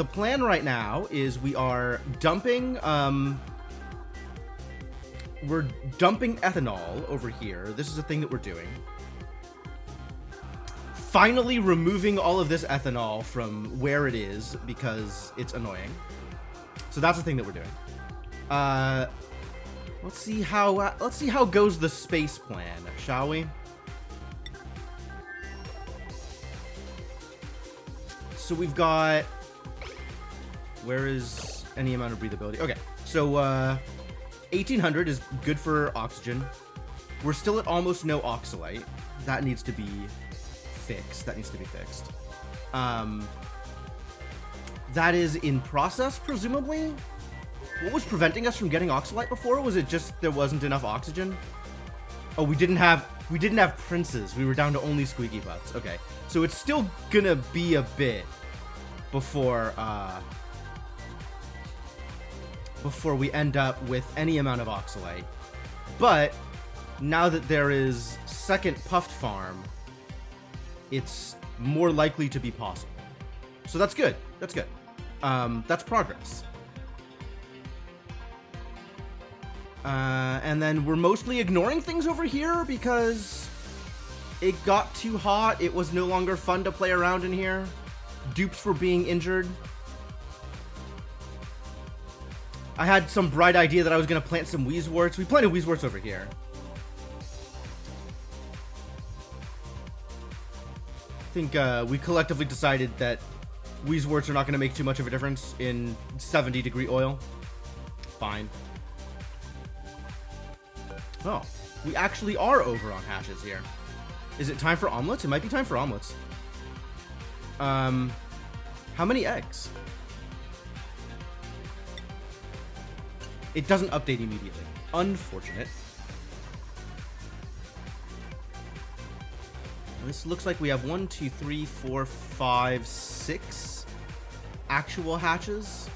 the plan right now is we are dumping, we're dumping ethanol over here. This is a thing that we're doing. Finally removing all of this ethanol from where it is because it's annoying. So that's the thing that we're doing. Let's see how goes the space plan, shall we? So we've got, where is any amount of breathability? Okay, so 1800 is good for oxygen. We're still at almost no oxalite. That needs to be fixed. That is in process, presumably. What was preventing us from getting oxalite before? Was it just there wasn't enough oxygen? Oh, we didn't have princes. We were down to only squeaky butts. Okay, so it's still gonna be a bit before we end up with any amount of oxalite. But now that there is second puffed farm, it's more likely to be possible. So that's good. That's good. That's progress. And then we're mostly ignoring things over here because it got too hot. It was no longer fun to play around in here. Dupes were being injured. I had some bright idea that I was going to plant some Wheezeworts. We planted Wheezeworts over here. I think we collectively decided that Wheezeworts are not going to make too much of a difference in 70-degree oil. Fine. Oh, we actually are over on hatches here. Is it time for omelets? It might be time for omelets. How many eggs? It doesn't update immediately. Unfortunate. This looks like we have 1, 2, 3, 4, 5, 6 actual hatches.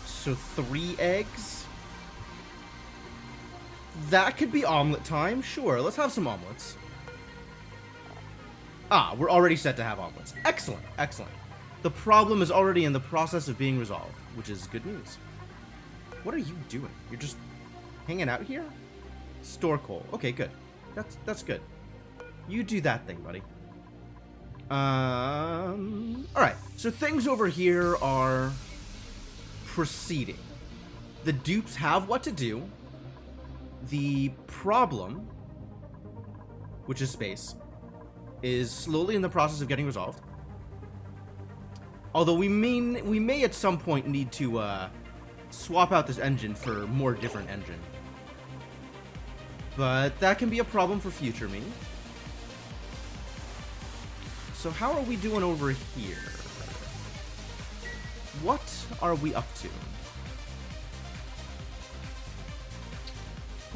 So 3 eggs. That could be omelet time. Sure, let's have some omelets. Ah, we're already set to have omelets. Excellent, excellent. The problem is already in the process of being resolved, which is good news. What are you doing? You're just hanging out here? Store coal. Okay, good. That's good. You do that thing, buddy. Alright, so things over here are proceeding. The dupes have what to do. The problem, which is space, is slowly in the process of getting resolved. Although we may at some point need to swap out this engine for a more different engine. But that can be a problem for future me. So how are we doing over here? What are we up to?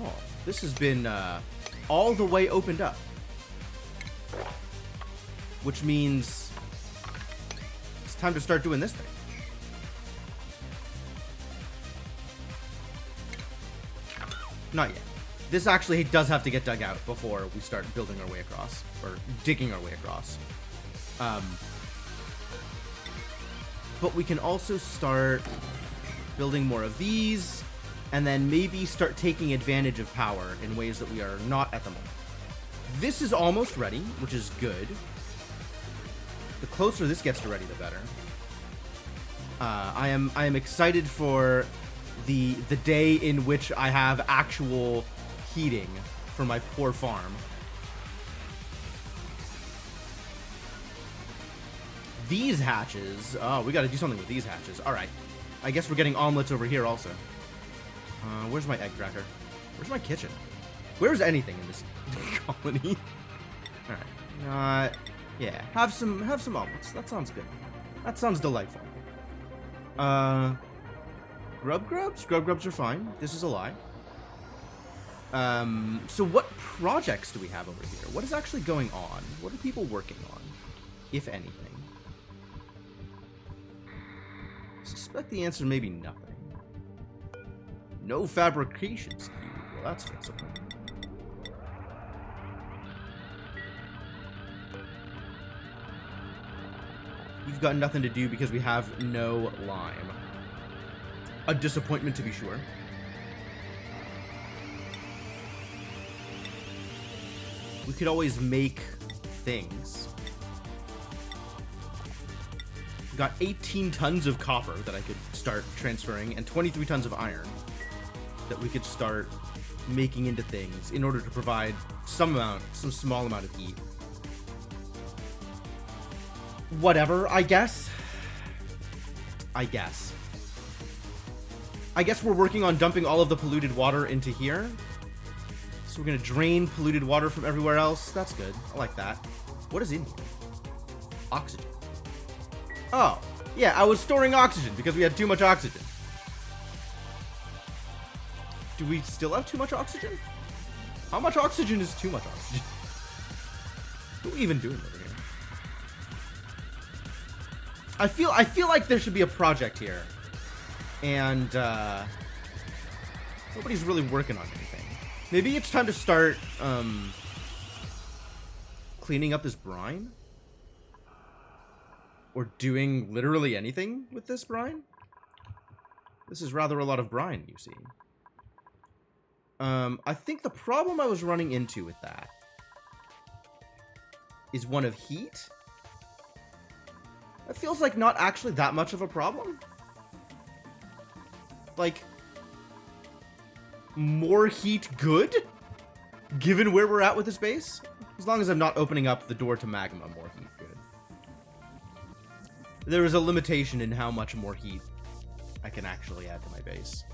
Oh, this has been all the way opened up. Which means it's time to start doing this thing. Not yet. This actually does have to get dug out before we start building our way across, or digging our way across. But we can also start building more of these, and then maybe start taking advantage of power in ways that we are not at the moment. This is almost ready, which is good. The closer this gets to ready, the better. I am excited for the day in which I have actual heating for my poor farm. These hatches. Oh, we got to do something with these hatches. All right. I guess we're getting omelets over here also. Where's my egg cracker? Where's my kitchen? Where's anything in this colony? All right. Yeah. Have some omelets. That sounds good. That sounds delightful. Grub grubs? Grub grubs are fine. This is a lie. So what projects do we have over here? What is actually going on? What are people working on, if anything? I suspect the answer may be nothing. No fabrication scheme. Well, that's fixable. You've got nothing to do because we have no lime. A disappointment, to be sure. We could always make things. Got 18 tons of copper that I could start transferring, and 23 tons of iron that we could start making into things in order to provide some small amount of heat. Whatever, I guess. I guess we're working on dumping all of the polluted water into here. So we're gonna drain polluted water from everywhere else. That's good. I like that. What is in here? Oxygen. Oh, yeah, I was storing oxygen because we had too much oxygen. Do we still have too much oxygen? How much oxygen is too much oxygen? What are we even doing over here? I feel like there should be a project here. And nobody's really working on anything. Maybe it's time to start cleaning up this brine? Or doing literally anything with this brine? This is rather a lot of brine, you see. I think the problem I was running into with that is one of heat. That feels like not actually that much of a problem. Like, more heat good? Given where we're at with this base? As long as I'm not opening up the door to magma, more heat good. There is a limitation in how much more heat I can actually add to my base.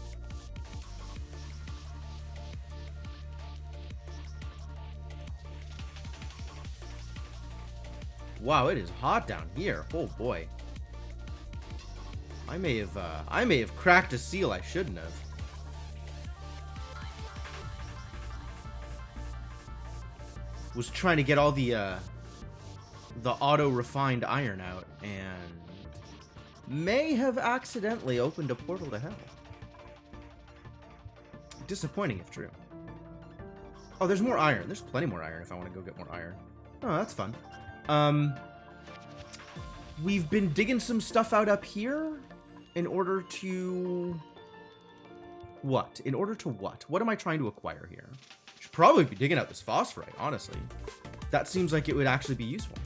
Wow, it is hot down here. Oh boy. I may have cracked a seal I shouldn't have. Was trying to get all the auto refined iron out and may have accidentally opened a portal to hell. Disappointing if true. Oh, there's more iron. There's plenty more iron if I want to go get more iron. Oh, that's fun. We've been digging some stuff out up here in order to... What? In order to what? What am I trying to acquire here? Should probably be digging out this phosphorite, honestly. That seems like it would actually be useful.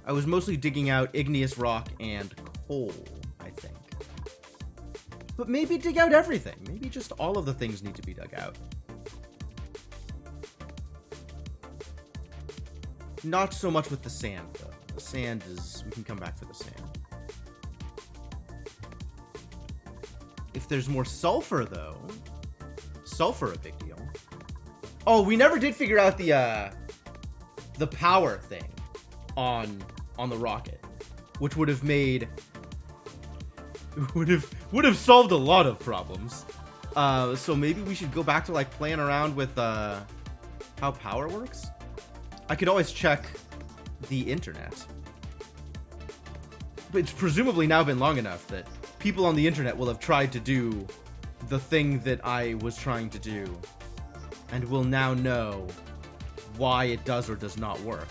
I was mostly digging out igneous rock and coal, I think. But maybe dig out everything. Maybe just all of the things need to be dug out. Not so much with the sand, though. The sand is... We can come back for the sand. If there's more sulfur, though... Sulfur a big deal. Oh, we never did figure out the power thing on the rocket. Which would have made... Would have solved a lot of problems. So maybe we should go back to, like, playing around with how power works. I could always check the internet. But it's presumably now been long enough that people on the internet will have tried to do the thing that I was trying to do, and will now know why it does or does not work.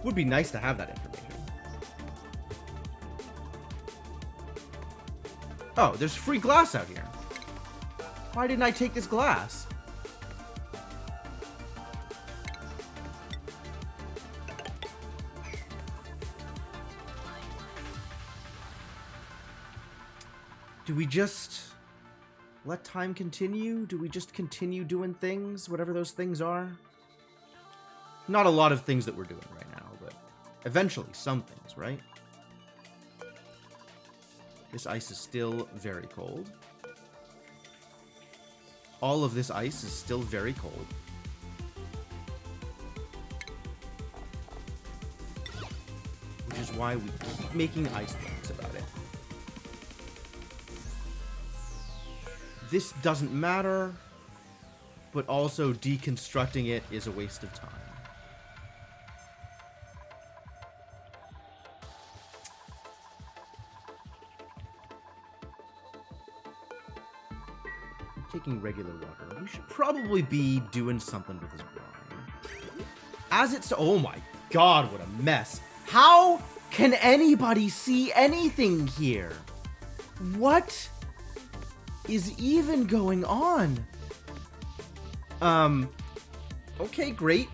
Would be nice to have that information. Oh, there's free glass out here. Why didn't I take this glass? Do we just let time continue? Do we just continue doing things, whatever those things are? Not a lot of things that we're doing right now, but eventually some things, right? This ice is still very cold. All of this ice is still very cold. Which is why we keep making ice blocks about it. This doesn't matter, but also deconstructing it is a waste of time. taking regular water. We should probably be doing something with this brine. As it's... Oh my god, what a mess. How can anybody see anything here? What is even going on? Okay, great.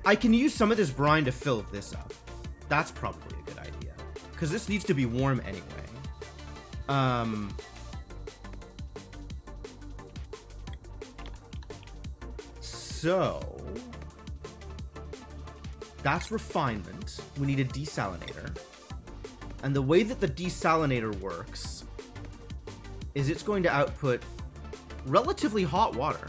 I can use some of this brine to fill this up. That's probably a good idea. Because this needs to be warm anyway. So... That's refinement. We need a desalinator. And the way that the desalinator works is it's going to output relatively hot water.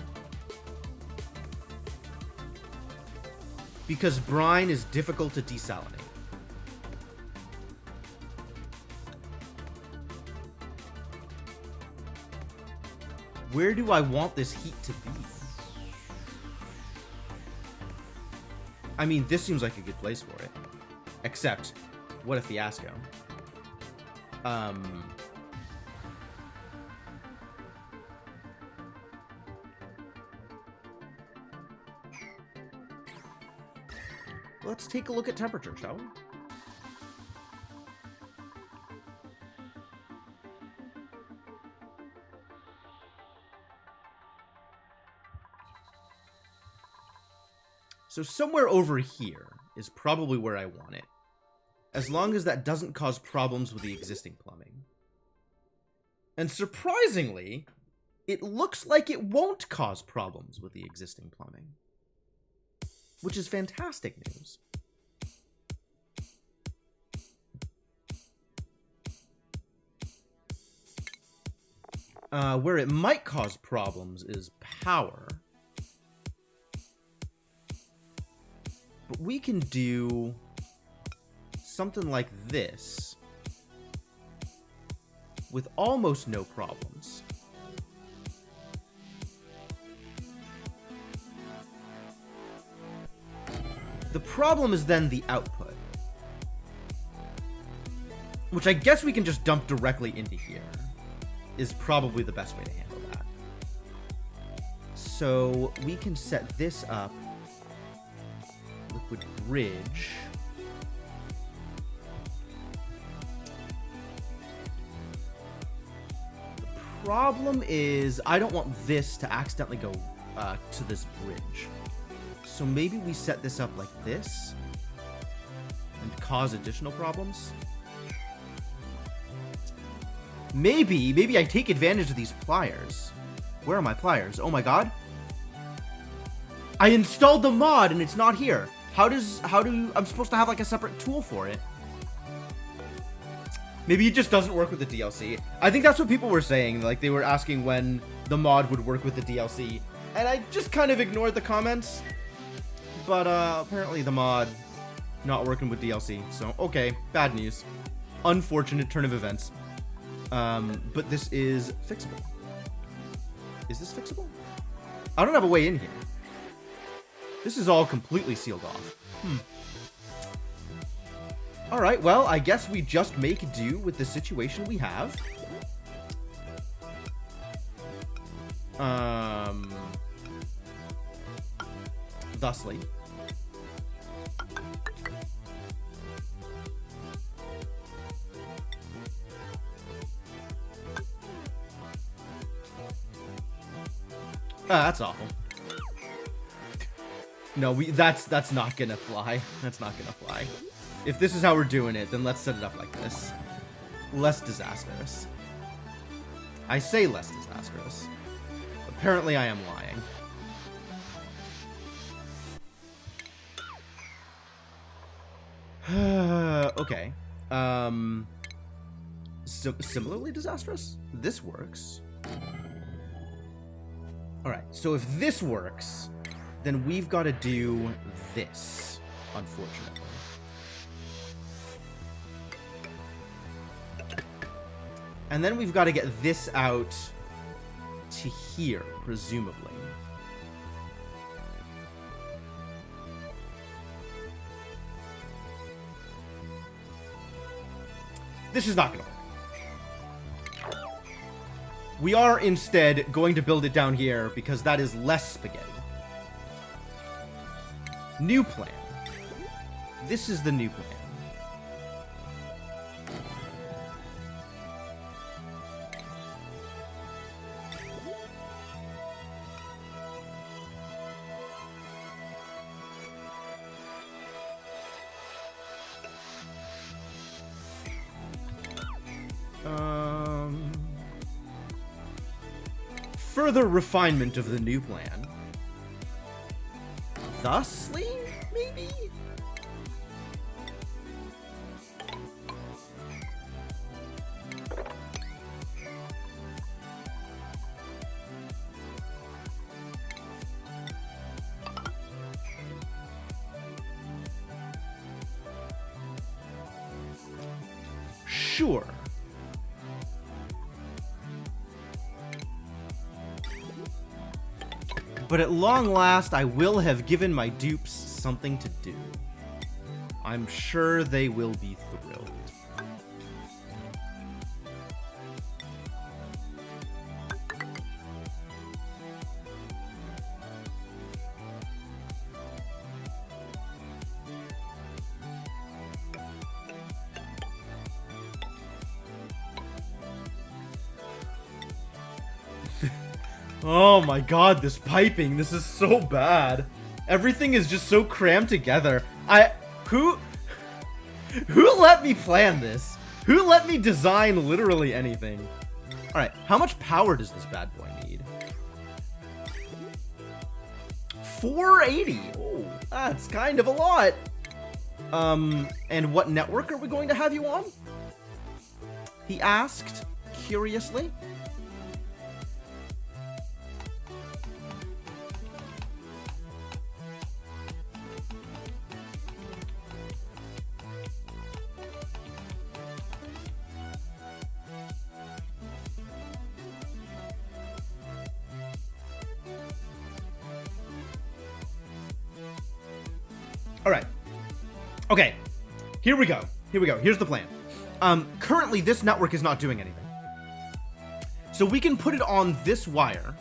Because brine is difficult to desalinate. Where do I want this heat to be? I mean, this seems like a good place for it. Except, what a fiasco. Let's take a look at temperature, shall we? So somewhere over here is probably where I want it. As long as that doesn't cause problems with the existing plumbing. And surprisingly, it looks like it won't cause problems with the existing plumbing. Which is fantastic news. Where it might cause problems is power. But we can do something like this with almost no problems. The problem is then the output, which I guess we can just dump directly into here, is probably the best way to handle that. So we can set this up, liquid bridge. The problem is I don't want this to accidentally go to this bridge. So maybe we set this up like this and cause additional problems. Maybe I take advantage of these pliers. Where are my pliers? Oh my god. I installed the mod and it's not here. I'm supposed to have like a separate tool for it. Maybe it just doesn't work with the DLC. I think that's what people were saying. Like they were asking when the mod would work with the DLC. And I just kind of ignored the comments. But apparently the mod not working with DLC. So, okay, bad news. Unfortunate turn of events. But this is fixable. Is this fixable? I don't have a way in here. This is all completely sealed off. Alright, well, I guess we just make do with the situation we have. Thusly. That's awful. No, that's not gonna fly. That's not gonna fly. If this is how we're doing it, then let's set it up like this. Less disastrous. I say less disastrous. Apparently I am lying. Okay. Similarly disastrous? This works. Alright, so if this works, then we've got to do this, unfortunately. And then we've got to get this out to here, presumably. This is not going to work. We are instead going to build it down here because that is less spaghetti. New plan. This is the new plan. Further refinement of the new plan. Thusly, maybe? Sure. But at long last, I will have given my dupes something to do. I'm sure they will be thrilled. Oh my god, this piping, this is so bad. Everything is just so crammed together. Who let me plan this? Who let me design literally anything? Alright, how much power does this bad boy need? 480. Oh, that's kind of a lot. And what network are we going to have you on? He asked, curiously. Alright. Okay. Here we go. Here we go. Here's the plan. Currently, this network is not doing anything. So we can put it on this wire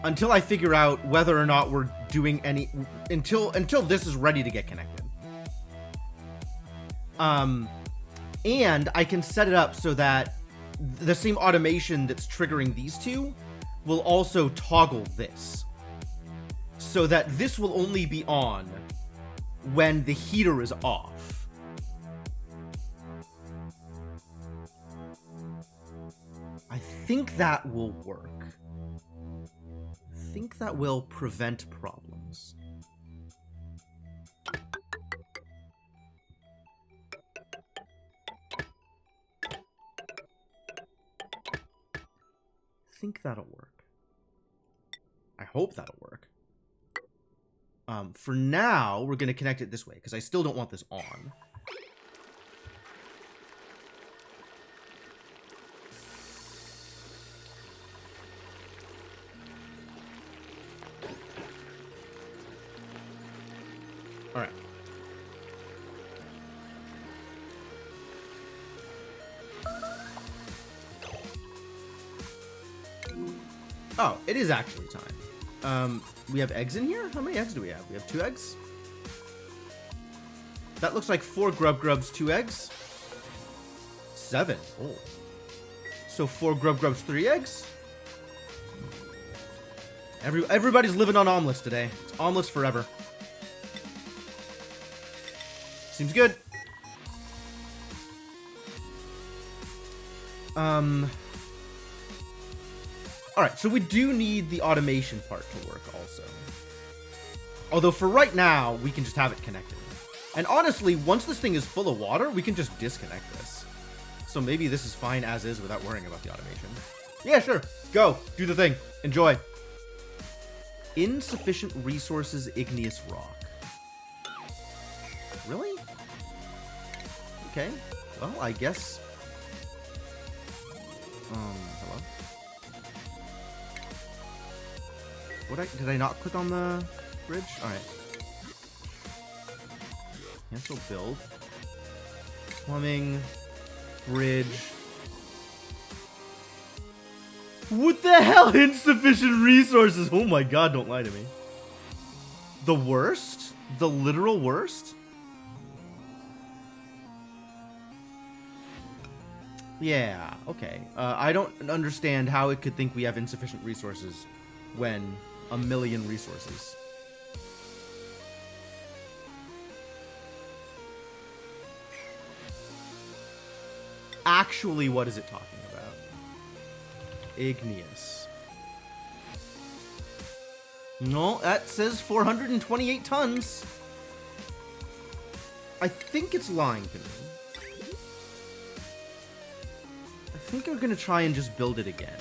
until I figure out whether or not we're doing any... Until this is ready to get connected. And I can set it up so that the same automation that's triggering these two will also toggle this. So that this will only be on when the heater is off. I think that will work. I think that will prevent problems. I think that'll work. I hope that'll work. For now, we're going to connect it this way, because I still don't want this on. Alright. Oh, it is actually time. We have eggs in here? How many eggs do we have? We have 2 eggs? That looks like 4 grubs, 2 eggs. 7. Oh. So 4 grubs, 3 eggs? Everybody's living on omelets today. It's omelets forever. Seems good. Alright, so we do need the automation part to work also. Although for right now, we can just have it connected. And honestly, once this thing is full of water, we can just disconnect this. So maybe this is fine as is without worrying about the automation. Yeah, sure. Go. Do the thing. Enjoy. Insufficient resources, igneous rock. Really? Okay. Well, I guess... hello? Did I not click on the bridge? Alright. Cancel build. Plumbing. Bridge. What the hell? Insufficient resources. Oh my god, don't lie to me. The worst? The literal worst? Yeah, okay. I don't understand how it could think we have insufficient resources when 1,000,000 resources. Actually, what is it talking about? Igneous. No, that says 428 tons. I think it's lying to me. I think we're gonna try and just build it again.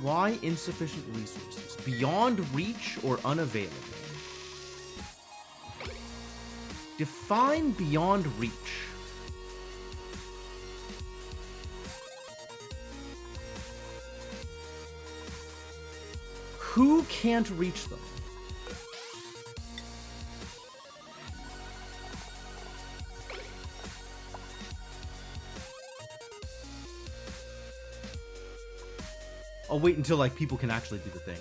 Why insufficient resources? Beyond reach or unavailable? Define beyond reach. Who can't reach them? I'll wait until, like, people can actually do the thing.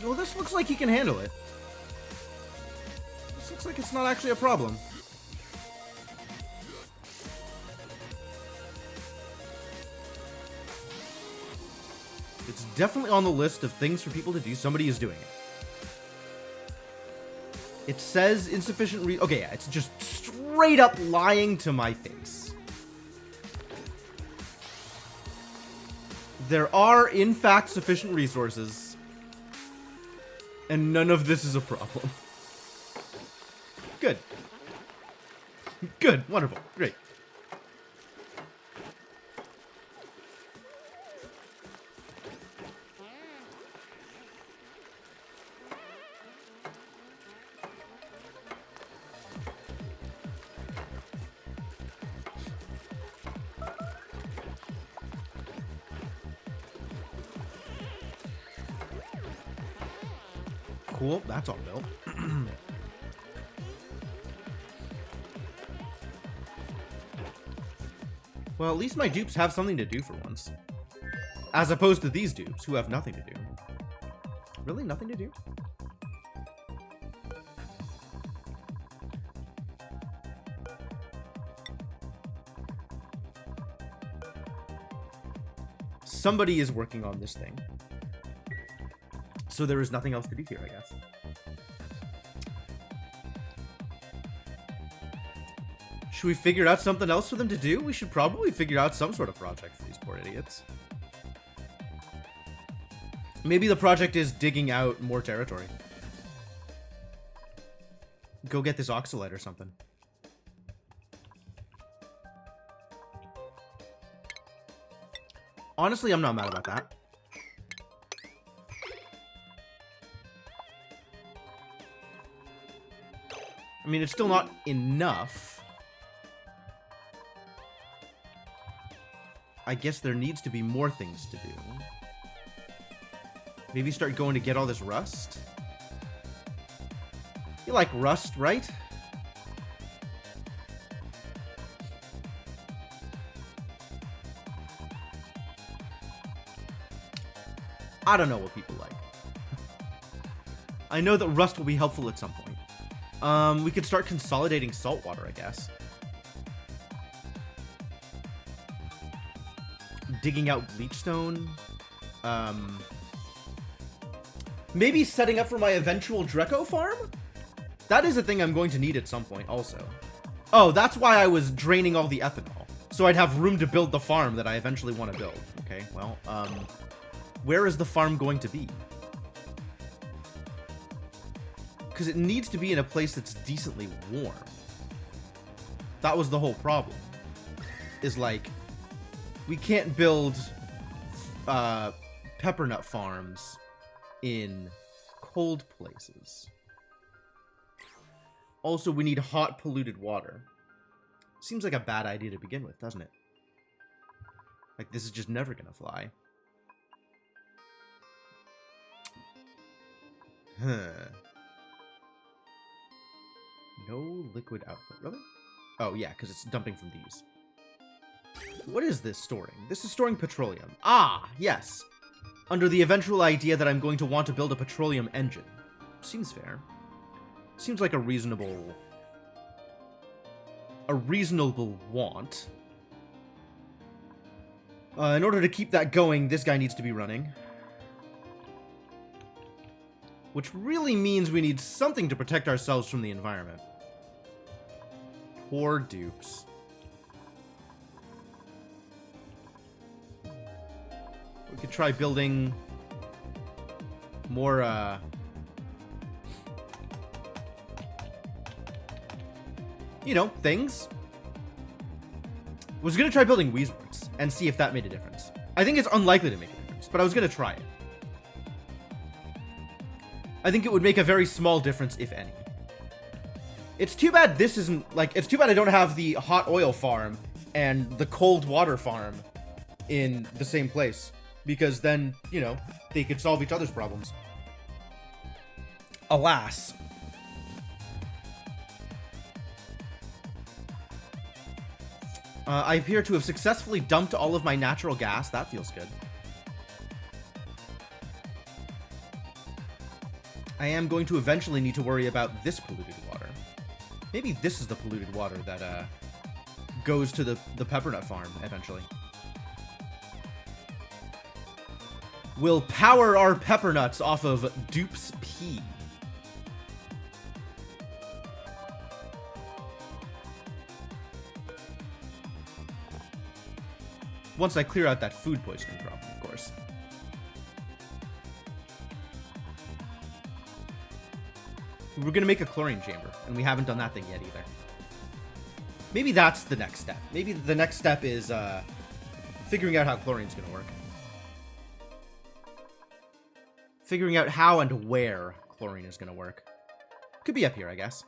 Well, this looks like he can handle it. This looks like it's not actually a problem. It's definitely on the list of things for people to do. Somebody is doing it. It says insufficient okay, yeah, it's just straight up lying to my face. There are, in fact, sufficient resources. And none of this is a problem. Good. Good. Wonderful. Great. Cool, that's all built. Well, at least my dupes have something to do for once. As opposed to these dupes, who have nothing to do. Really? Nothing to do? Somebody is working on this thing. So there is nothing else to do here, I guess. Should we figure out something else for them to do? We should probably figure out some sort of project for these poor idiots. Maybe the project is digging out more territory. Go get this oxalite or something. Honestly, I'm not mad about that. I mean, it's still not enough. I guess there needs to be more things to do. Maybe start going to get all this rust? You like rust, right? I don't know what people like. I know that rust will be helpful at some point. We could start consolidating salt water, I guess. Digging out bleachstone. Maybe setting up for my eventual Dreco farm? That is a thing I'm going to need at some point also. Oh, that's why I was draining all the ethanol. So I'd have room to build the farm that I eventually want to build. Okay, well, where is the farm going to be? Because it needs to be in a place that's decently warm. That was the whole problem. Is like, we can't build peppernut farms in cold places. Also, we need hot, polluted water. Seems like a bad idea to begin with, doesn't it? Like, this is just never gonna fly. Huh. No liquid output, really? Oh, yeah, because it's dumping from these. What is this storing? This is storing petroleum. Ah, yes. Under the eventual idea that I'm going to want to build a petroleum engine. Seems fair. Seems like a reasonable want. In order to keep that going, this guy needs to be running. Which really means we need something to protect ourselves from the environment. Poor dupes. We could try building more, you know, things. Was gonna try building Weezworks and see if that made a difference. I think it's unlikely to make a difference, but I was gonna try it. I think it would make a very small difference, if any. It's too bad this isn't, like, it's too bad I don't have the hot oil farm and the cold water farm in the same place. Because then, you know, they could solve each other's problems. Alas. I appear to have successfully dumped all of my natural gas. That feels good. I am going to eventually need to worry about this polluted water. Maybe this is the polluted water that goes to the peppernut farm eventually. We'll power our peppernuts off of Dupe's pee. Once I clear out that food poisoning problem, of course. We're gonna make a chlorine chamber, and we haven't done that thing yet either. Maybe that's the next step. Maybe the next step is figuring out how chlorine's gonna work. Figuring out how and where chlorine is gonna work. Could be up here, I guess.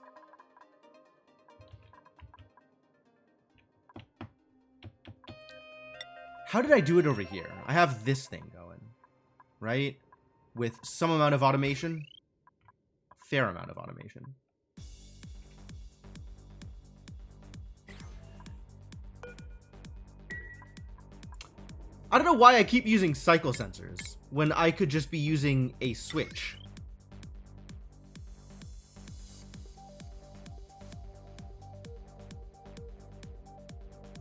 How did I do it over here? I have this thing going, right? With some amount of automation. Fair amount of automation. I don't know why I keep using cycle sensors when I could just be using a switch.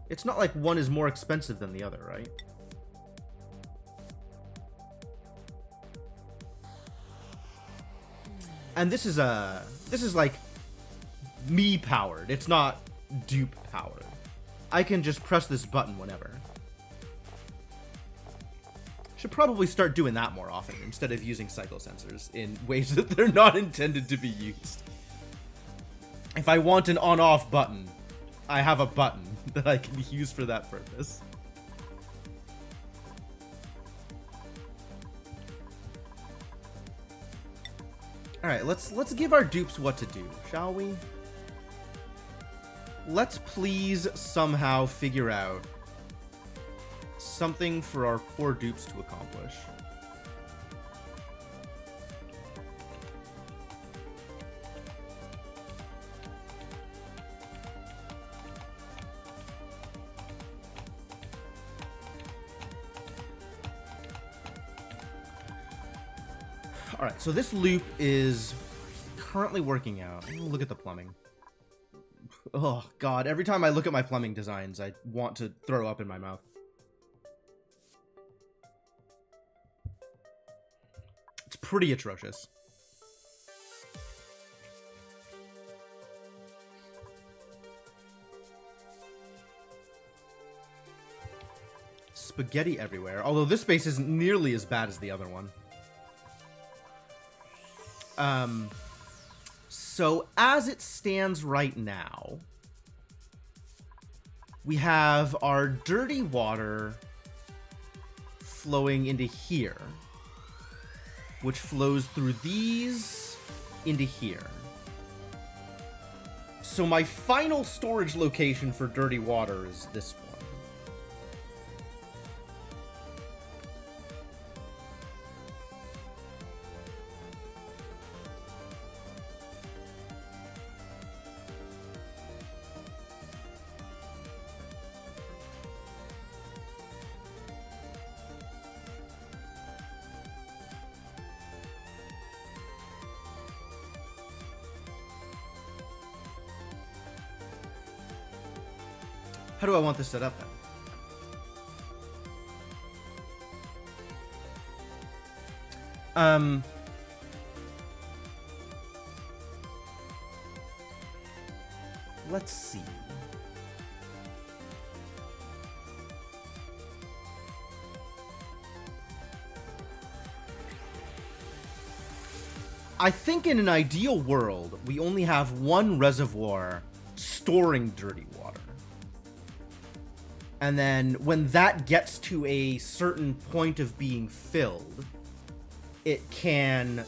It's not like one is more expensive than the other, right? And this is like me powered. It's not dupe powered. I can just press this button whenever. Should probably start doing that more often instead of using cycle sensors in ways that they're not intended to be used. If I want an on-off button, I have a button that I can use for that purpose. Alright, let's give our dupes what to do, shall we? Let's please somehow figure out something for our poor dupes to accomplish. Alright, so this loop is currently working out. Look at the plumbing. Oh, God. Every time I look at my plumbing designs, I want to throw up in my mouth. It's pretty atrocious. Spaghetti everywhere. Although this space isn't nearly as bad as the other one. So as it stands right now, we have our dirty water flowing into here, which flows through these into here. So my final storage location for dirty water is this one. How do I want this set up then? Let's see. I think in an ideal world, we only have one reservoir storing dirty water. And then when that gets to a certain point of being filled, it can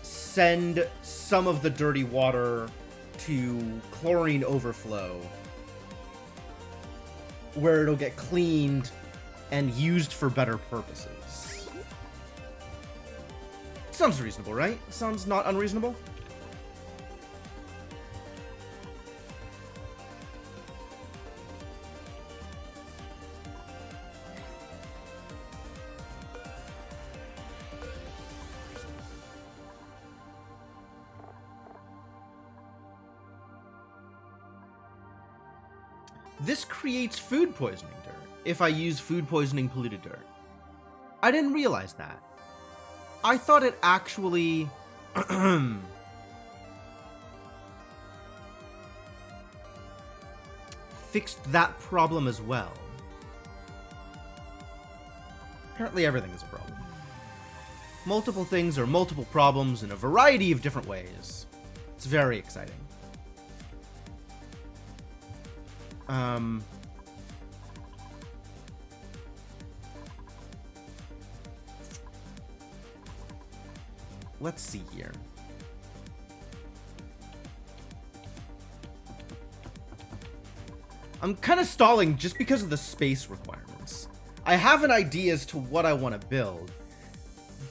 send some of the dirty water to chlorine overflow, where it'll get cleaned and used for better purposes. Sounds reasonable, right? Sounds not unreasonable? This creates food poisoning dirt if I use food poisoning polluted dirt. I didn't realize that. I thought it actually fixed that problem as well. Apparently everything is a problem. Multiple things are multiple problems in a variety of different ways. It's very exciting. Let's see here. I'm kind of stalling just because of the space requirements. I have an idea as to what I want to build,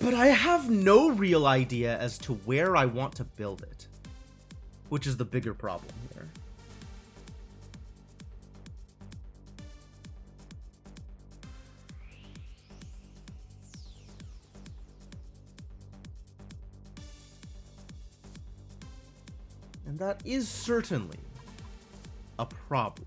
but I have no real idea as to where I want to build it, which is the bigger problem here. And that is certainly a problem.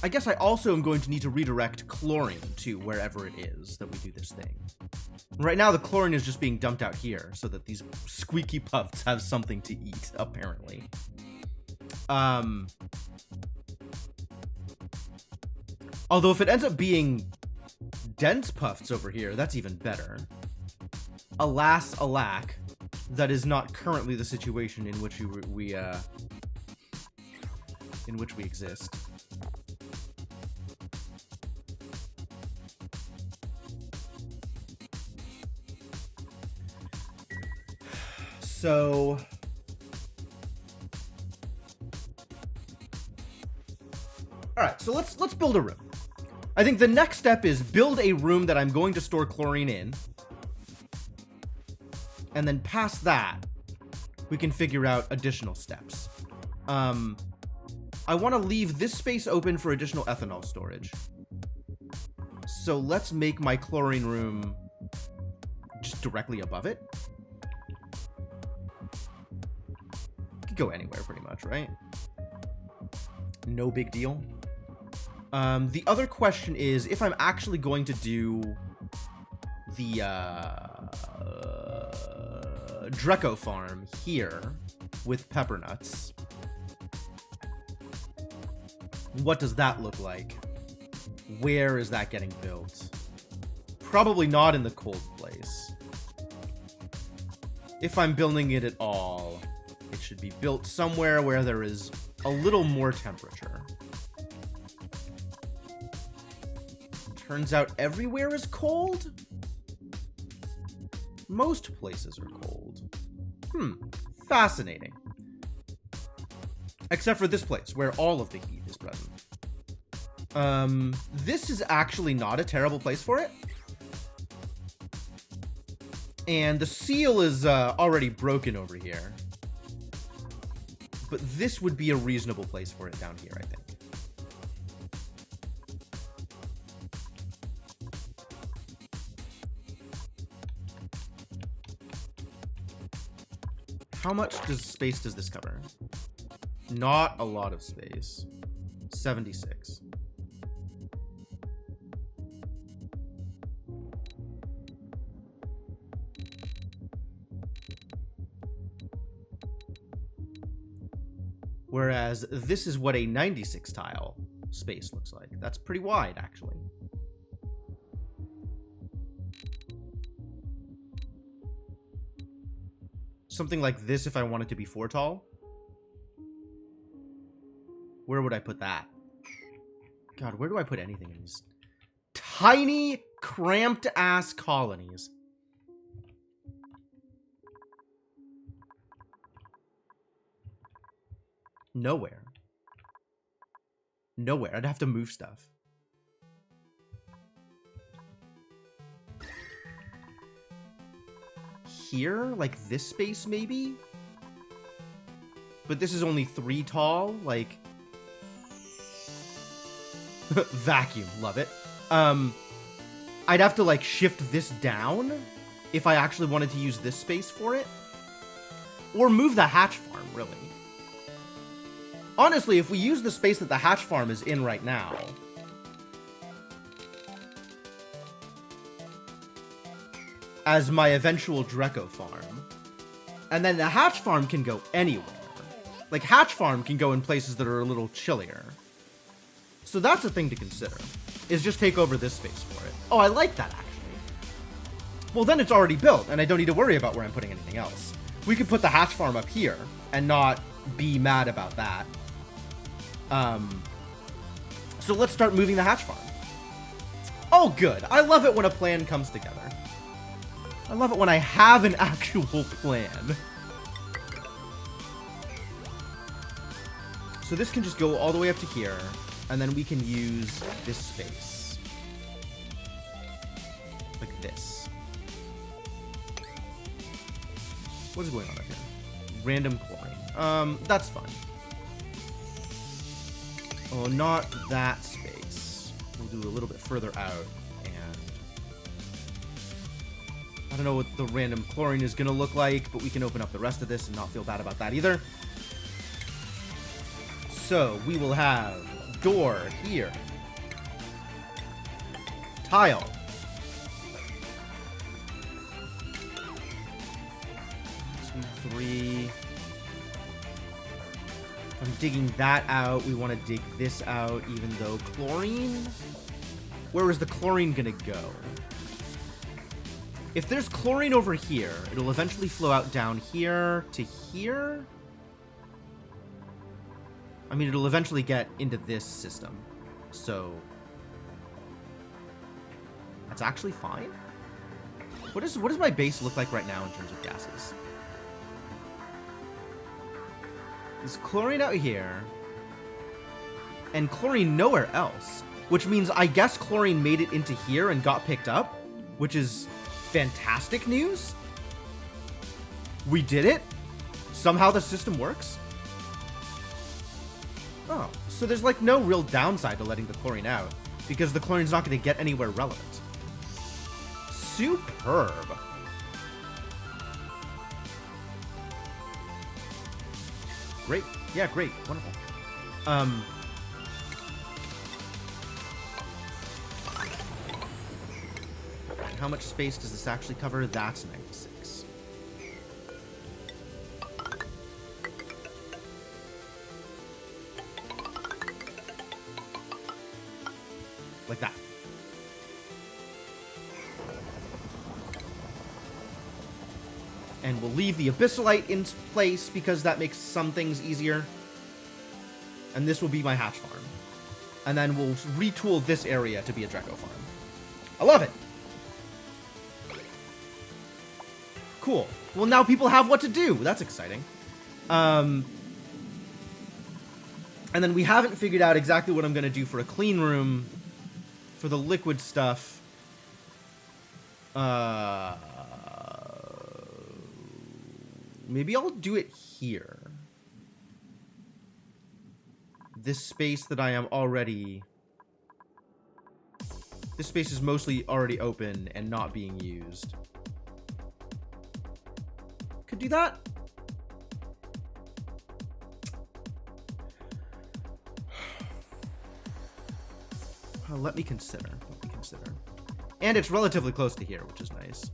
I guess I also am going to need to redirect chlorine to wherever it is that we do this thing. Right now, the chlorine is just being dumped out here so that these squeaky puffs have something to eat, apparently. Although if it ends up being dense puffs over here, that's even better. Alas, alack, that is not currently the situation in which we exist. So all right, so let's build a room. I think the next step is build a room that I'm going to store chlorine in. And then past that, we can figure out additional steps. I want to leave this space open for additional ethanol storage. So let's make my chlorine room just directly above it. Could go anywhere pretty much, right? No big deal. The other question is if I'm actually going to do the Dreco farm here with pepper nuts. What does that look like? Where is that getting built? Probably not in the cold place. If I'm building it at all, it should be built somewhere where there is a little more temperature. Turns out everywhere is cold? Most places are cold. Fascinating. Except for this place, where all of the heat is present. This is actually not a terrible place for it. And the seal is already broken over here. But this would be a reasonable place for it down here, I think. How much space does this cover? Not a lot of space. 76. Whereas this is what a 96 tile space looks like. That's pretty wide, actually. Something like this if I wanted to be 4 tall. Where would I put that? God, where do I put anything in these tiny, cramped-ass colonies? Nowhere. Nowhere. I'd have to move stuff. Here? Like this space, maybe? But this is only 3 tall? Like... Vacuum. Love it. I'd have to, like, shift this down if I actually wanted to use this space for it. Or move the hatch farm, really. Honestly, if we use the space that the hatch farm is in right now... as my eventual Dreco farm, and then the hatch farm can go anywhere. Like, hatch farm can go in places that are a little chillier. So that's a thing to consider, is just take over this space for it. Oh, I like that, actually. Well, then it's already built, and I don't need to worry about where I'm putting anything else. We could put the hatch farm up here, and not be mad about that. So let's start moving the hatch farm. Oh, good. I love it when a plan comes together. I love it when I have an actual plan. So this can just go all the way up to here, and then we can use this space. Like this. What is going on up here? Random chlorine. That's fine. Oh, not that space. We'll do a little bit further out, and I don't know what the random chlorine is gonna look like, but we can open up the rest of this and not feel bad about that either. So we will have door here, tile, 2, 3. I'm digging that out. We want to dig this out, even though chlorine? Where is the chlorine gonna go? If there's chlorine over here, it'll eventually flow out down here to here. I mean, it'll eventually get into this system. So that's actually fine. What does my base look like right now in terms of gases? There's chlorine out here, and chlorine nowhere else, which means I guess chlorine made it into here and got picked up, which is fantastic news. We did it. Somehow the system works. Oh, so there's like no real downside to letting the chlorine out, because the chlorine's not going to get anywhere relevant. Superb. Great. Yeah, great. Wonderful. How much space does this actually cover? That's 96. Like that. And we'll leave the Abyssalite in place because that makes some things easier. And this will be my hatch farm. And then we'll retool this area to be a Dreco farm. I love it! Cool. Well, now people have what to do. That's exciting. And then we haven't figured out exactly what I'm going to do for a clean room for the liquid stuff. Maybe I'll do it here. This space that I am already... This space is mostly already open and not being used. Could do that. Let me consider. And it's relatively close to here, which is nice.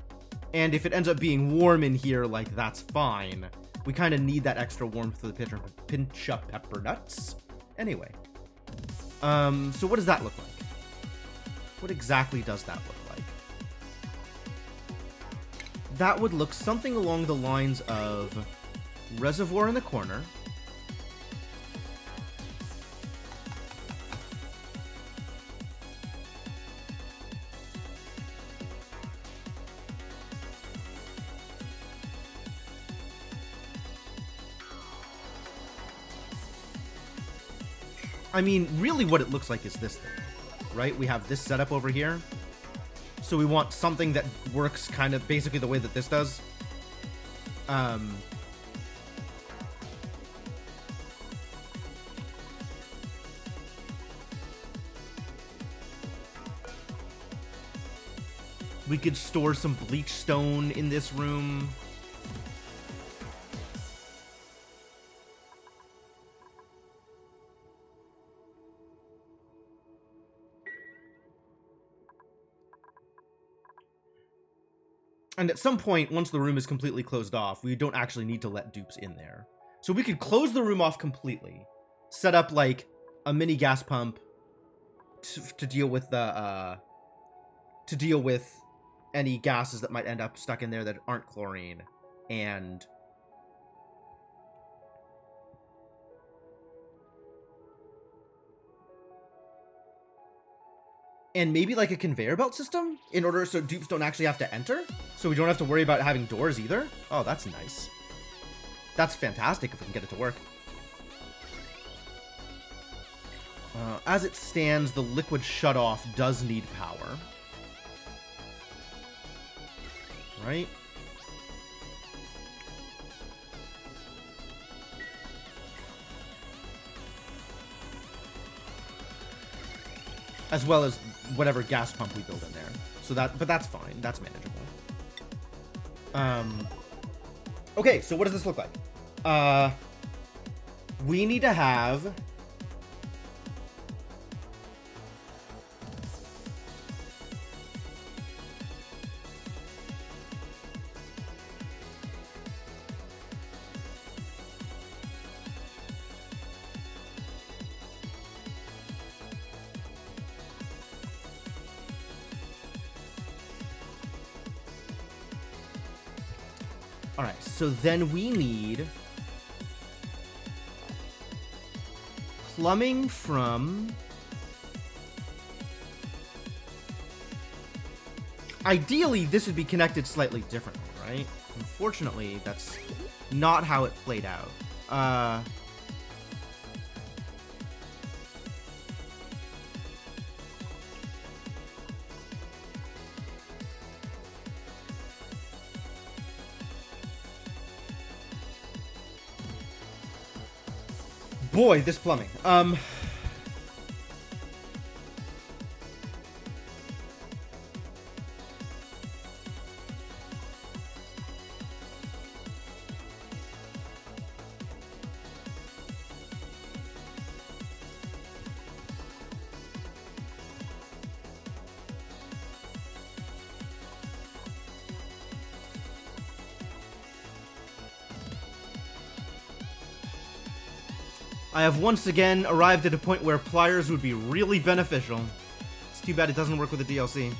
And if it ends up being warm in here, like, that's fine. We kind of need that extra warmth for the pinch of pepper nuts. Anyway. So what does that look like? What exactly does that look like? That would look something along the lines of reservoir in the corner. I mean, really what it looks like is this thing, right? We have this setup over here. So we want something that works kind of basically the way that this does. We could store some bleach stone in this room. And at some point, once the room is completely closed off, we don't actually need to let dupes in there. So we could close the room off completely, set up like a mini gas pump to deal with the any gases that might end up stuck in there that aren't chlorine, and maybe like a conveyor belt system in order so dupes don't actually have to enter, so we don't have to worry about having doors either. Oh, that's nice. That's fantastic if we can get it to work. As it stands, the liquid shutoff does need power. Right? As well as whatever gas pump we build in there. So but that's fine. That's manageable. Okay, so what does this look like? We need to have... Alright, so then we need plumbing from... Ideally, this would be connected slightly differently, right? Unfortunately, that's not how it played out. Boy, this plumbing. I have once again arrived at a point where pliers would be really beneficial. It's too bad it doesn't work with the DLC.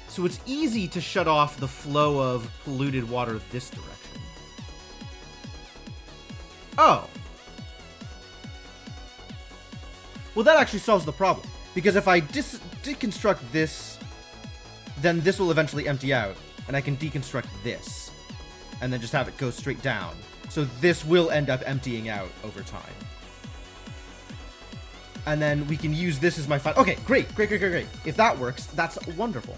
So it's easy to shut off the flow of polluted water this direction. Oh. Well, that actually solves the problem. Because if I deconstruct this, then this will eventually empty out. And I can deconstruct this. And then just have it go straight down. So this will end up emptying out over time. And then we can use this as my final... Okay, great. If that works, that's wonderful.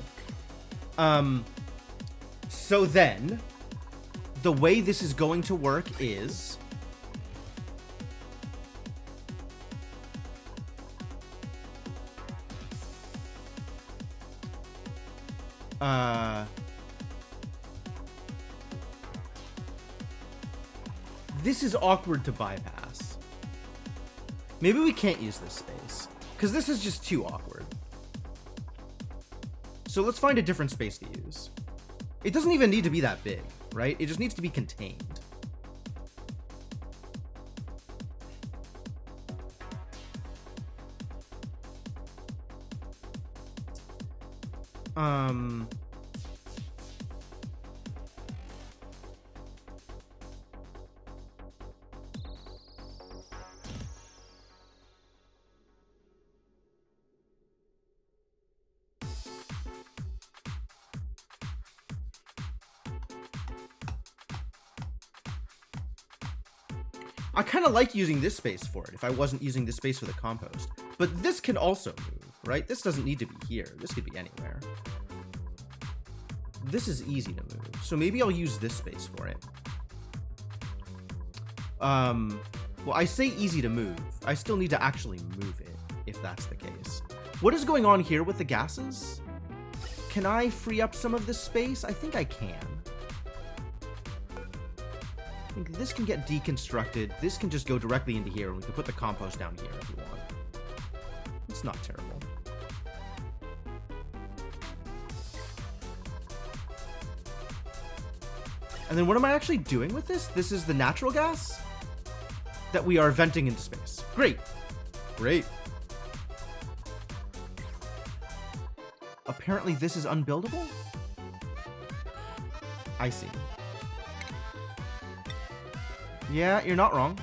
So then, the way this is going to work is... This is awkward to bypass. Maybe we can't use this space, because this is just too awkward. So let's find a different space to use. It doesn't even need to be that big, right? It just needs to be contained. I kind of like using this space for it if I wasn't using this space for the compost. But this can also move, right? This doesn't need to be here. This could be anywhere. This is easy to move. So maybe I'll use this space for it. Well, I say easy to move. I still need to actually move it, if that's the case. What is going on here with the gases? Can I free up some of this space? I think I can. I think this can get deconstructed. This can just go directly into here, and we can put the compost down here if we want. It's not terrible. And then what am I actually doing with this? This is the natural gas that we are venting into space. Great. Great. Apparently this is unbuildable? I see. Yeah, you're not wrong.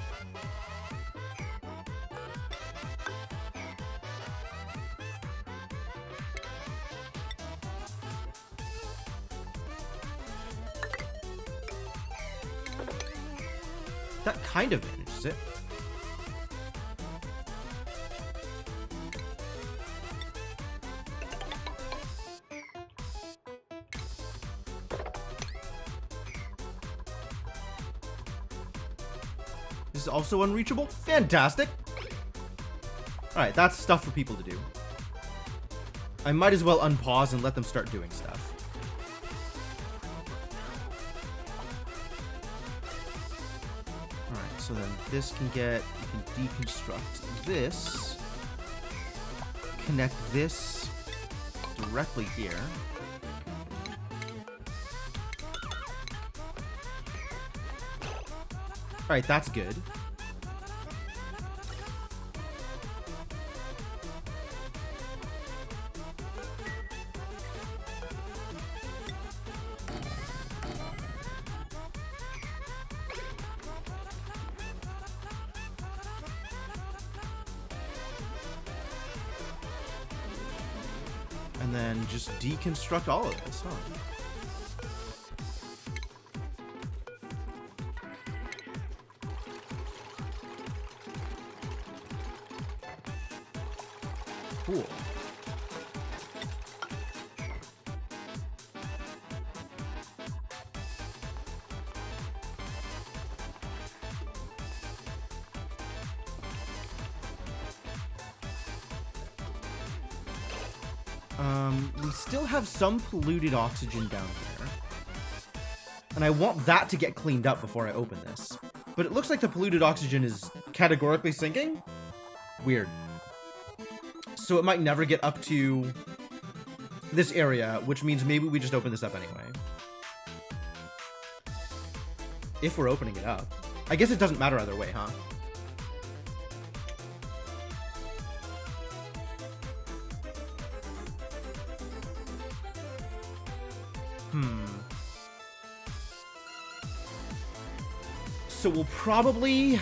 That kind of manages it. This is also unreachable? Fantastic! Alright, that's stuff for people to do. I might as well unpause and let them start doing stuff. Alright, so then this can get... You can deconstruct this. Connect this directly here. Alright, that's good. And then just deconstruct all of this, huh? Cool. We still have some polluted oxygen down here. And I want that to get cleaned up before I open this. But it looks like the polluted oxygen is categorically sinking? Weird. So it might never get up to this area, which means maybe we just open this up anyway. If we're opening it up. I guess it doesn't matter either way, huh? So we'll probably... I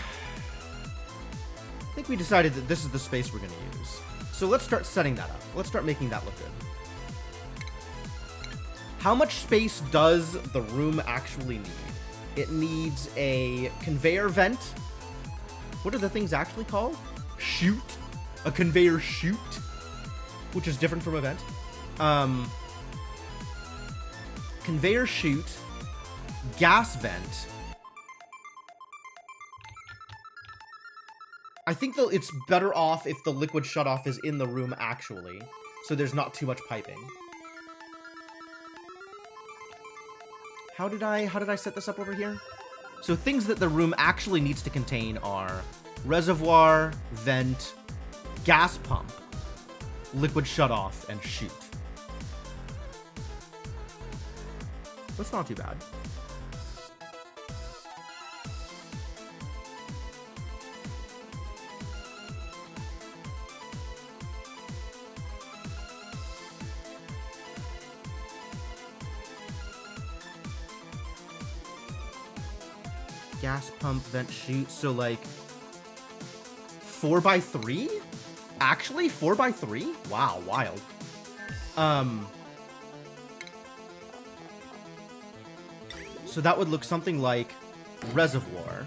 think we decided that this is the space we're going to use. So let's start setting that up. Let's start making that look good. How much space does the room actually need? It needs a conveyor vent. What are the things actually called? Chute. A conveyor chute, which is different from a vent. Conveyor chute, gas vent. I think it's better off if the liquid shutoff is in the room actually, so there's not too much piping. How did I set this up over here? So things that the room actually needs to contain are reservoir, vent, gas pump, liquid shutoff, and chute. That's not too bad. Gas pump, vent, chute. So like 4x3? Actually, 4x3? Wow, wild. So that would look something like reservoir.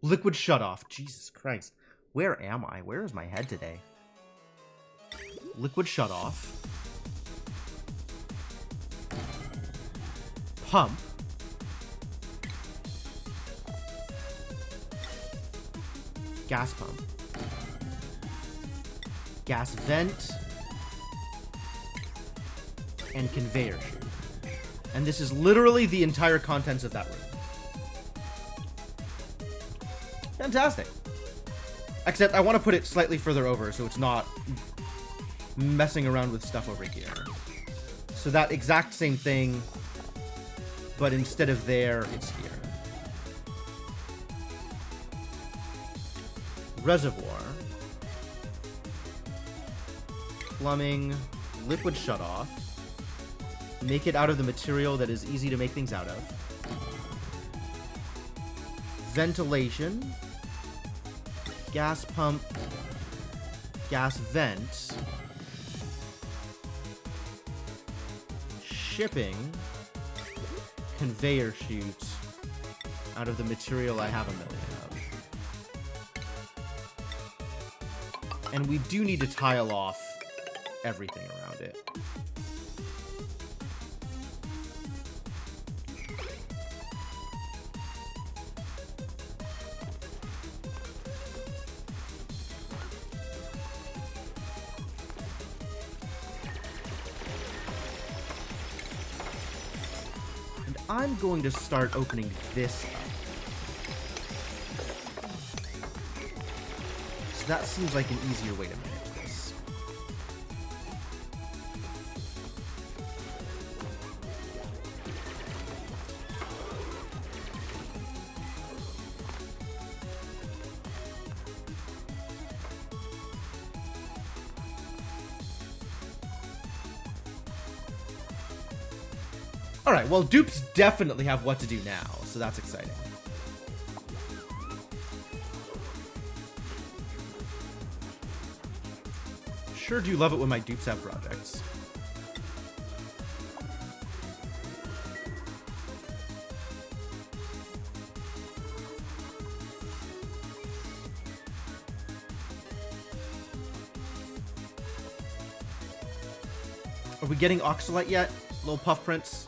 Liquid shutoff. Jesus Christ. Where am I? Where is my head today? Liquid shutoff. Pump. Gas pump. Gas vent. And conveyor chute. And this is literally the entire contents of that room. Fantastic. Except I want to put it slightly further over so it's not messing around with stuff over here. So that exact same thing, but instead of there, it's here. Reservoir. Plumbing. Liquid shutoff. Make it out of the material that is easy to make things out of. Ventilation. Gas pump. Gas vent. Shipping. Conveyor chute. Out of the material I have a million of. And we do need to tile off everything around it. I'm going to start opening this up. So that seems like an easier way to manage this. Alright, well, dupes definitely have what to do now, so that's exciting. Sure do love it when my dupes have projects. Are we getting Oxalite yet? Little Puff Prince?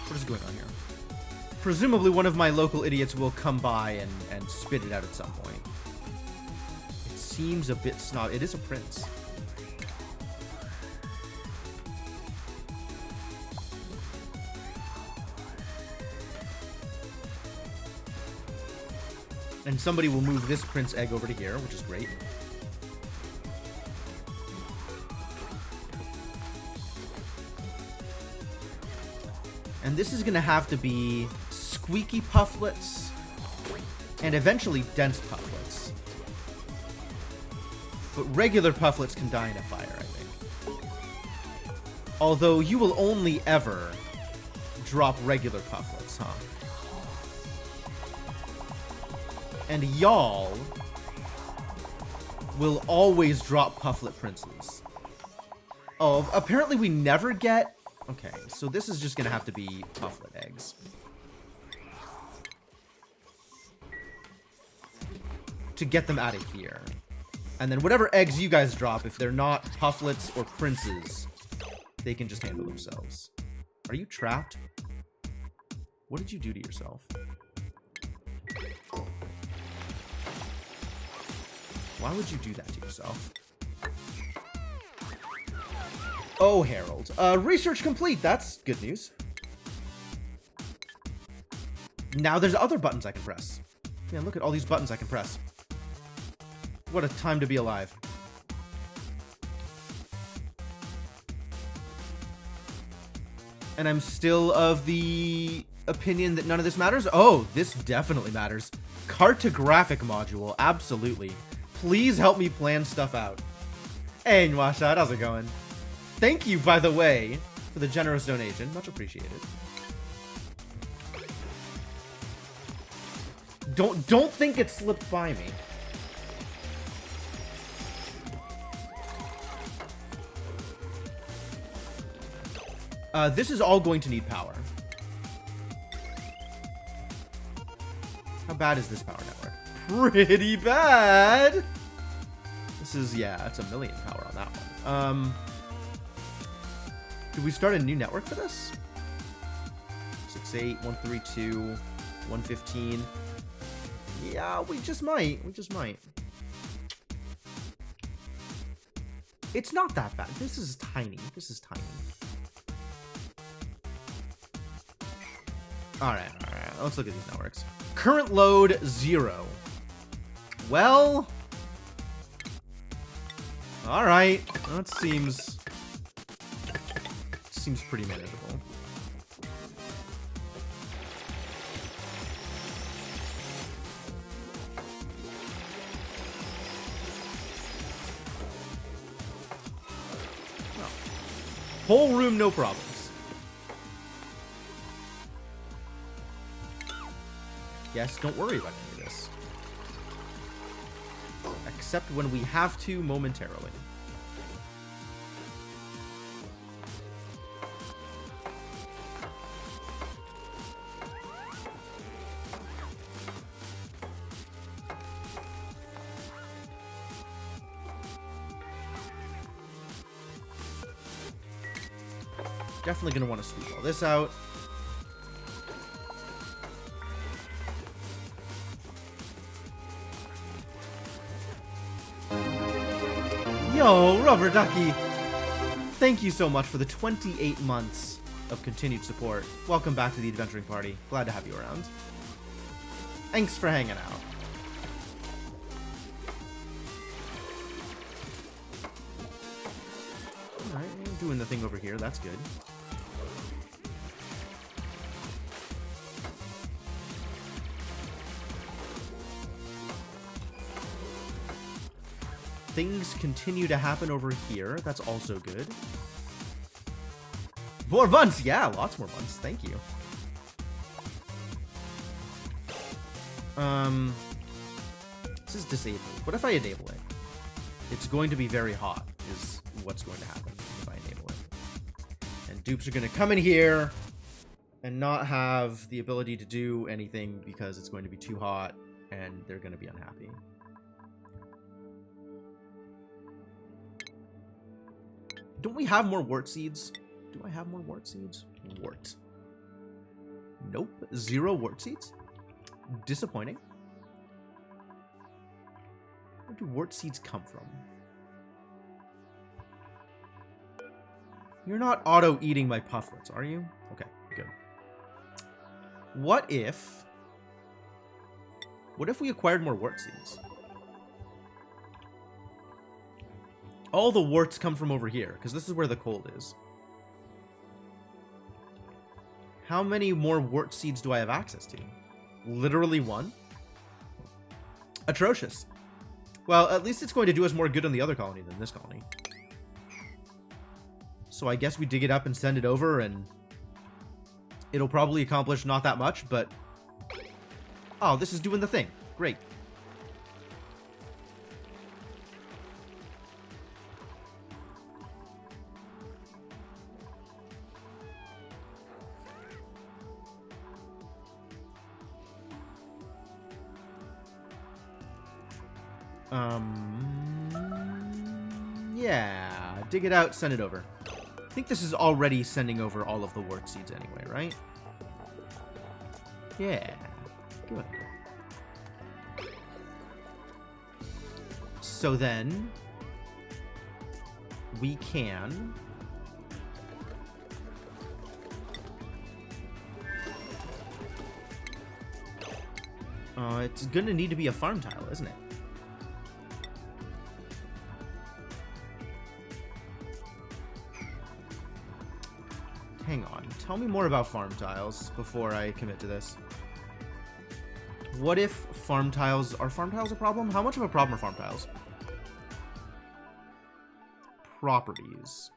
What is going on here? Presumably one of my local idiots will come by and spit it out at some point. It seems a bit snot. It is a prince. And somebody will move this prince egg over to here, which is great. And this is going to have to be squeaky pufflets, and eventually dense pufflets. But regular pufflets can die in a fire, I think. Although you will only ever drop regular pufflets, huh? And y'all will always drop pufflet princes. Oh, apparently we never get... Okay, so this is just gonna have to be pufflet eggs. To get them out of here. And then whatever eggs you guys drop, if they're not pufflets or princes, they can just handle themselves. Are you trapped? What did you do to yourself? Why would you do that to yourself? Oh, Harold. Research complete. That's good news. Now there's other buttons I can press. Yeah, look at all these buttons I can press. What a time to be alive. And I'm still of the opinion that none of this matters? Oh, this definitely matters. Cartographic module. Absolutely. Please help me plan stuff out. Hey, Nwasha, how's it going? Thank you, by the way, for the generous donation. Much appreciated. Don't think it slipped by me. This is all going to need power. How bad is this power network? Pretty bad! This is, yeah, it's 1 million power on that one. Did we start a new network for this? 68, 132, 115. Yeah, we just might. We just might. It's not that bad. This is tiny. This is tiny. Alright. Let's look at these networks. Current load, 0. Well... Alright. That seems pretty manageable. Oh. Whole room, no problems. Yes, don't worry about any of this. Except when we have to momentarily. Definitely going to want to sweep all this out. Yo, Rubber Ducky! Thank you so much for the 28 months of continued support. Welcome back to the Adventuring Party. Glad to have you around. Thanks for hanging out. Alright, doing the thing over here. That's good. Things continue to happen over here. That's also good. More bunts! Yeah, lots more bunts. Thank you. This is disabled. What if I enable it? It's going to be very hot, is what's going to happen if I enable it. And dupes are going to come in here and not have the ability to do anything because it's going to be too hot and they're going to be unhappy. Don't we have more wart seeds? Do I have more wart seeds? Wart. Nope. 0 wart seeds? Disappointing. Where do wart seeds come from? You're not auto-eating my pufflets, are you? Okay, good. What if we acquired more wart seeds? All the warts come from over here, because this is where the cold is. How many more wart seeds do I have access to? Literally one? Atrocious. Well, at least it's going to do us more good on the other colony than this colony. So I guess we dig it up and send it over, and it'll probably accomplish not that much, but... Oh, this is doing the thing. Great. Yeah, dig it out, send it over. I think this is already sending over all of the wart seeds anyway, right? Yeah, good. So then, we can... it's gonna need to be a farm tile, isn't it? Hang on. Tell me more about farm tiles before I commit to this. What if farm tiles... Are farm tiles a problem? How much of a problem are farm tiles? Properties.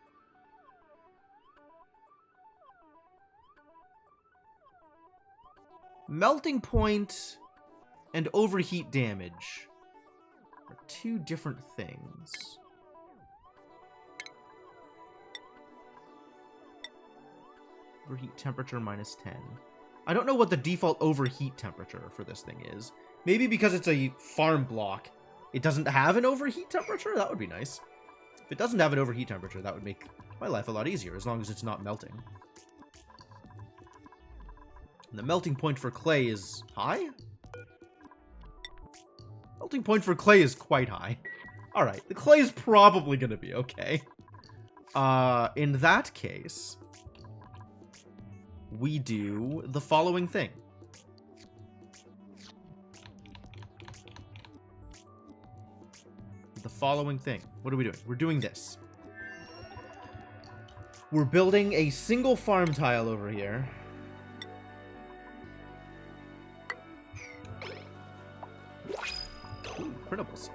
Melting point and overheat damage are two different things. Overheat temperature minus 10. I don't know what the default overheat temperature for this thing is. Maybe because it's a farm block, it doesn't have an overheat temperature? That would be nice. If it doesn't have an overheat temperature, that would make my life a lot easier, as long as it's not melting. And the melting point for clay is high? Melting point for clay is quite high. Alright, the clay is probably going to be okay. In that case... we do the following thing. The following thing. What are we doing? We're doing this. We're building a single farm tile over here. Ooh, printables.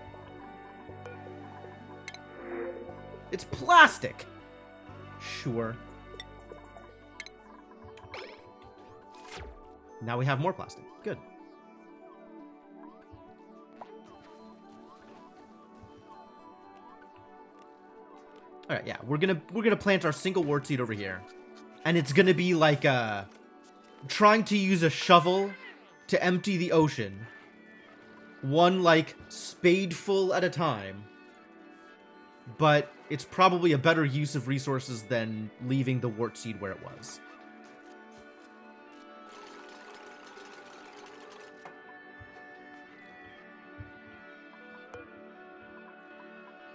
It's plastic! Sure. Now we have more plastic. Good. All right, yeah, we're gonna plant our single wart seed over here, and it's gonna be like trying to use a shovel to empty the ocean, one like spadeful at a time. But it's probably a better use of resources than leaving the wart seed where it was.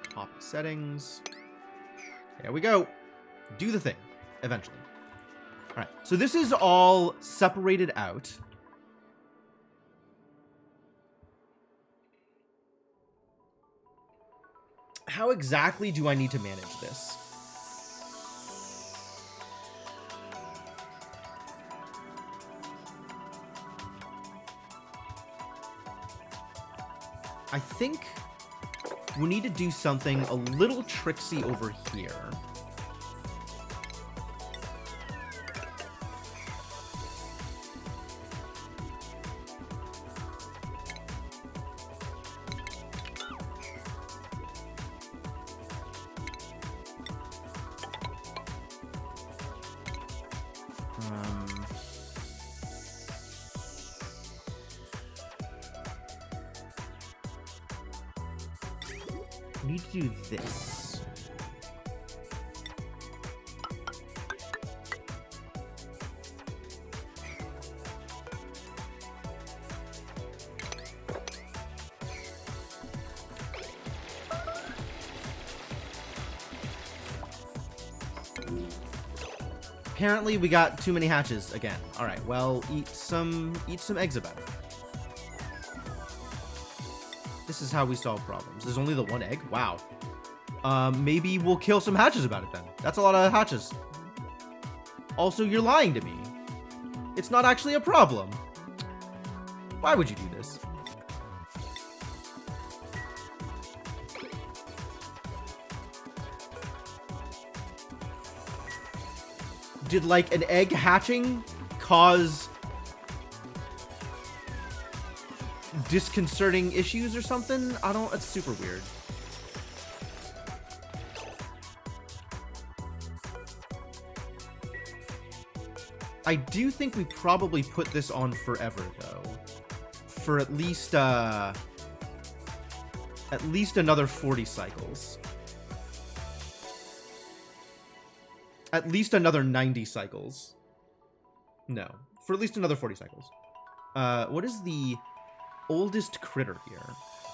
Copy settings. There we go. Do the thing, eventually. Alright, so this is all separated out. How exactly do I need to manage this? I think we need to do something a little tricksy over here. We need to do this. Apparently we got too many hatches again. All right, well, eat some eggs about it. This is how we solve problems. There's only the one egg? Wow. Maybe we'll kill some hatches about it then. That's a lot of hatches. Also, you're lying to me. It's not actually a problem. Why would you do this? Did, like, an egg hatching cause disconcerting issues or something? I don't... It's super weird. I do think we probably put this on forever, though. For at least another 40 cycles. At least another 90 cycles. No. For at least another 40 cycles. What is the oldest critter here?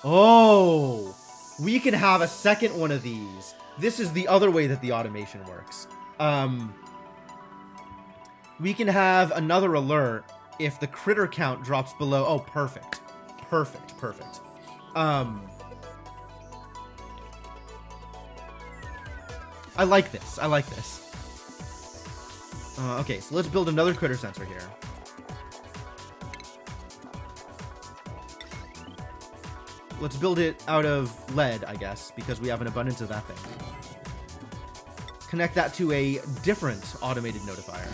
Oh! We can have a second one of these. This is the other way that the automation works. We can have another alert if the critter count drops below... Oh, perfect. Perfect, perfect. I like this. I like this. Okay, so let's build another critter sensor here. Let's build it out of lead, I guess, because we have an abundance of that thing. Connect that to a different automated notifier.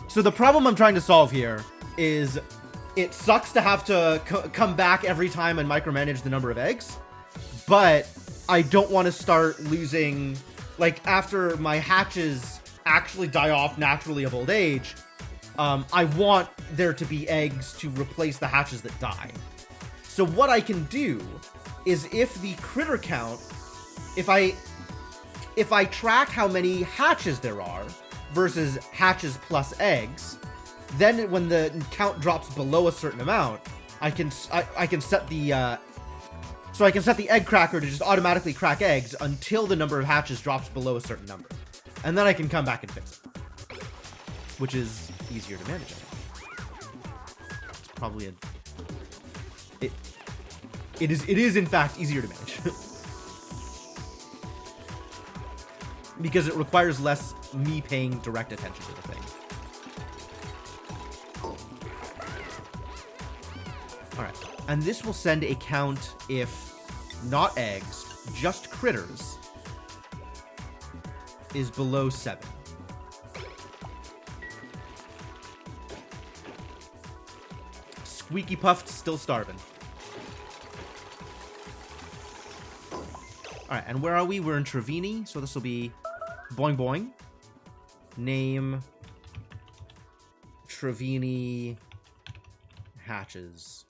So the problem I'm trying to solve here is it sucks to have to come back every time and micromanage the number of eggs, but I don't want to start losing, like, after my hatches actually die off naturally of old age, I want there to be eggs to replace the hatches that die. So what I can do is if the critter count, if I track how many hatches there are versus hatches plus eggs, then when the count drops below a certain amount, I can set the so I can set the egg cracker to just automatically crack eggs until the number of hatches drops below a certain number, and then I can come back and fix it, which is easier to manage. It's probably it is in fact easier to manage because it requires less me paying direct attention to the thing. Alright, and this will send a count if not eggs, just critters, is below 7. Squeaky Puffed still starving. Alright, and where are we? We're in Trevini, so this will be Boing Boing. Name Trevini hatches.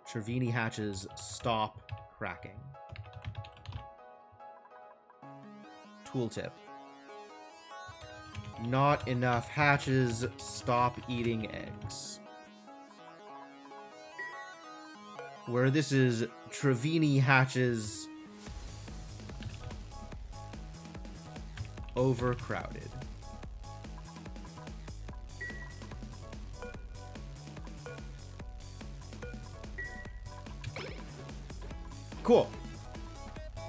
Trevini hatches stop cracking. Tooltip. Not enough hatches, stop eating eggs. Where this is Trevini hatches overcrowded. Cool.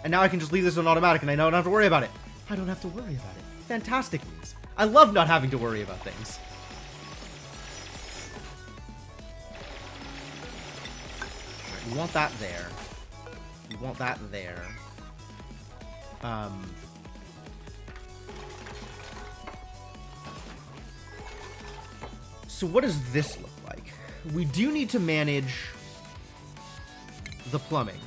And now I can just leave this on automatic and I don't have to worry about it. I don't have to worry about it. Fantastic news. I love not having to worry about things. Alright, we want that there. We want that there. So what does this look like? We do need to manage the plumbing.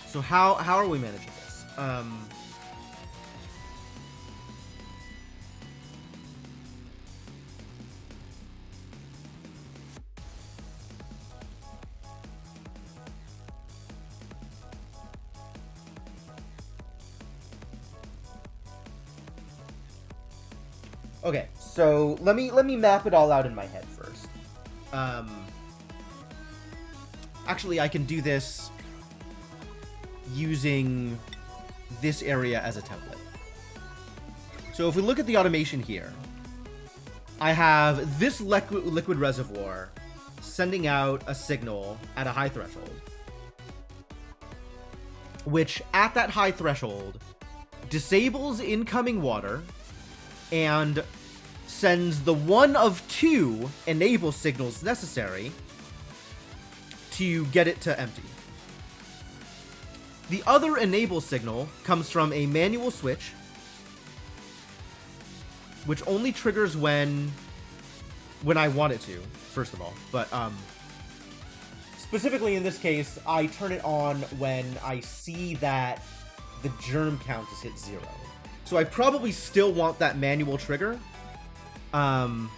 So how are we managing this? Okay, so let me map it all out in my head first. Actually, I can do this using this area as a template. So if we look at the automation here, I have this liquid reservoir sending out a signal at a high threshold, which at that high threshold disables incoming water and sends the one of two enable signals necessary to get it to empty. The other enable signal comes from a manual switch, which only triggers when I want it to, first of all. But specifically in this case, I turn it on when I see that the germ count has hit 0. So I probably still want that manual trigger. I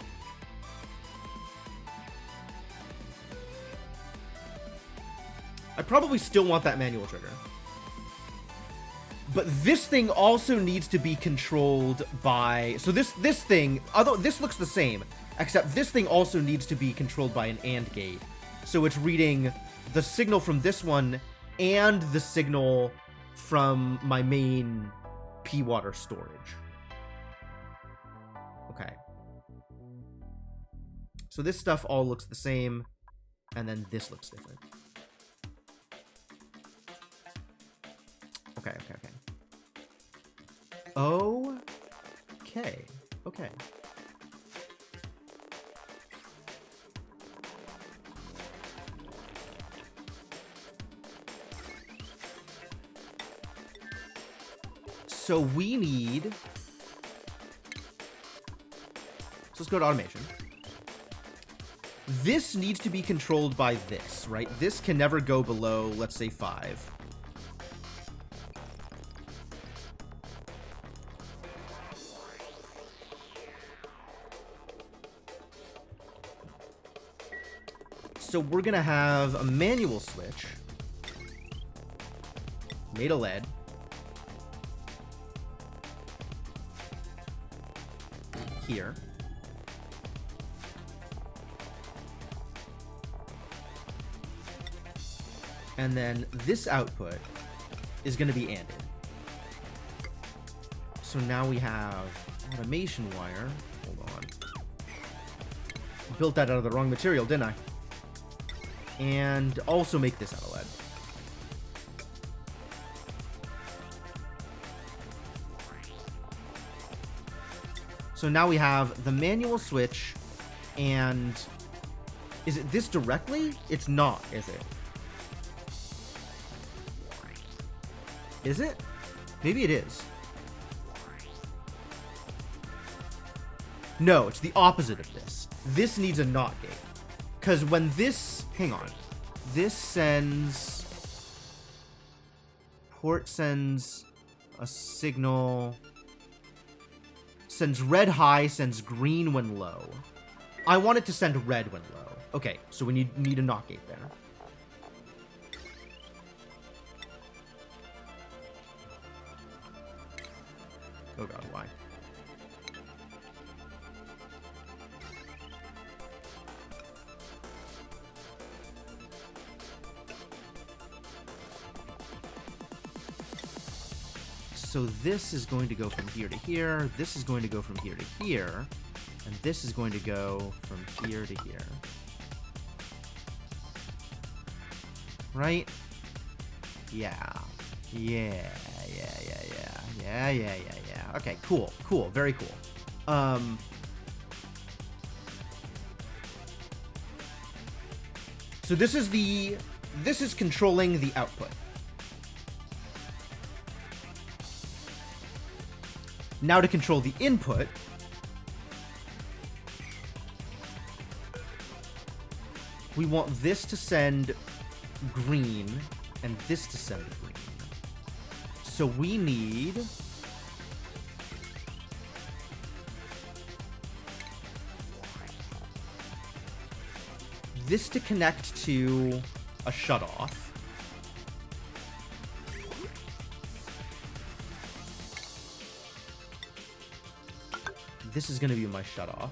probably still want that manual trigger. But this thing also needs to be controlled by... So this thing, although this looks the same, except this thing also needs to be controlled by an AND gate. So it's reading the signal from this one and the signal from my main P-water storage. Okay. So this stuff all looks the same, and then this looks different. Okay. Okay. So we need... So let's go to automation. This needs to be controlled by this, right? This can never go below, let's say, 5. So we're going to have a manual switch made of lead. Here. And then this output is going to be ANDed. So now we have automation wire. Hold on. Built that out of the wrong material, didn't I? And also make this out of lead. So now we have the manual switch, and is it this directly? It's not, is it? Is it? Maybe it is. No, it's the opposite of this. This needs a NOT gate. Because when this... Hang on. This sends... Port sends a signal... Sends red high, sends green when low. I want it to send red when low. Okay, so we need a NOT gate there. Oh god, why? So this is going to go from here to here, this is going to go from here to here, and this is going to go from here to here. Right? Yeah. Okay, cool, very cool. So this is controlling the output. Now to control the input, we want this to send green and this to send green. So we need this to connect to a shutoff. This is going to be my shutoff.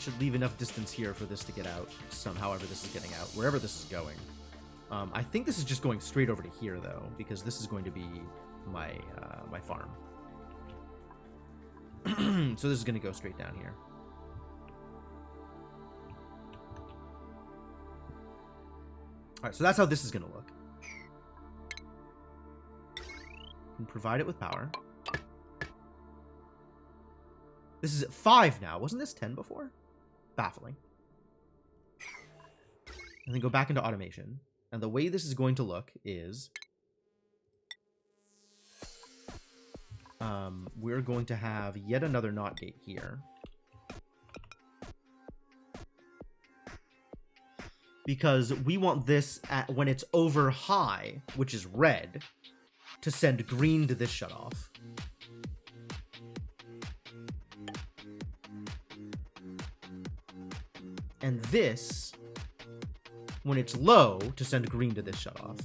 should leave enough distance here for this to get out. However this is getting out. Wherever this is going. I think this is just going straight over to here, though, because this is going to be my my farm. So this is going to go straight down here. Alright, so that's how this is going to look. And provide it with power. This is at 5 now. Wasn't this 10 before? Baffling. And then go back into automation. And the way this is going to look is... we're going to have yet another NOT gate here. Because we want this at when it's over high, which is red, to send green to this shutoff. And this, when it's low, to send green to this shutoff.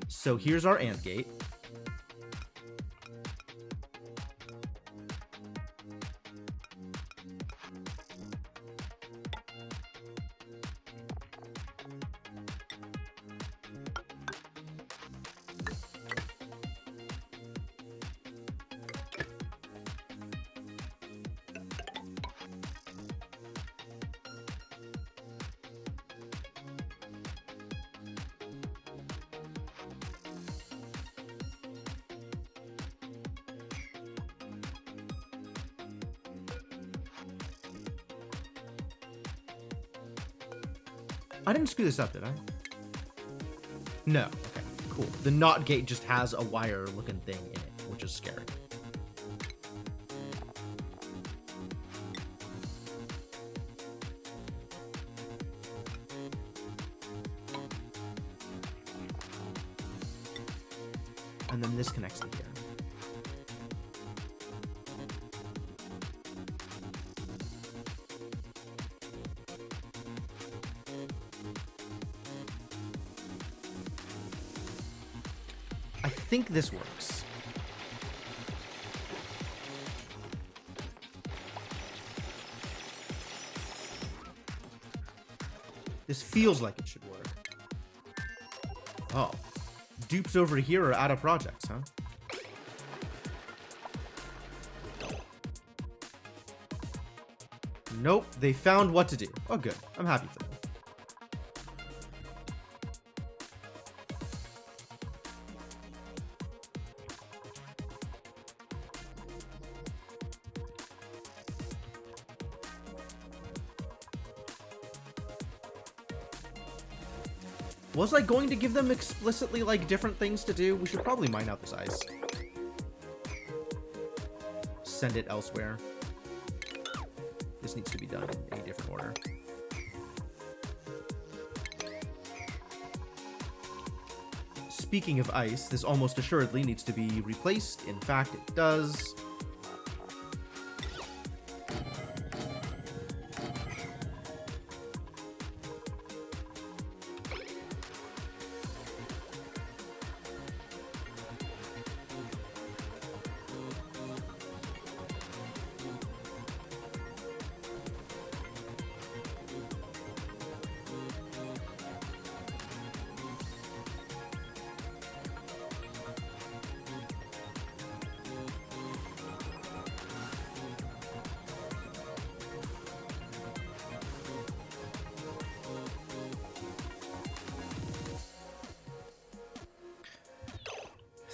So here's our AND gate. I didn't screw this up, did I? No. Okay, cool. The NOT gate just has a wire-looking thing in it, which is scary. And then this connects to here. I think this works. This feels like it should work. Oh. Dupes over here are out of projects, huh? Nope, they found what to do. Oh, good. I'm happy for them. Was I going to give them explicitly, like, different things to do? We should probably mine out this ice. Send it elsewhere. This needs to be done in a different order. Speaking of ice, this almost assuredly needs to be replaced. In fact, it does.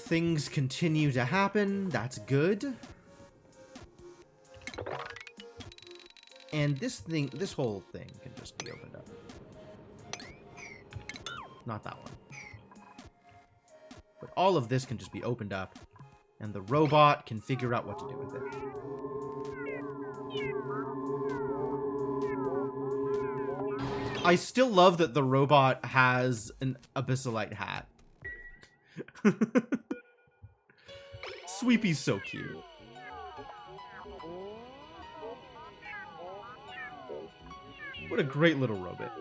Things continue to happen. That's good. And this whole thing can just be opened up. Not that one. But all of this can just be opened up, and the robot can figure out what to do with it. I still love that the robot has an abyssalite hat. Sweepy's so cute. What a great little robot.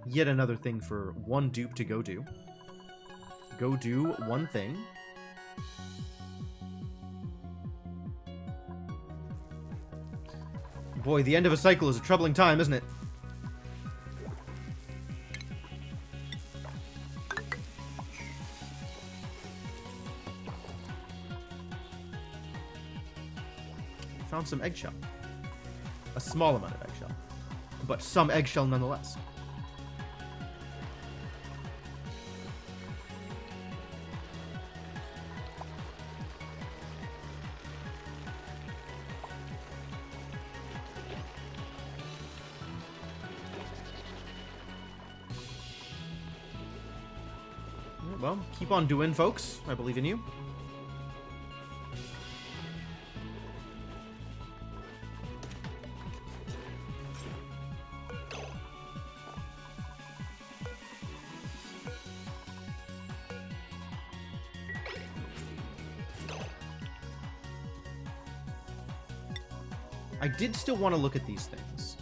Yet another thing for one dupe to go do. Go do one thing. Boy, the end of a cycle is a troubling time, isn't it? Found some eggshell. A small amount of eggshell. But some eggshell nonetheless. Well, keep on doing, folks. I believe in you. I did still want to look at these things.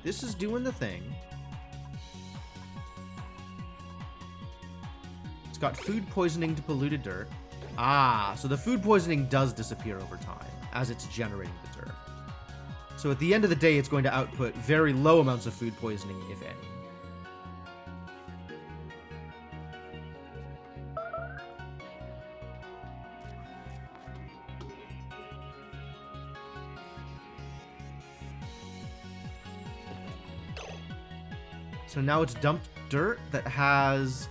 This is doing the thing. It's got food poisoning to polluted dirt. Ah, so the food poisoning does disappear over time as it's generating the dirt. So at the end of the day, it's going to output very low amounts of food poisoning, if any. So now it's dumped dirt that has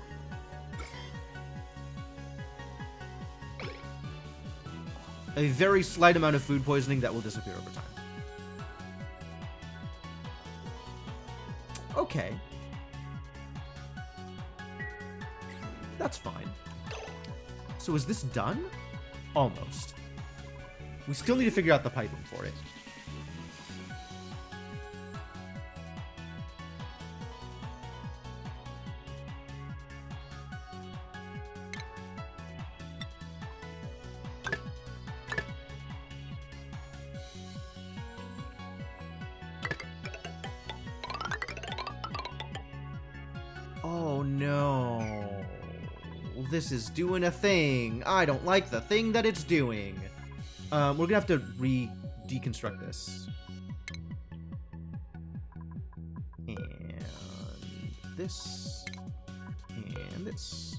a very slight amount of food poisoning that will disappear over time. Okay. That's fine. So is this done? Almost. We still need to figure out the piping for it. Oh no. This is doing a thing. I don't like the thing that it's doing. We're gonna have to deconstruct this. And this. And this.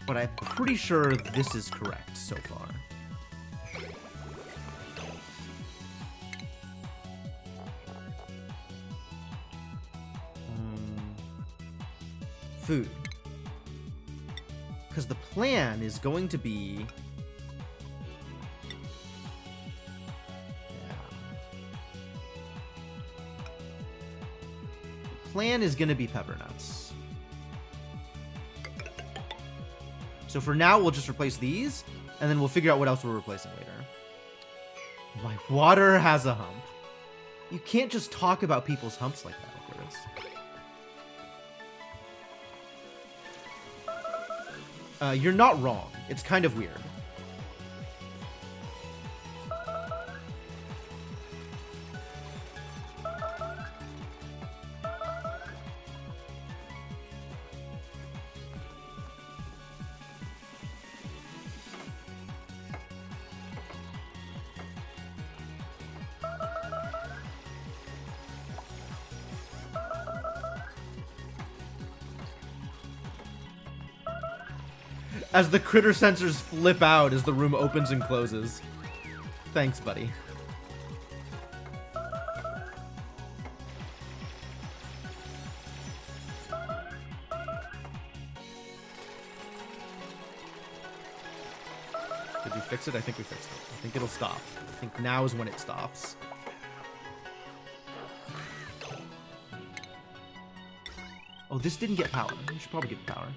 But I'm pretty sure this is correct so far. Food. Because the plan is going to be... Yeah. The plan is going to be pepper nuts. So for now, we'll just replace these, and then we'll figure out what else we're replacing later. My water has a hump. You can't just talk about people's humps like that, Curtis. You're not wrong. It's kind of weird. As the critter sensors flip out as the room opens and closes. Thanks, buddy. Did we fix it? I think we fixed it. I think it'll stop. I think now is when it stops. Oh, this didn't get power. We should probably get the power.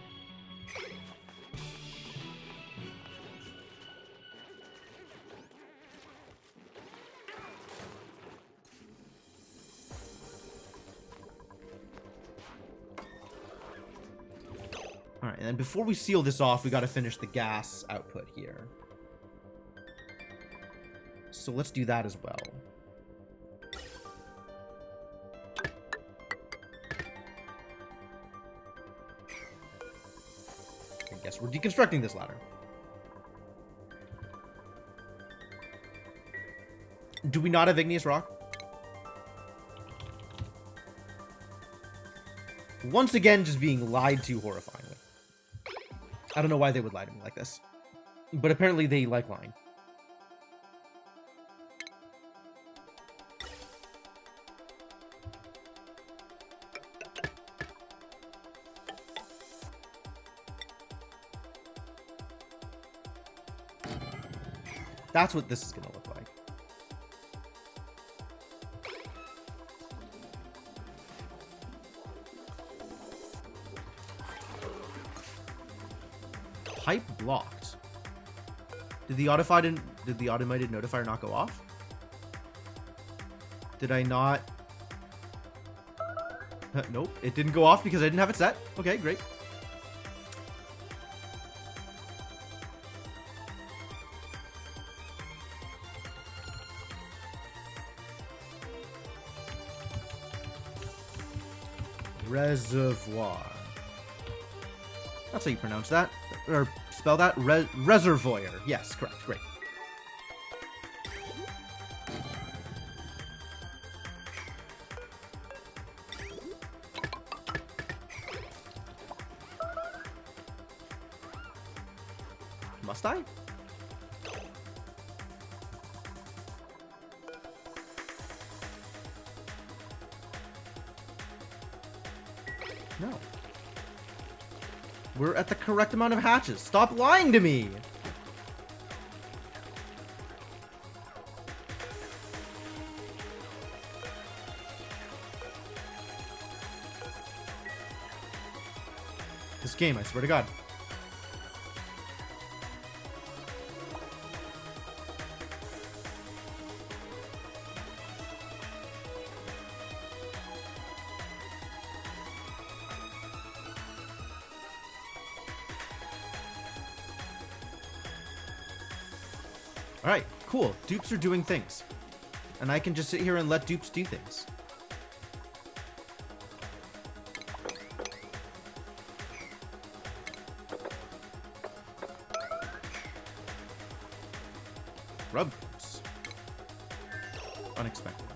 All Alright, and then before we seal this off, we gotta finish the gas output here. So let's do that as well. I guess we're deconstructing this ladder. Do we not have igneous rock? Once again, just being lied to horrifyingly. I don't know why they would lie to me like this. But apparently they like lying. That's what this is going to look like. Pipe blocked. Did the automated notifier not go off? Did I not? Nope, it didn't go off because I didn't have it set. Okay, great. Reservoir. That's how you pronounce that. Or spell that. Reservoir. Yes, correct. Great. Must I? No. We're at the correct amount of hatches. Stop lying to me! This game, I swear to God. Alright, cool. Dupes are doing things. And I can just sit here and let dupes do things. Grub dupes. Unexpected.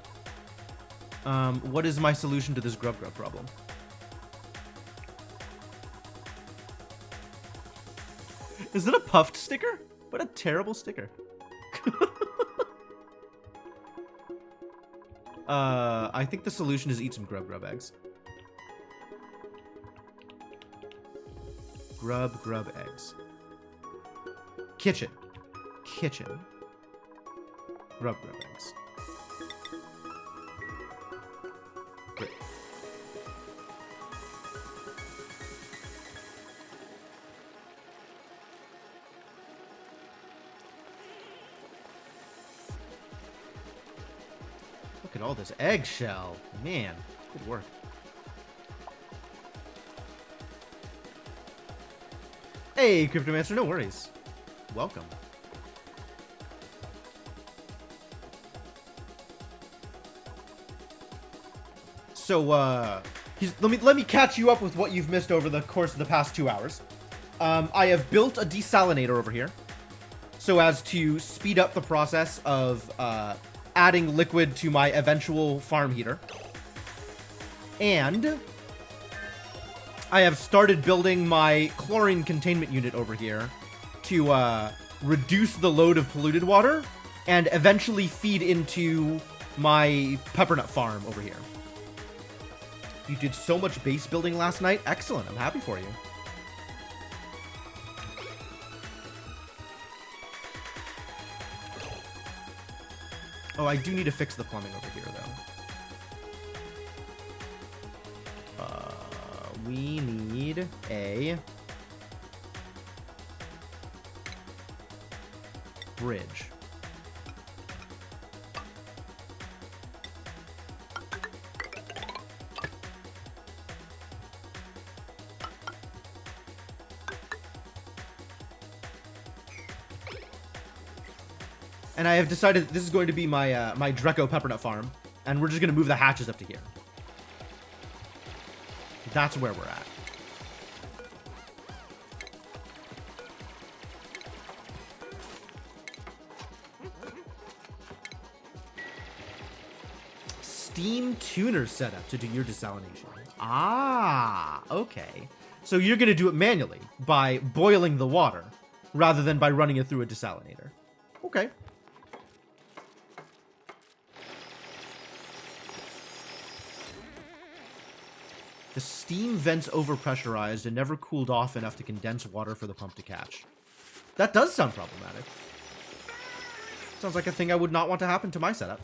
What is my solution to this grub problem? Is it a puffed sticker? What a terrible sticker. I think the solution is eat some grub eggs. Grub eggs. Kitchen. Grub eggs. Great. Look at all this eggshell. Man, good work. Hey, Cryptomancer, no worries. Welcome. So, let me catch you up with what you've missed over the course of the past 2 hours. I have built a desalinator over here, so as to speed up the process of adding liquid to my eventual farm heater. And I have started building my chlorine containment unit over here to reduce the load of polluted water and eventually feed into my peppernut farm over here. You did so much base building last night. Excellent. I'm happy for you. Oh, I do need to fix the plumbing over here, though. We need a bridge. And I have decided that this is going to be my my Dreco peppernut farm, and we're just going to move the hatches up to here. That's where we're at. Steam tuner setup to do your desalination. Ah, okay. So you're going to do it manually by boiling the water rather than by running it through a desalinator. Okay. The steam vents overpressurized and never cooled off enough to condense water for the pump to catch. That does sound problematic. Sounds like a thing I would not want to happen to my setup.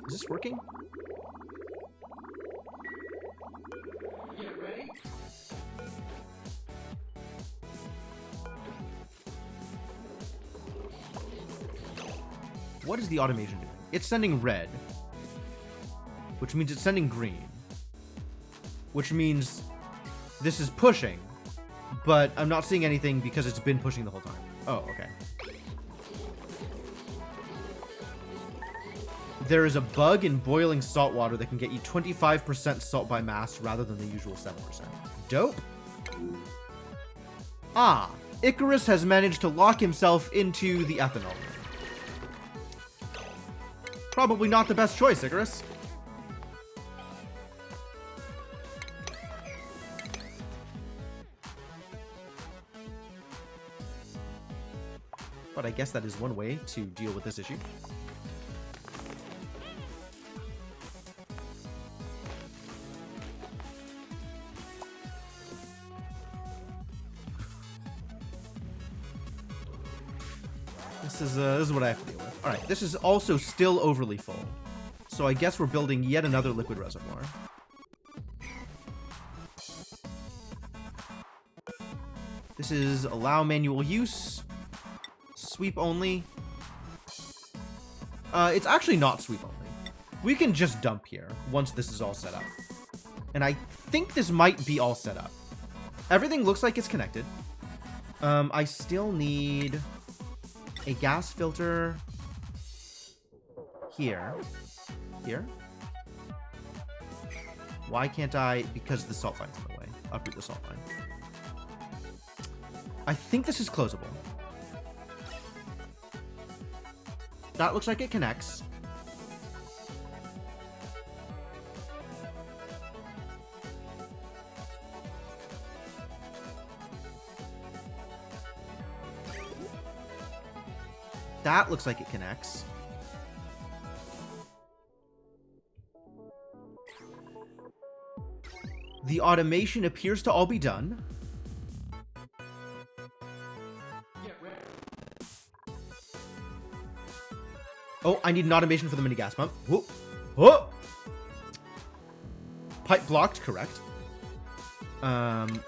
Is this working? Get ready. What is the automation doing? It's sending red, which means it's sending green, which means this is pushing, but I'm not seeing anything because it's been pushing the whole time. Oh, okay. There is a bug in boiling salt water that can get you 25% salt by mass rather than the usual 7%. Dope. Ah, Icarus has managed to lock himself into the ethanol room. Probably not the best choice, Icarus. But I guess that is one way to deal with this issue. This is what I have to deal with. All right, this is also still overly full. So I guess we're building yet another liquid reservoir. This is allow manual use. Sweep only. It's actually not sweep only. We can just dump here once this is all set up. And I think this might be all set up. Everything looks like it's connected. I still need a gas filter here. Here? Why can't I? Because the salt line's in the way. Uproot the salt line. I think this is closable. That looks like it connects. That looks like it connects. The automation appears to all be done. Oh, I need an automation for the mini gas pump. Whoa. Whoa. Pipe blocked, correct. Man,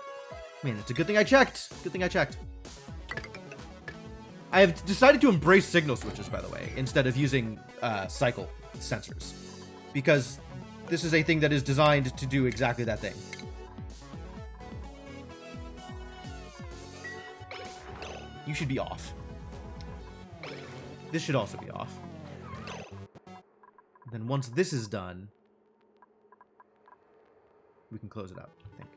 it's a good thing I checked. Good thing I checked. I have decided to embrace signal switches, by the way, instead of using cycle sensors. Because this is a thing that is designed to do exactly that thing. You should be off. This should also be off. And then once this is done, we can close it out, I think.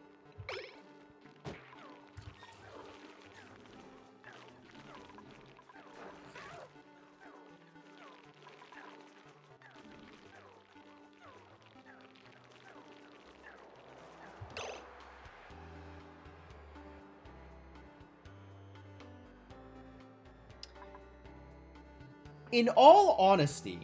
In all honesty,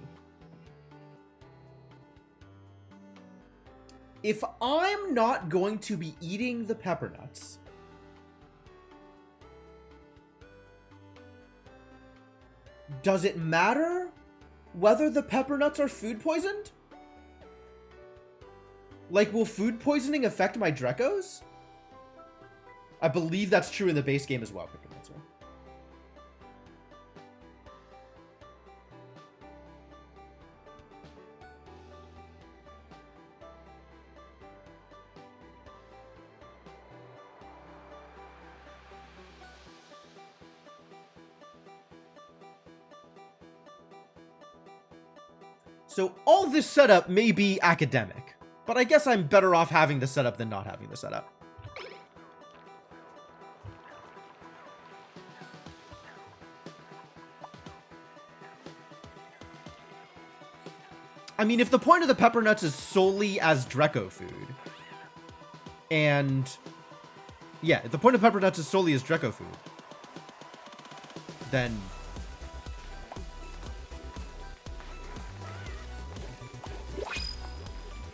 if I'm not going to be eating the pepper nuts, does it matter whether the pepper nuts are food poisoned? Like, will food poisoning affect my Drekos? I believe that's true in the base game as well, Pickamancer. So all this setup may be academic, but I guess I'm better off having the setup than not having the setup. I mean, if the point of the pepper nuts is solely as Dreko food, and yeah, if the point of pepper nuts is solely as Dreko food, then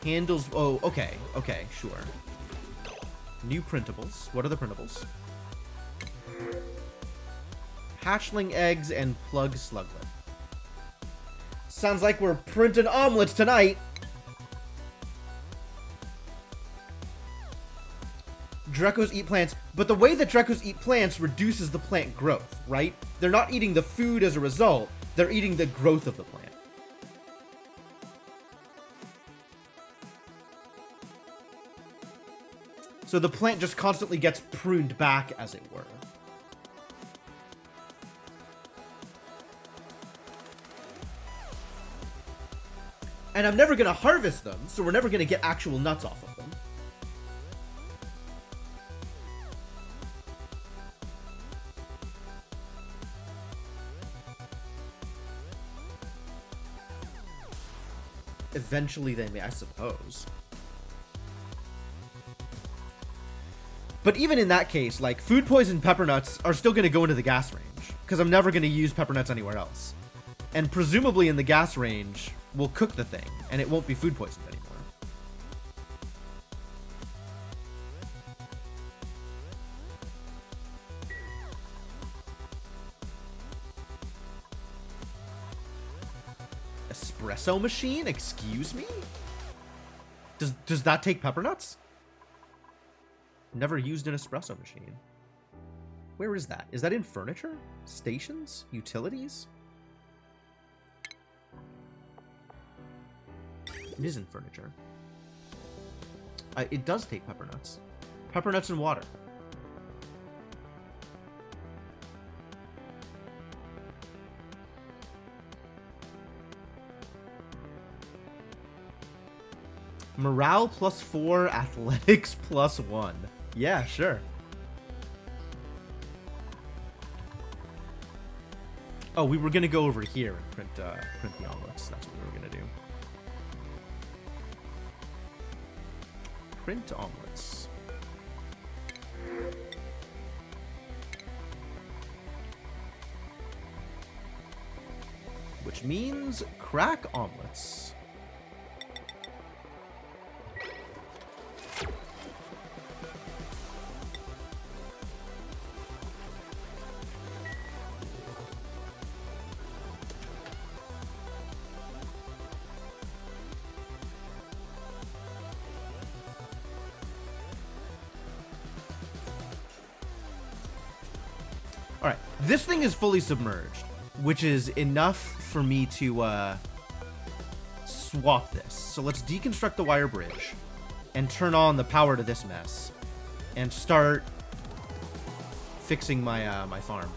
handles. Oh, okay, okay, sure. New printables. What are the printables? Hatchling eggs and plug sluglet. Sounds like we're printing omelets tonight. Drekos eat plants, but the way that Drekos eat plants reduces the plant growth, right? They're not eating the food as a result, they're eating the growth of the plant. So the plant just constantly gets pruned back, as it were. And I'm never going to harvest them, so we're never going to get actual nuts off of them. Eventually they may, I suppose. But even in that case, like, food poison pepper nuts are still going to go into the gas range, because I'm never going to use pepper nuts anywhere else. And presumably in the gas range, we'll cook the thing, and it won't be food poisoned anymore. Espresso machine? Excuse me? Does that take pepper nuts? Never used an espresso machine. Where is that? Is that in furniture? Stations? Utilities? It is in furniture. It does take pepper nuts. Pepper nuts and water. Morale +4, athletics +1. Yeah, sure. Oh, we were gonna go over here and print the omelets. That's what we were gonna do. Print omelets. Which means crack omelets. Alright, this thing is fully submerged, which is enough for me to swap this. So let's deconstruct the wire bridge and turn on the power to this mess and start fixing my my farm.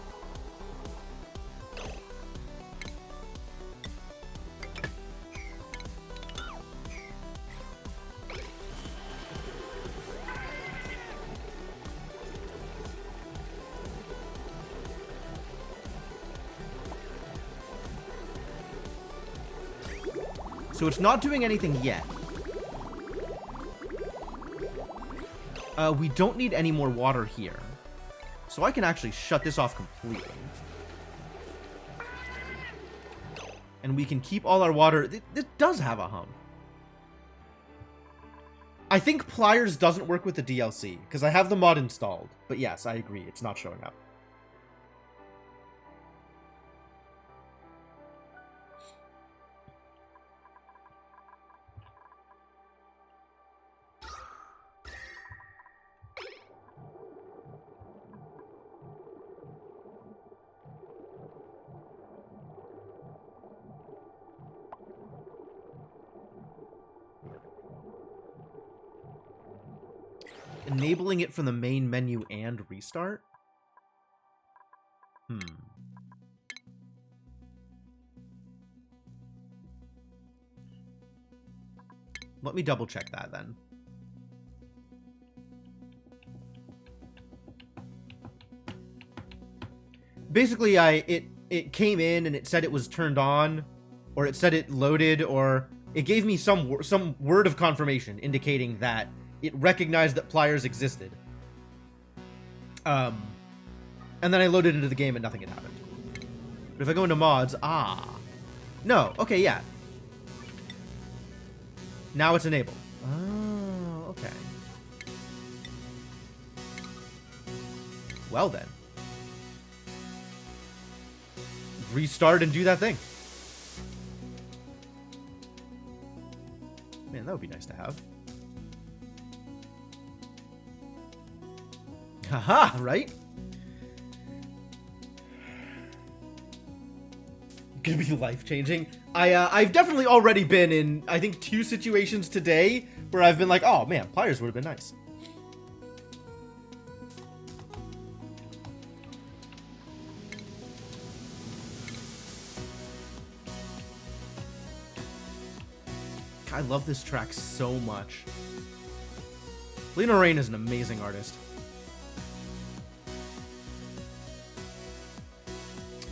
So it's not doing anything yet. We don't need any more water here. So I can actually shut this off completely. And we can keep all our water. It does have a hump. I think Pliers doesn't work with the DLC, because I have the mod installed. But yes, I agree, it's not showing up. Enabling it from the main menu and restart? Let me double check that then. Basically, it came in and it said it was turned on, or it said it loaded, or it gave me some word of confirmation indicating that it recognized that Pliers existed. And then I loaded into the game and nothing had happened. But if I go into mods, no, okay, yeah. Now it's enabled. Oh, okay. Well then. Restart and do that thing. Man, that would be nice to have. Haha, right? Gonna be life-changing. I've definitely already been in, I think, 2 situations today where I've been like, oh man, Pliers would have been nice. I love this track so much. Lena Raine is an amazing artist.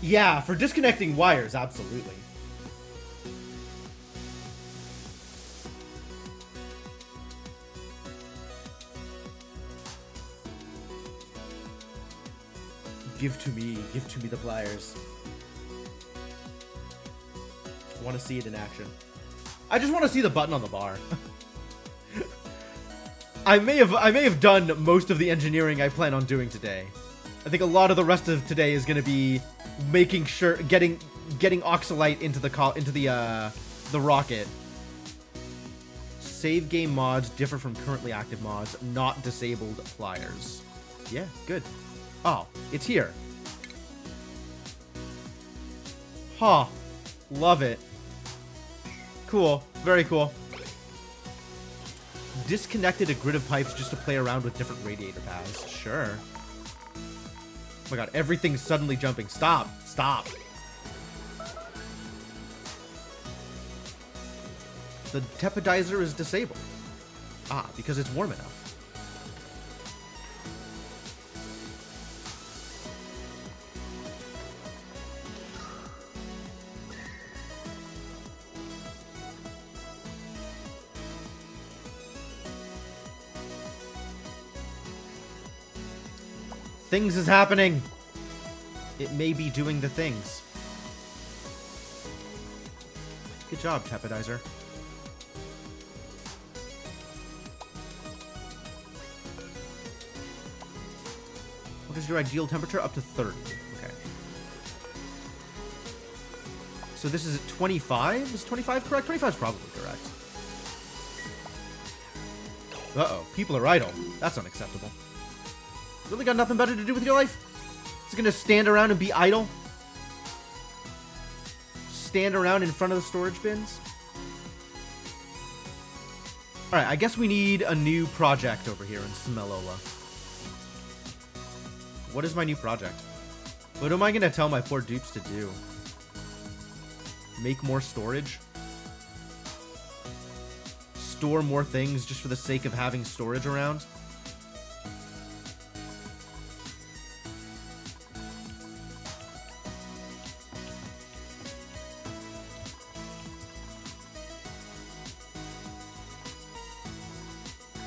Yeah, for disconnecting wires, absolutely. Give to me the pliers. I want to see it in action. I just want to see the button on the bar. I may have done most of the engineering I plan on doing today. I think a lot of the rest of today is going to be making sure getting Oxalite into the rocket. Save game mods differ from currently active mods, not disabled pliers. Yeah, good. Oh, it's here. Huh. Love it. Cool. Very cool. Disconnected a grid of pipes just to play around with different radiator paths. Sure. Oh my god, everything's suddenly jumping. Stop. Stop. The teppidizer is disabled. Ah, because it's warm enough. Things is happening. It may be doing the things. Good job, teppidizer. What is your ideal temperature? Up to 30. Okay. So this is at 25? Is 25 correct? 25 is probably correct. Uh-oh. People are idle. That's unacceptable. Really got nothing better to do with your life? Is it gonna stand around and be idle? Stand around in front of the storage bins? Alright, I guess we need a new project over here in Smelola. What is my new project? What am I gonna tell my poor dupes to do? Make more storage? Store more things just for the sake of having storage around?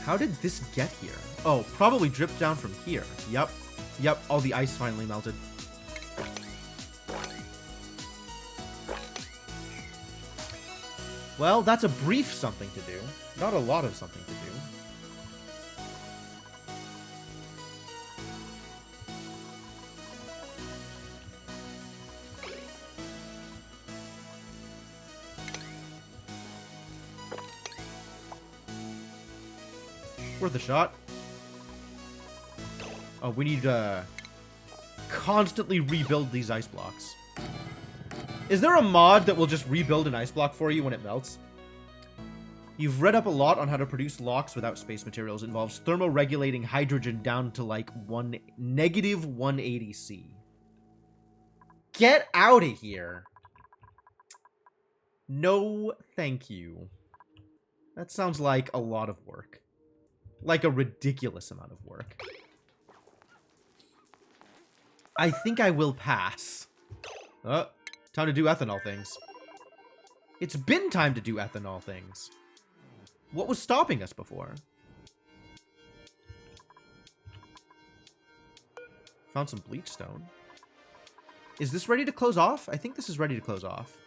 How did this get here? Oh, probably dripped down from here. Yep. Yep, all the ice finally melted. Well, that's a brief something to do. Not a lot of something to do. Worth a shot. Oh, we need to constantly rebuild these ice blocks. Is there a mod that will just rebuild an ice block for you when it melts? You've read up a lot on how to produce locks without space materials. It involves thermoregulating hydrogen down to like negative 180 C. Get out of here. No, thank you. That sounds like a lot of work. Like a ridiculous amount of work. I think I will pass. Time to do ethanol things. It's been time to do ethanol things. What was stopping us before? Found some bleach stone. Is this ready to close off? I think this is ready to close off.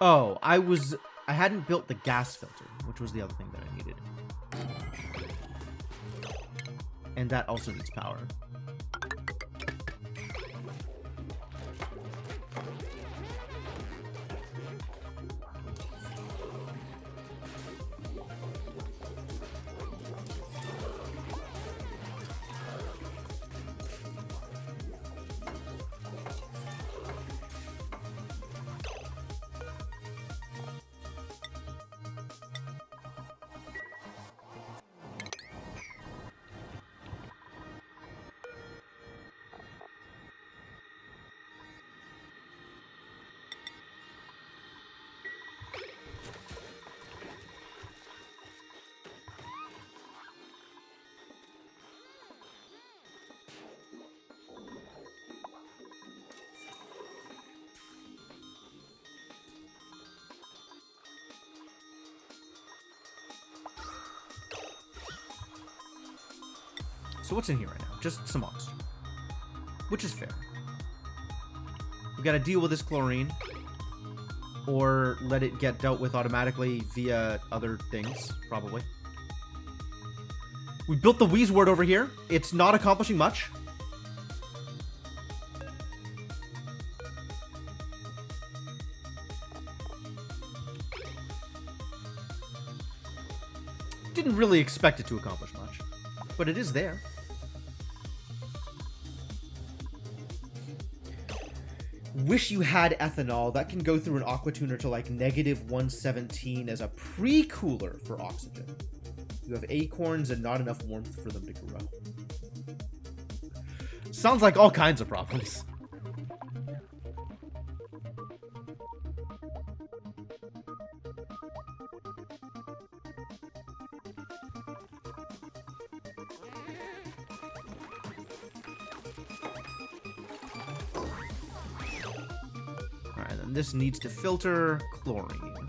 Oh, I hadn't built the gas filter, which was the other thing that I needed. And that also needs power. So what's in here right now? Just some oxygen. Which is fair. We gotta deal with this chlorine. Or let it get dealt with automatically via other things, probably. We built the Wheeze word over here. It's not accomplishing much. Didn't really expect it to accomplish much. But it is there. Wish you had ethanol. That can go through an aqua tuner to like negative 117 as a pre-cooler for oxygen. You have acorns and not enough warmth for them to grow. Sounds like all kinds of problems. This needs to filter chlorine.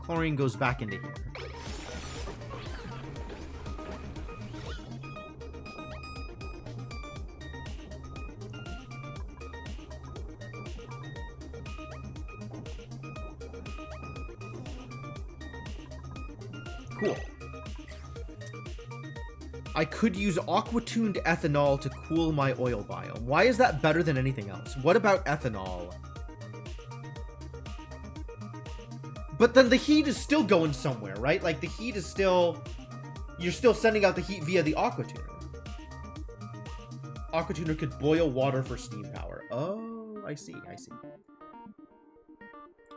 Chlorine goes back into here. Cool. I could use aqua-tuned ethanol to cool my oil biome. Why is that better than anything else? What about ethanol? But then the heat is still going somewhere, right? Like, the heat is still... You're still sending out the heat via the aqua-tuner. Aqua-tuner could boil water for steam power. Oh, I see, I see.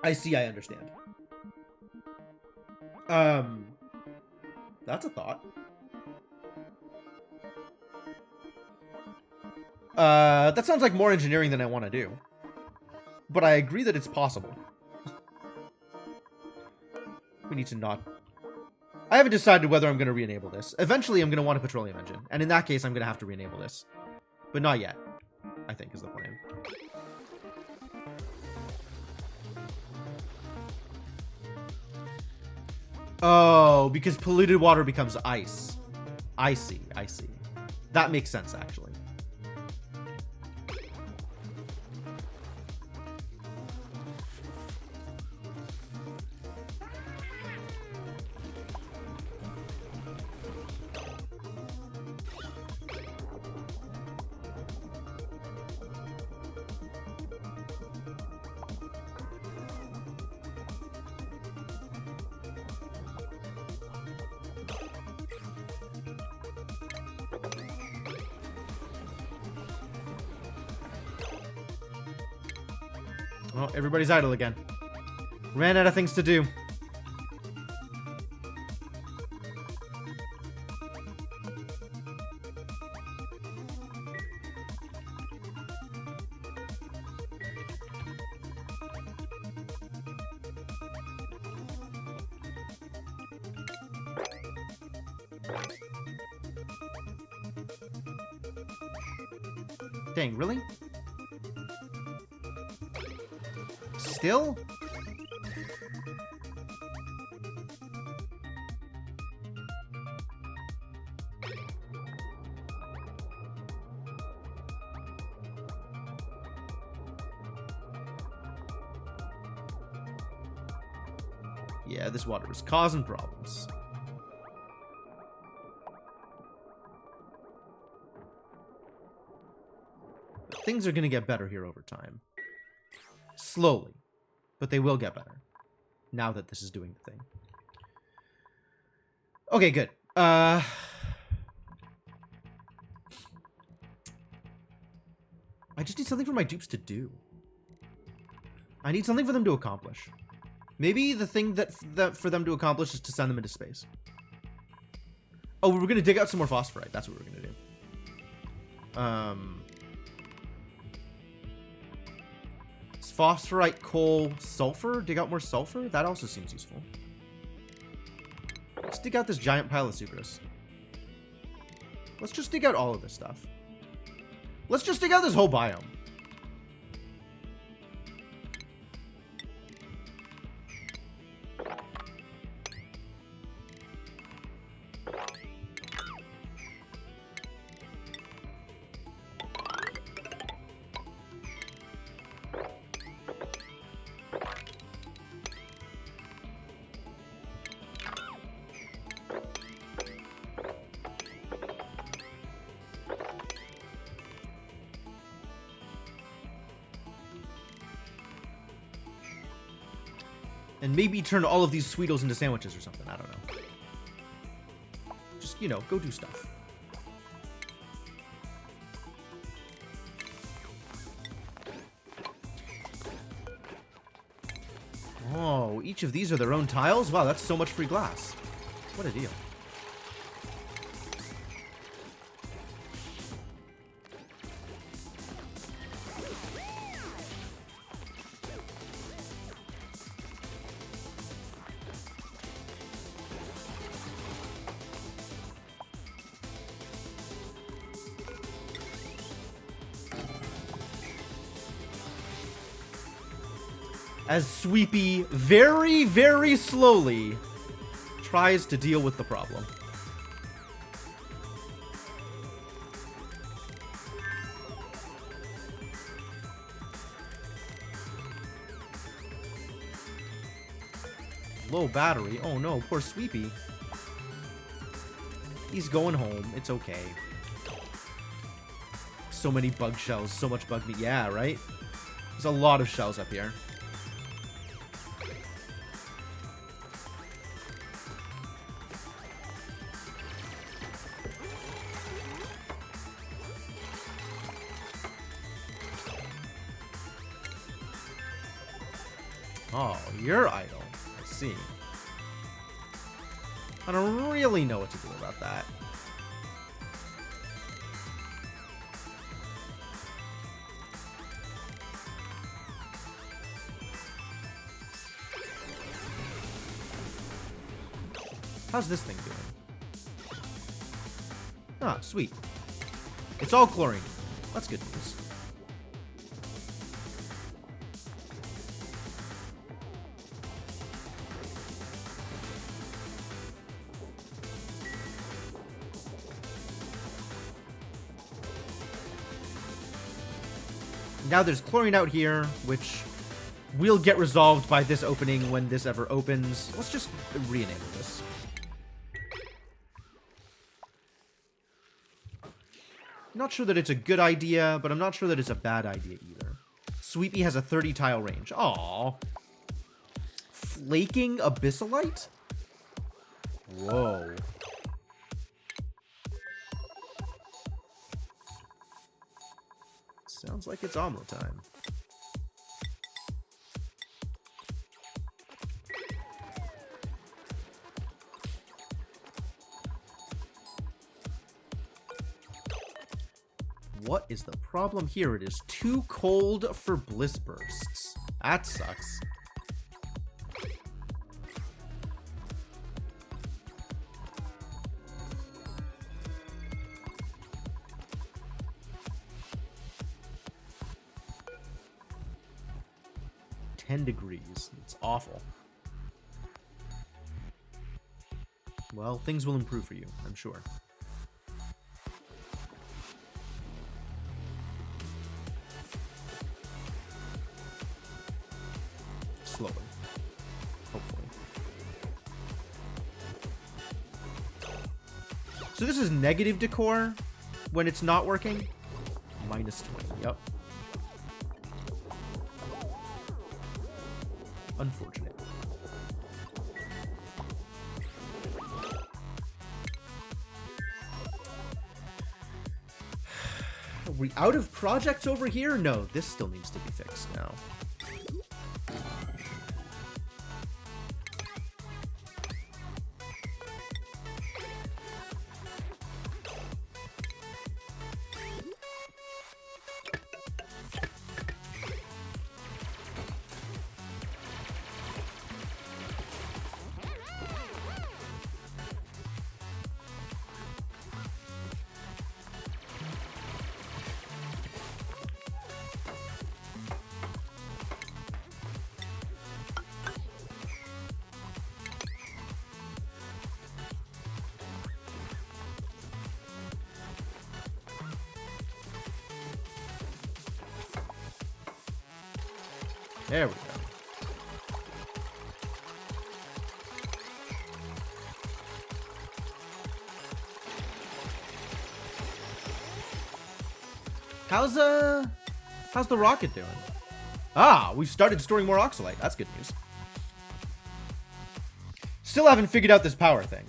I see, I understand. That's a thought. That sounds like more engineering than I want to do. But I agree that it's possible. We need to not... I haven't decided whether I'm going to re-enable this. Eventually, I'm going to want a petroleum engine. And in that case, I'm going to have to re-enable this. But not yet, I think, is the plan. Oh, because polluted water becomes ice. I see, I see. That makes sense, actually. Oh, everybody's idle again. Ran out of things to do. Dang, really? Still? Yeah, this water is causing problems. But things are gonna get better here over time. Slowly. But they will get better. Now that this is doing the thing. Okay, good. I just need something for my dupes to do. I need something for them to accomplish. Maybe the thing that for them to accomplish is to send them into space. Oh, we were gonna dig out some more phosphorite. That's what we were gonna do. Phosphorite, coal, sulfur? Dig out more sulfur? That also seems useful. Let's dig out this giant pile of sucrose. Let's just dig out all of this stuff. Let's just dig out this whole biome. And maybe turn all of these Sweetles into sandwiches or something. I don't know. Just, you know, go do stuff. Oh, each of these are their own tiles? Wow, that's so much free glass. What a deal. As Sweepy very, very slowly tries to deal with the problem. Low battery. Oh no, poor Sweepy. He's going home. It's okay. So many bug shells, so much bug meat. Yeah, right? There's a lot of shells up here. Oh, you're idle. I see. I don't really know what to do about that. How's this thing doing? Ah, sweet. It's all chlorine. That's good news. Now there's chlorine out here, which will get resolved by this opening when this ever opens. Let's just re-enable this. Not sure that it's a good idea, but I'm not sure that it's a bad idea either. Sweepy has a 30 tile range. Aww. Flaking Abyssalite? Whoa. Sounds like it's omelet time. What is the problem here? It is too cold for bliss bursts. That sucks. $10. It's awful. Well, things will improve for you, I'm sure. Slowly. Hopefully. So this is negative decor when it's not working? Minus 20, yep. Unfortunate. Are we out of projects over here? No, this still needs to be fixed now. There we go. How's the rocket doing? Ah, we've started storing more oxalate. That's good news. Still haven't figured out this power thing.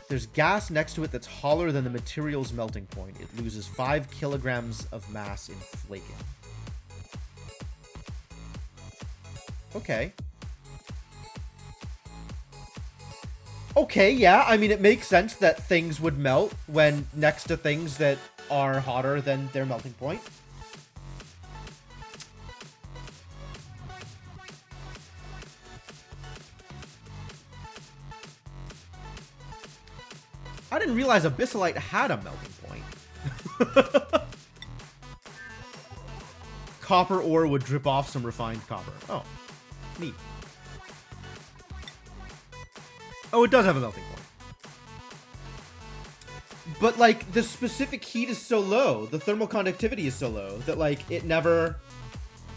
There's gas next to it that's holler than the material's melting point. It loses 5 kilograms of mass in flaking. Okay. Okay, yeah. I mean, it makes sense that things would melt when next to things that are hotter than their melting point. I didn't realize Abyssalite had a melting point. Copper ore would drip off some refined copper. Oh, neat. Oh, it does have a melting point. But, like, the specific heat is so low, the thermal conductivity is so low, that, like, it never...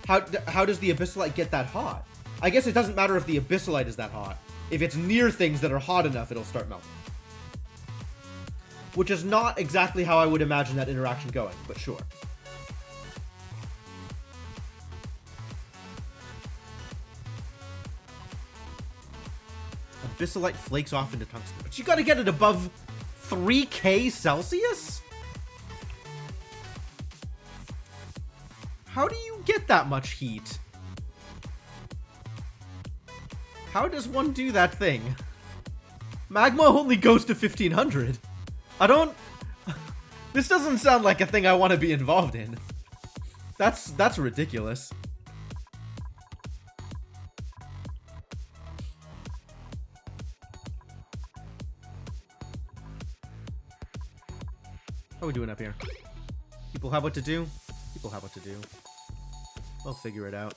How does the Abyssalite get that hot? I guess it doesn't matter if the Abyssalite is that hot. If it's near things that are hot enough, it'll start melting. Which is not exactly how I would imagine that interaction going, but sure. Abyssalite flakes off into tungsten. But you gotta get it above 3K Celsius? How do you get that much heat? How does one do that thing? Magma only goes to 1500. I don't... This doesn't sound like a thing I want to be involved in. That's ridiculous. How are we doing up here? People have what to do? People have what to do. They'll figure it out.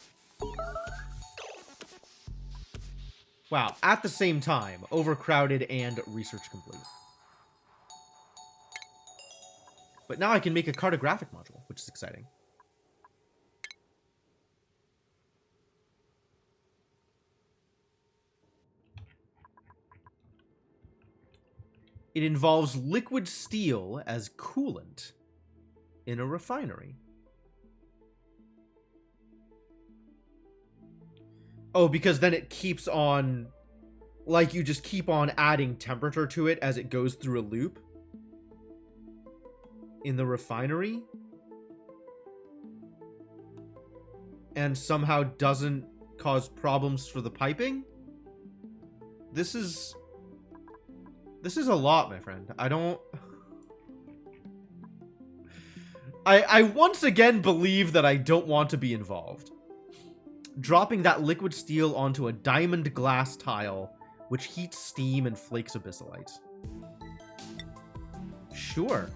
Wow, at the same time, overcrowded and research complete. But now I can make a cartographic module, which is exciting. It involves liquid steel as coolant in a refinery. Oh, because then it keeps on... Like, you just keep on adding temperature to it as it goes through a loop. In the refinery. And somehow doesn't cause problems for the piping. This is a lot, my friend. I don't... I once again believe that I don't want to be involved. Dropping that liquid steel onto a diamond glass tile, which heats steam and flakes abyssalite. Sure.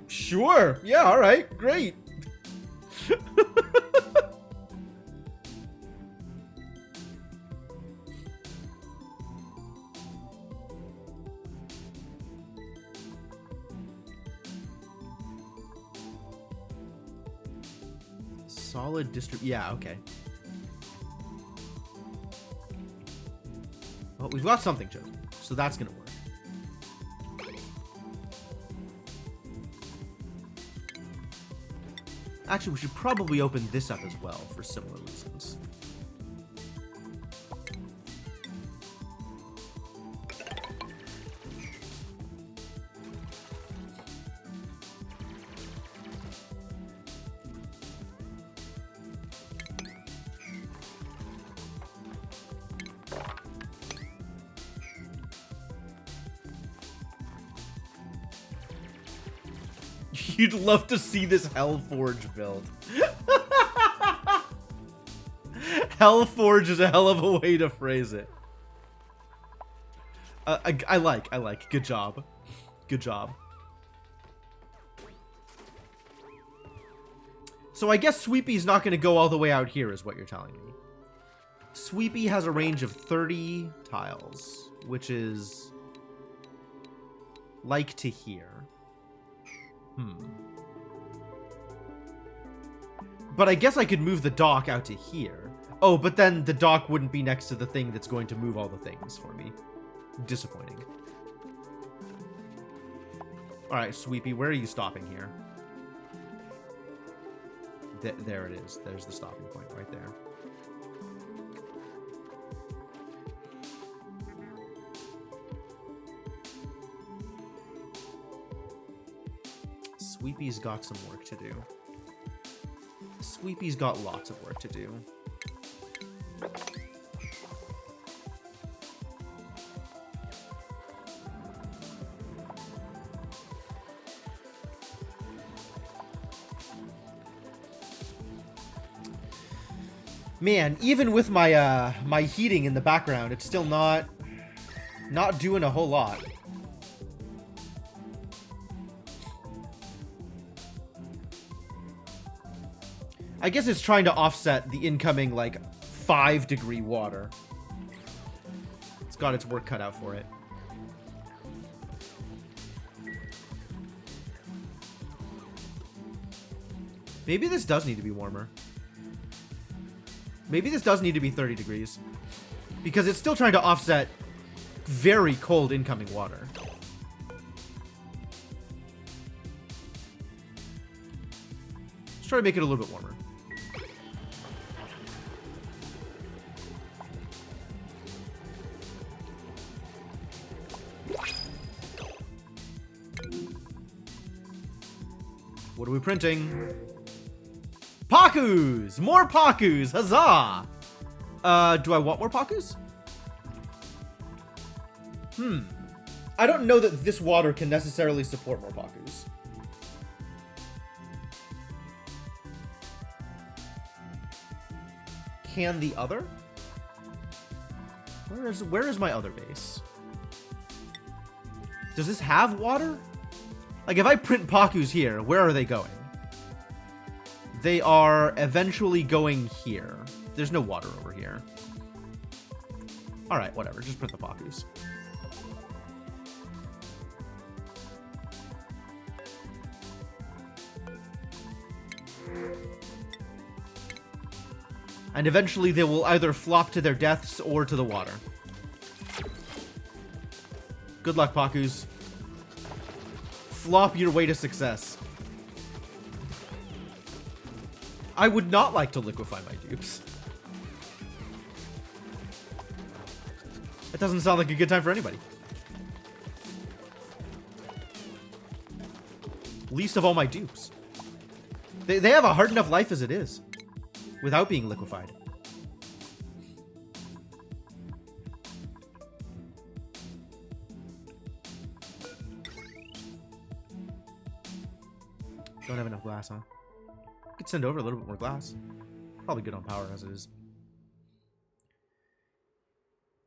Sure. Yeah, alright. Great. Solid yeah, okay. Well, we've got something, Joe. So that's gonna work. Actually, we should probably open this up as well for similar reasons. You'd love to see this Hellforge build. Hellforge is a hell of a way to phrase it. I like. Good job. Good job. So I guess Sweepy's not going to go all the way out here, is what you're telling me. Sweepy has a range of 30 tiles, which is like to here. But I guess I could move the dock out to here. Oh, but then the dock wouldn't be next to the thing that's going to move all the things for me. Disappointing. Alright, Sweepy, where are you stopping here? There it is. There's the stopping point right there. Sweepy's got some work to do. Sweepy's got lots of work to do. Man, even with my my heating in the background, it's still not doing a whole lot. I guess it's trying to offset the incoming, like, 5-degree water. It's got its work cut out for it. Maybe this does need to be warmer. Maybe this does need to be 30 degrees. Because it's still trying to offset very cold incoming water. Let's try to make it a little bit warmer. What are we printing? Pakus! More Pakus! Huzzah! Do I want more Pakus? I don't know that this water can necessarily support more Pakus. Can the other? Where is my other base? Does this have water? Like, if I print Pakus here, where are they going? They are eventually going here. There's no water over here. Alright, whatever. Just print the Pakus. And eventually they will either flop to their deaths or to the water. Good luck, Pakus. Flop your way to success. I would not like to liquefy my dupes. That doesn't sound like a good time for anybody. Least of all my dupes. They have a hard enough life as it is, without being liquefied. Don't have enough glass, huh? Could send over a little bit more glass. Probably good on power as it is.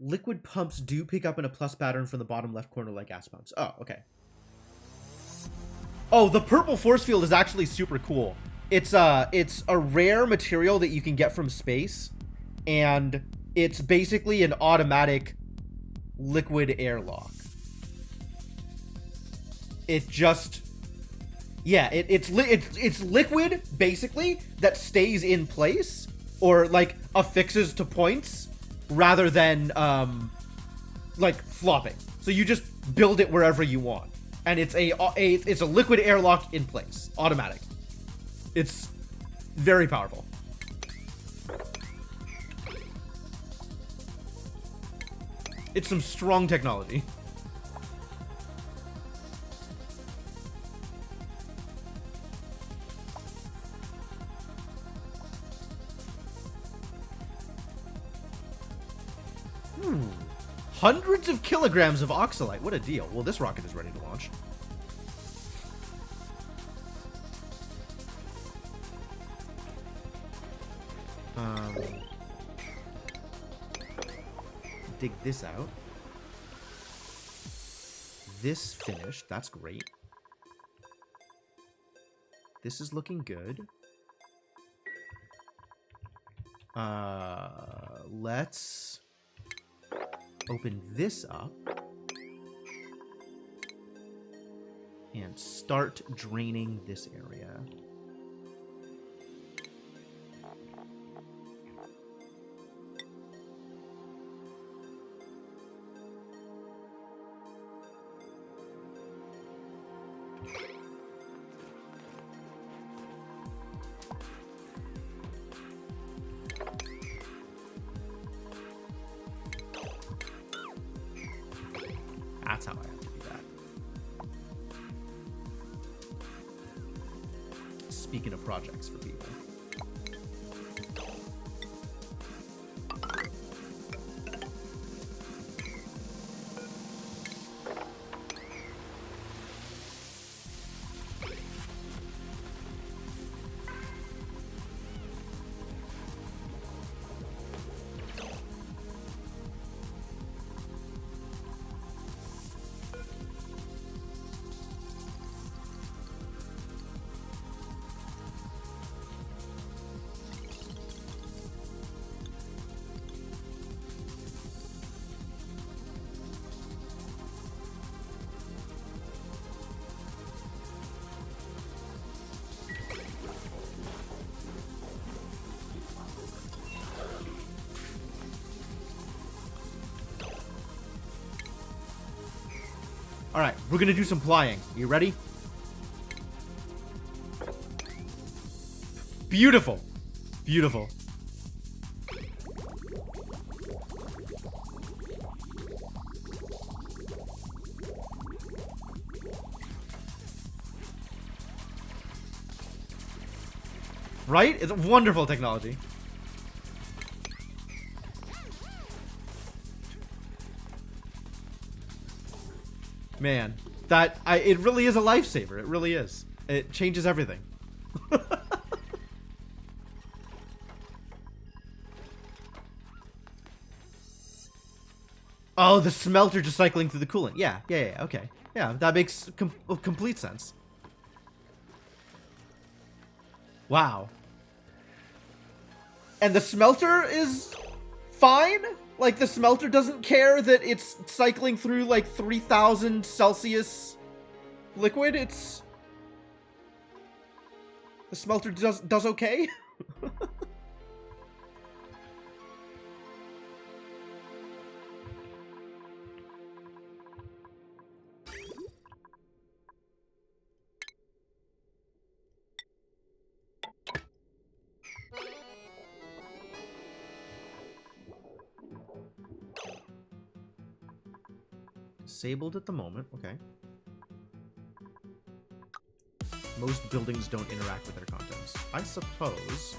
Liquid pumps do pick up in a plus pattern from the bottom left corner like gas pumps. Oh, okay. Oh, the purple force field is actually super cool. It's a rare material that you can get from space, and it's basically an automatic liquid airlock. It just, yeah, it's liquid basically that stays in place or like affixes to points rather than like flopping. So you just build it wherever you want, and it's a liquid airlock in place, automatic. It's very powerful. It's some strong technology. Hundreds of kilograms of oxalite. What a deal. Well, this rocket is ready to launch. Dig this out. This finished. That's great. This is looking good. Let's open this up and start draining this area. That's how I have to do that. Speaking of projects for people. All right, we're gonna do some flying. You ready? Beautiful. Beautiful. Right? It's a wonderful technology. Man, it really is a lifesaver. It really is. It changes everything. Oh, the smelter just cycling through the coolant. Yeah, okay. Yeah, that makes complete sense. Wow. And the smelter is fine? Like, the smelter doesn't care that it's cycling through, like, 3,000 Celsius liquid? The smelter does okay? Disabled at the moment, okay. Most buildings don't interact with their contents. I suppose.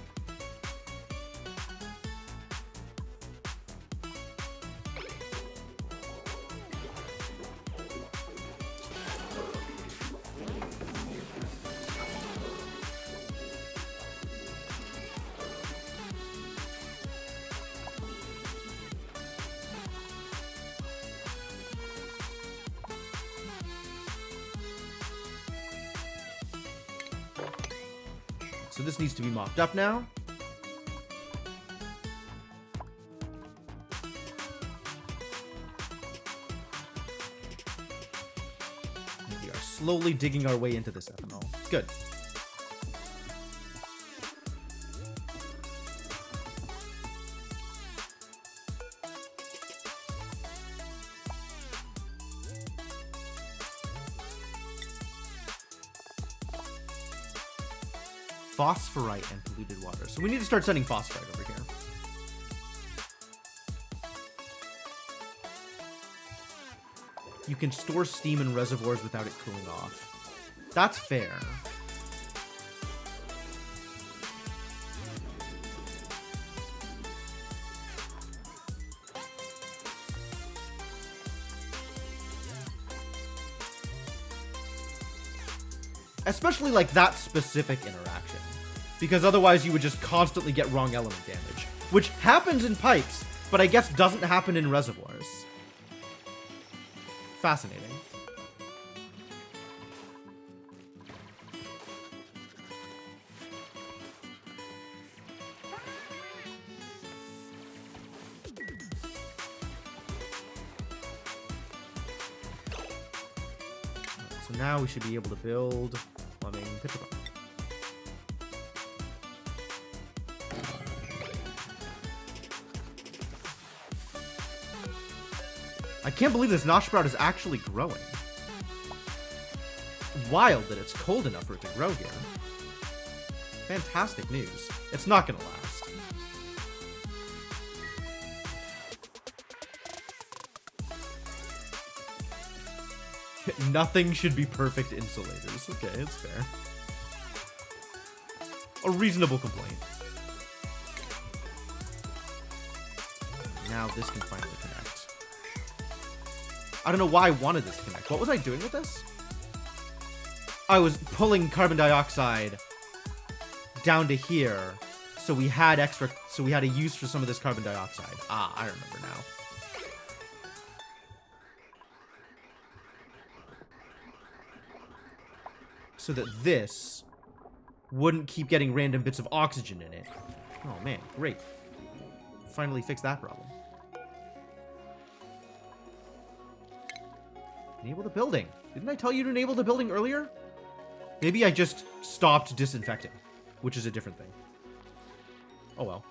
so this needs to be mopped up now. We are slowly digging our way into this ethanol. Good. Phosphorite and polluted water. So we need to start sending phosphorite over here. You can store steam in reservoirs without it cooling off. That's fair. Especially like that specific interaction. Because otherwise you would just constantly get wrong element damage. Which happens in pipes, but I guess doesn't happen in reservoirs. Fascinating. So now we should be able to build plumbing pitcher pump. I can't believe this Nosh Sprout is actually growing. Wild that it's cold enough for it to grow here. Fantastic news. It's not gonna last. Nothing should be perfect insulators. Okay, it's fair. A reasonable complaint. Now this can finally connect. I don't know why I wanted this to connect. What was I doing with this? I was pulling carbon dioxide down to here, so we had a use for some of this carbon dioxide. Ah, I remember now. So that this wouldn't keep getting random bits of oxygen in it. Oh man, great. Finally fixed that problem. Enable the building. Didn't I tell you to enable the building earlier? Maybe I just stopped disinfecting, which is a different thing. Oh well.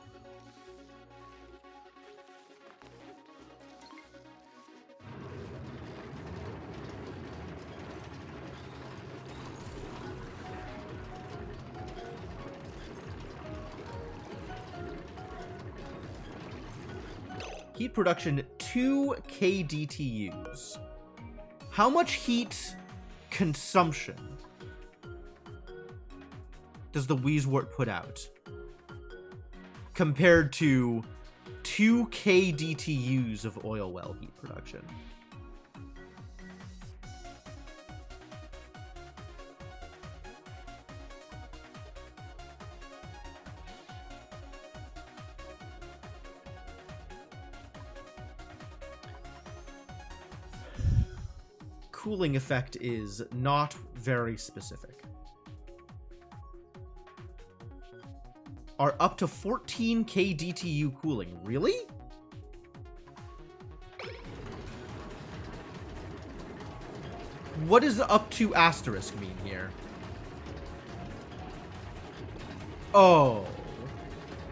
Heat production 2 kDTUs. How much heat consumption does the Wheezewort put out compared to 2 kDTUs of oil well heat production? Cooling effect is not very specific. Are up to 14 kDTU cooling. Really? What does up to asterisk mean here? Oh,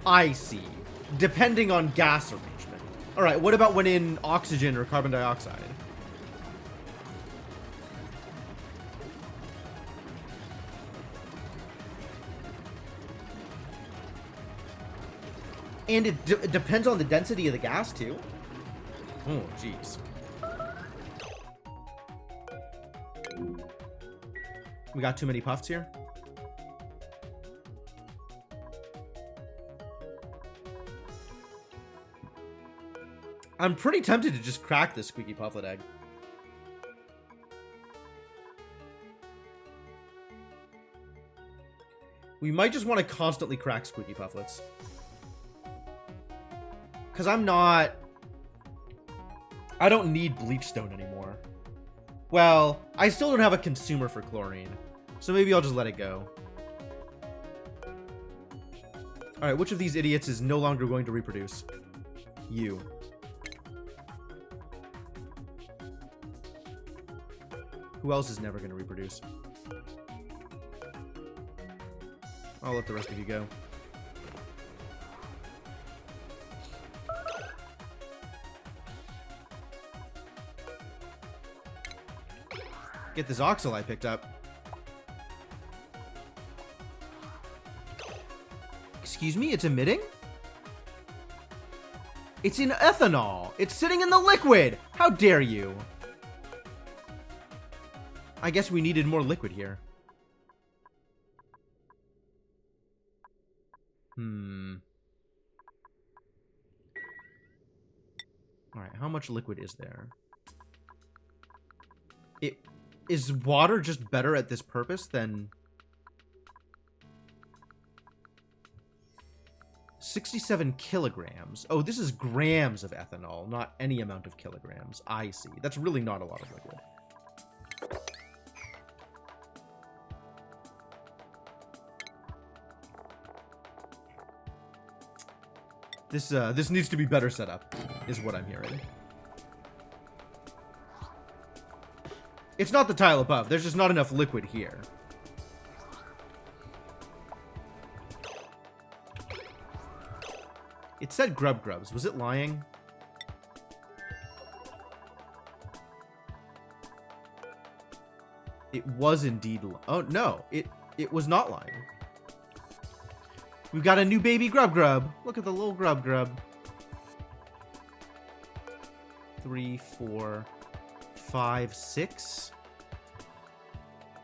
I see. Depending on gas arrangement. All right, what about when in oxygen or carbon dioxide? And it depends on the density of the gas, too. Oh, jeez. We got too many puffs here. I'm pretty tempted to just crack this Squeaky Pufflet egg. We might just want to constantly crack Squeaky Pufflets. Because I don't need Bleachstone anymore. Well, I still don't have a consumer for chlorine. So maybe I'll just let it go. Alright, which of these idiots is no longer going to reproduce? You. Who else is never going to reproduce? I'll let the rest of you go. Get this Oxel I picked up. Excuse me, it's emitting? It's in ethanol! It's sitting in the liquid! How dare you! I guess we needed more liquid here. Alright, how much liquid is there? Is water just better at this purpose than... 67 kilograms. Oh, this is grams of ethanol, not any amount of kilograms. I see. That's really not a lot of liquid. This needs to be better set up, is what I'm hearing. It's not the tile above. There's just not enough liquid here. It said Grub Grubs. Was it lying? It was indeed. Oh no! It was not lying. We've got a new baby Grub Grub. Look at the little Grub Grub. 3, 4, 5, 6.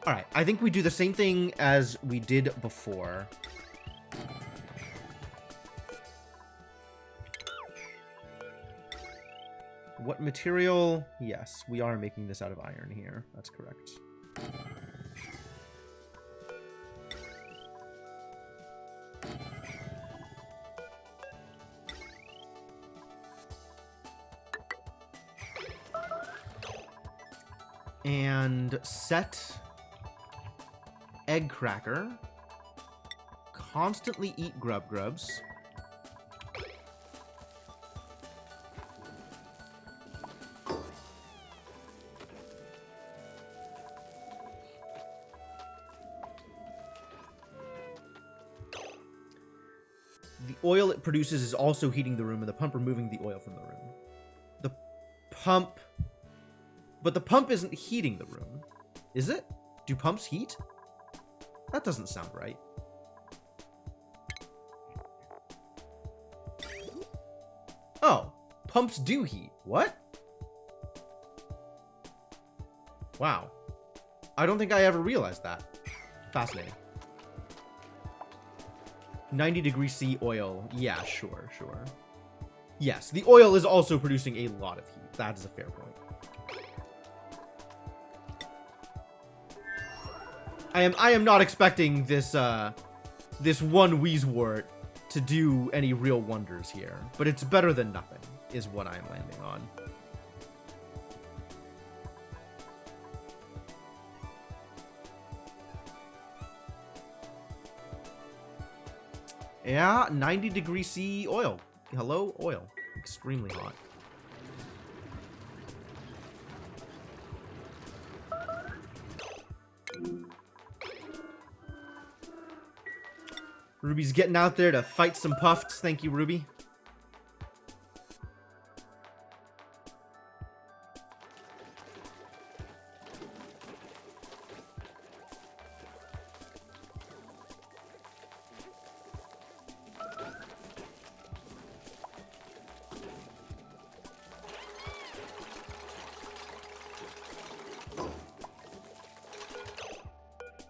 All right. I think we do the same thing as we did before. What material? Yes, we are making this out of iron here. That's correct. And set egg cracker. Constantly eat Grub Grubs. The oil it produces is also heating the room, and the pump removing the oil from the room. The pump... But the pump isn't heating the room. Is it? Do pumps heat? That doesn't sound right. Oh, pumps do heat. What? Wow. I don't think I ever realized that. Fascinating. 90 degrees C oil. Yeah, sure. Yes, the oil is also producing a lot of heat. That is a fair point. I am not expecting this this one Wheezewort to do any real wonders here, but it's better than nothing, is what I'm landing on. Yeah, 90 degrees C oil. Hello, oil. Extremely hot. Ruby's getting out there to fight some puffs. Thank you, Ruby.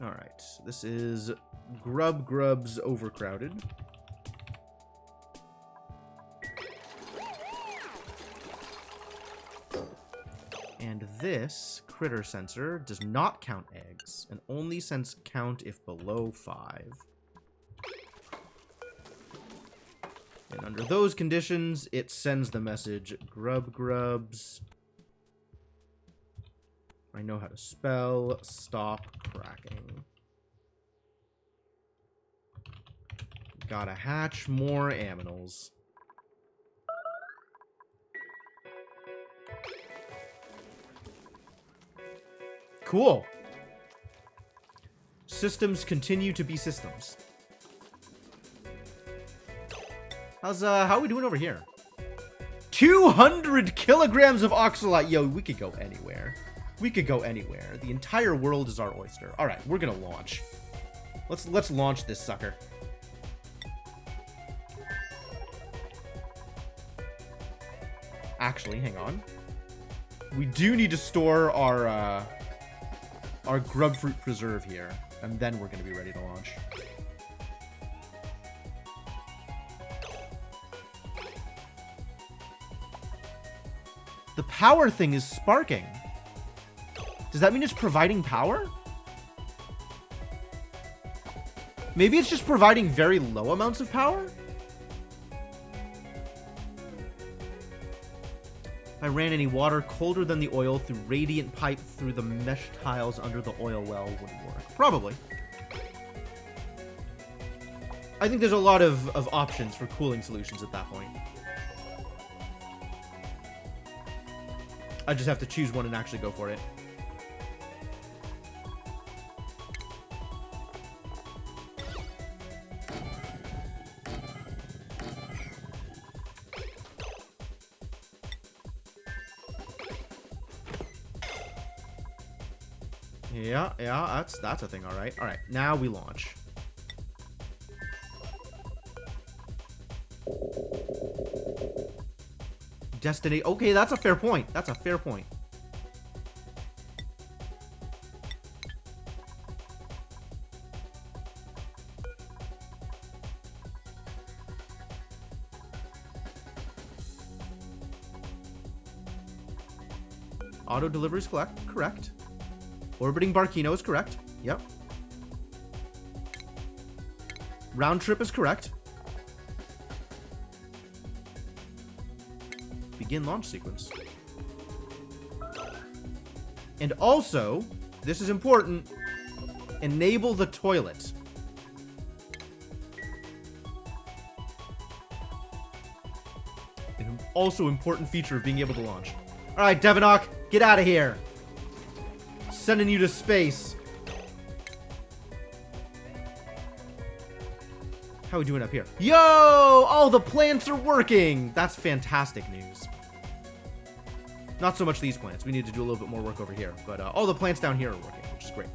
Alright, this is Grub Grubs Overcrowded. And this critter sensor does not count eggs, and only sense count if below 5. And under those conditions, it sends the message, Grub Grubs. I know how to spell, stop cracking. Gotta hatch more aminals. Cool. Systems continue to be systems. How are we doing over here? 200 kilograms of oxalite. Yo, we could go anywhere. We could go anywhere. The entire world is our oyster. All right, we're gonna launch. Let's launch this sucker. Actually, hang on. We do need to store our grub fruit preserve here, and then we're gonna be ready to launch. The power thing is sparking. Does that mean it's providing power? Maybe it's just providing very low amounts of power? If I ran any water colder than the oil through radiant pipe through the mesh tiles under the oil well would work. Probably. I think there's a lot of options for cooling solutions at that point. I just have to choose one and actually go for it. Yeah, that's a thing, all right. All right, now we launch. Destiny. Okay, that's a fair point. That's a fair point. Auto delivery is correct. Orbiting Barkino is correct. Yep. Round trip is correct. Begin launch sequence. And also, this is important, enable the toilet. An also important feature of being able to launch. All right, Devonok, get out of here. Sending you to space. How are we doing up here? Yo! All the plants are working! That's fantastic news. Not so much these plants. We need to do a little bit more work over here. But all the plants down here are working, which is great.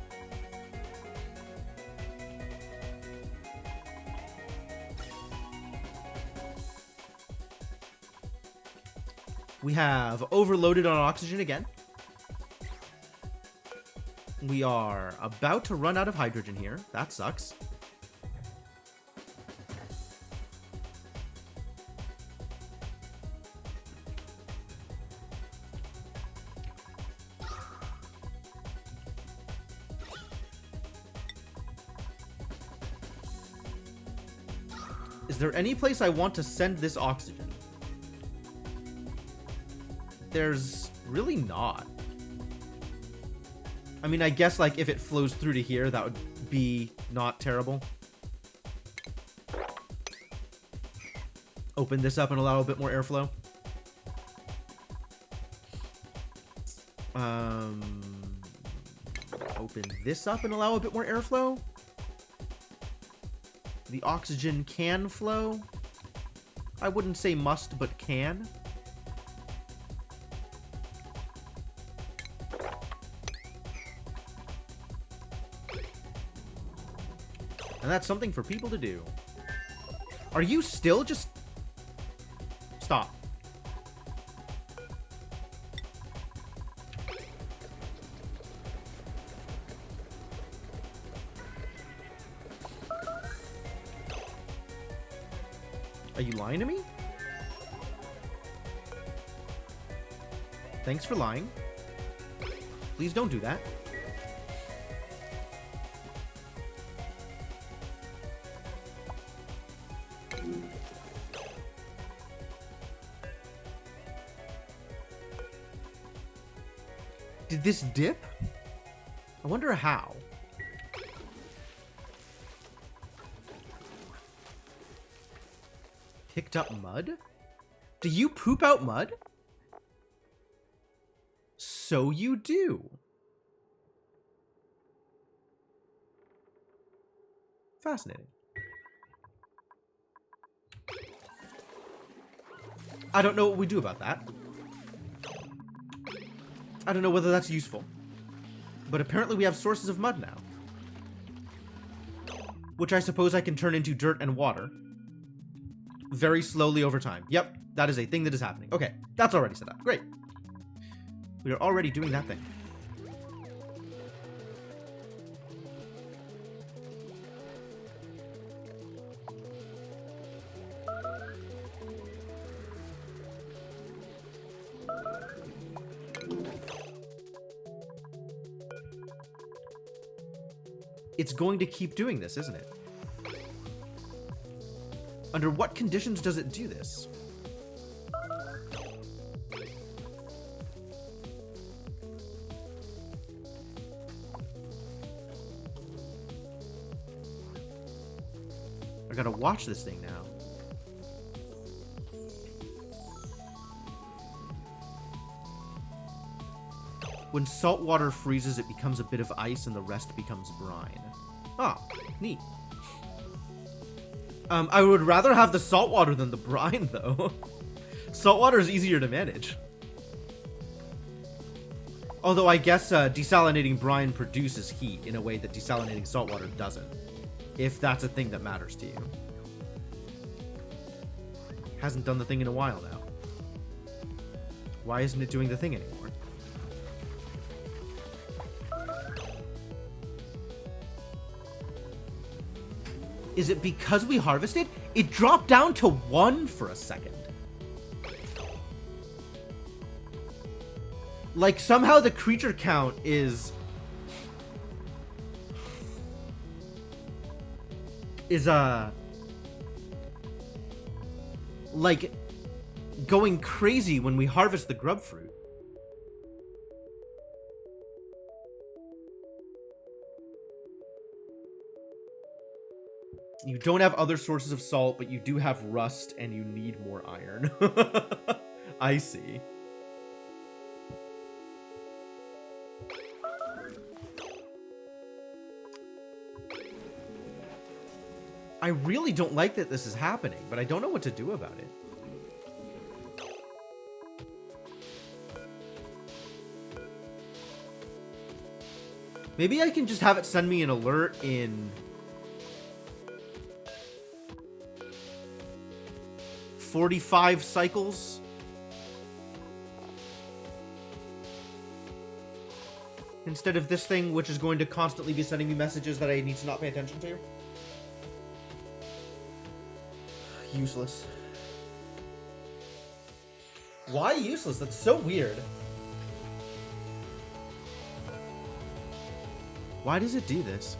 We have overloaded on oxygen again. We are about to run out of hydrogen here. That sucks. Is there any place I want to send this oxygen? There's really not. I mean, I guess, like, if it flows through to here, that would be not terrible. Open this up and allow a bit more airflow. Open this up and allow a bit more airflow. The oxygen can flow. I wouldn't say must, but can. And that's something for people to do. Are you still just... Stop. Are you lying to me? Thanks for lying. Please don't do that. Did this dip? I wonder how. picked up mud? Do you poop out mud? So you do. Fascinating. I don't know what we do about that. I don't know whether that's useful. But apparently we have sources of mud now. Which I suppose I can turn into dirt and water. Very slowly over time. Yep, that is a thing that is happening. Okay, that's already set up. Great. We are already doing that thing. It's going to keep doing this, isn't it? Under what conditions does it do this? I gotta watch this thing now. When salt water freezes, it becomes a bit of ice and the rest becomes brine. Ah, neat. I would rather have the salt water than the brine, though. Salt water is easier to manage. Although I guess desalinating brine produces heat in a way that desalinating salt water doesn't. If that's a thing that matters to you. Hasn't done the thing in a while now. Why isn't it doing the thing anymore? Is it because we harvested? It dropped down to 1 for a second. Like, somehow the creature count is like, going crazy when we harvest the grub fruit. You don't have other sources of salt, but you do have rust, and you need more iron. I see. I really don't like that this is happening, but I don't know what to do about it. Maybe I can just have it send me an alert in 45 cycles. Instead of this thing, which is going to constantly be sending me messages that I need to not pay attention to. Useless. Why useless? That's so weird. Why does it do this?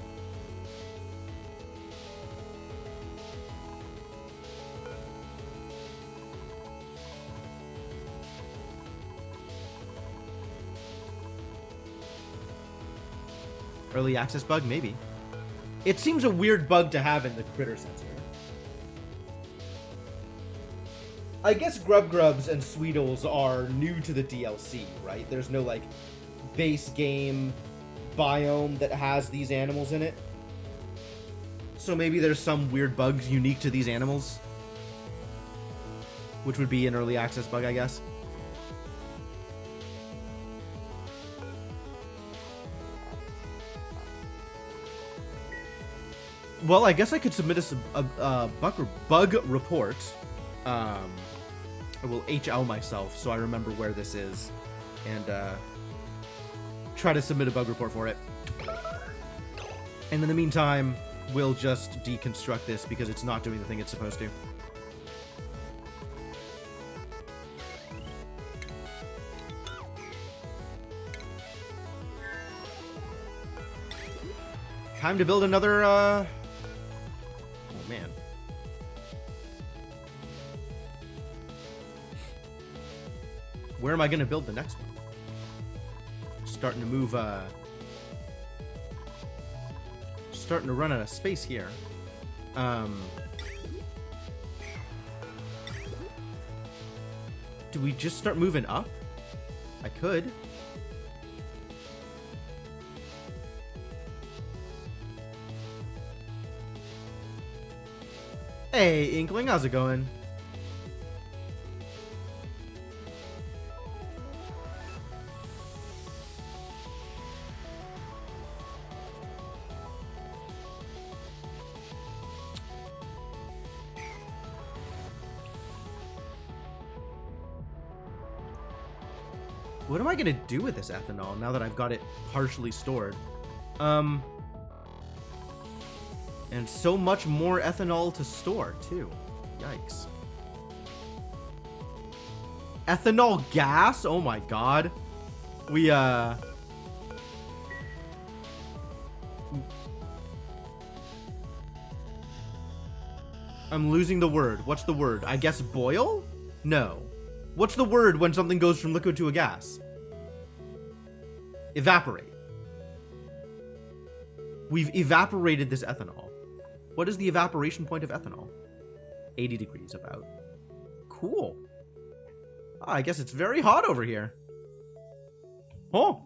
Early access bug? Maybe. It seems a weird bug to have in the critter sensor. I guess Grubs and Sweetles are new to the DLC, right? There's no, like, base game biome that has these animals in it. So maybe there's some weird bugs unique to these animals. Which would be an early access bug, I guess. Well, I guess I could submit a bug report. I will HL myself so I remember where this is. And try to submit a bug report for it. And in the meantime, we'll just deconstruct this because it's not doing the thing it's supposed to. Time to build another, oh man. Where am I going to build the next one? Starting to move, starting to run out of space here. Do we just start moving up? I could. Hey, Inkling, how's it going? What am I gonna do with this ethanol now that I've got it partially stored? And so much more ethanol to store, too. Yikes. Ethanol gas? Oh my god. We, I'm losing the word. What's the word? I guess boil? No. What's the word when something goes from liquid to a gas? Evaporate. We've evaporated this ethanol. What is the evaporation point of ethanol? 80 degrees about. Cool. Ah, I guess it's very hot over here. Oh.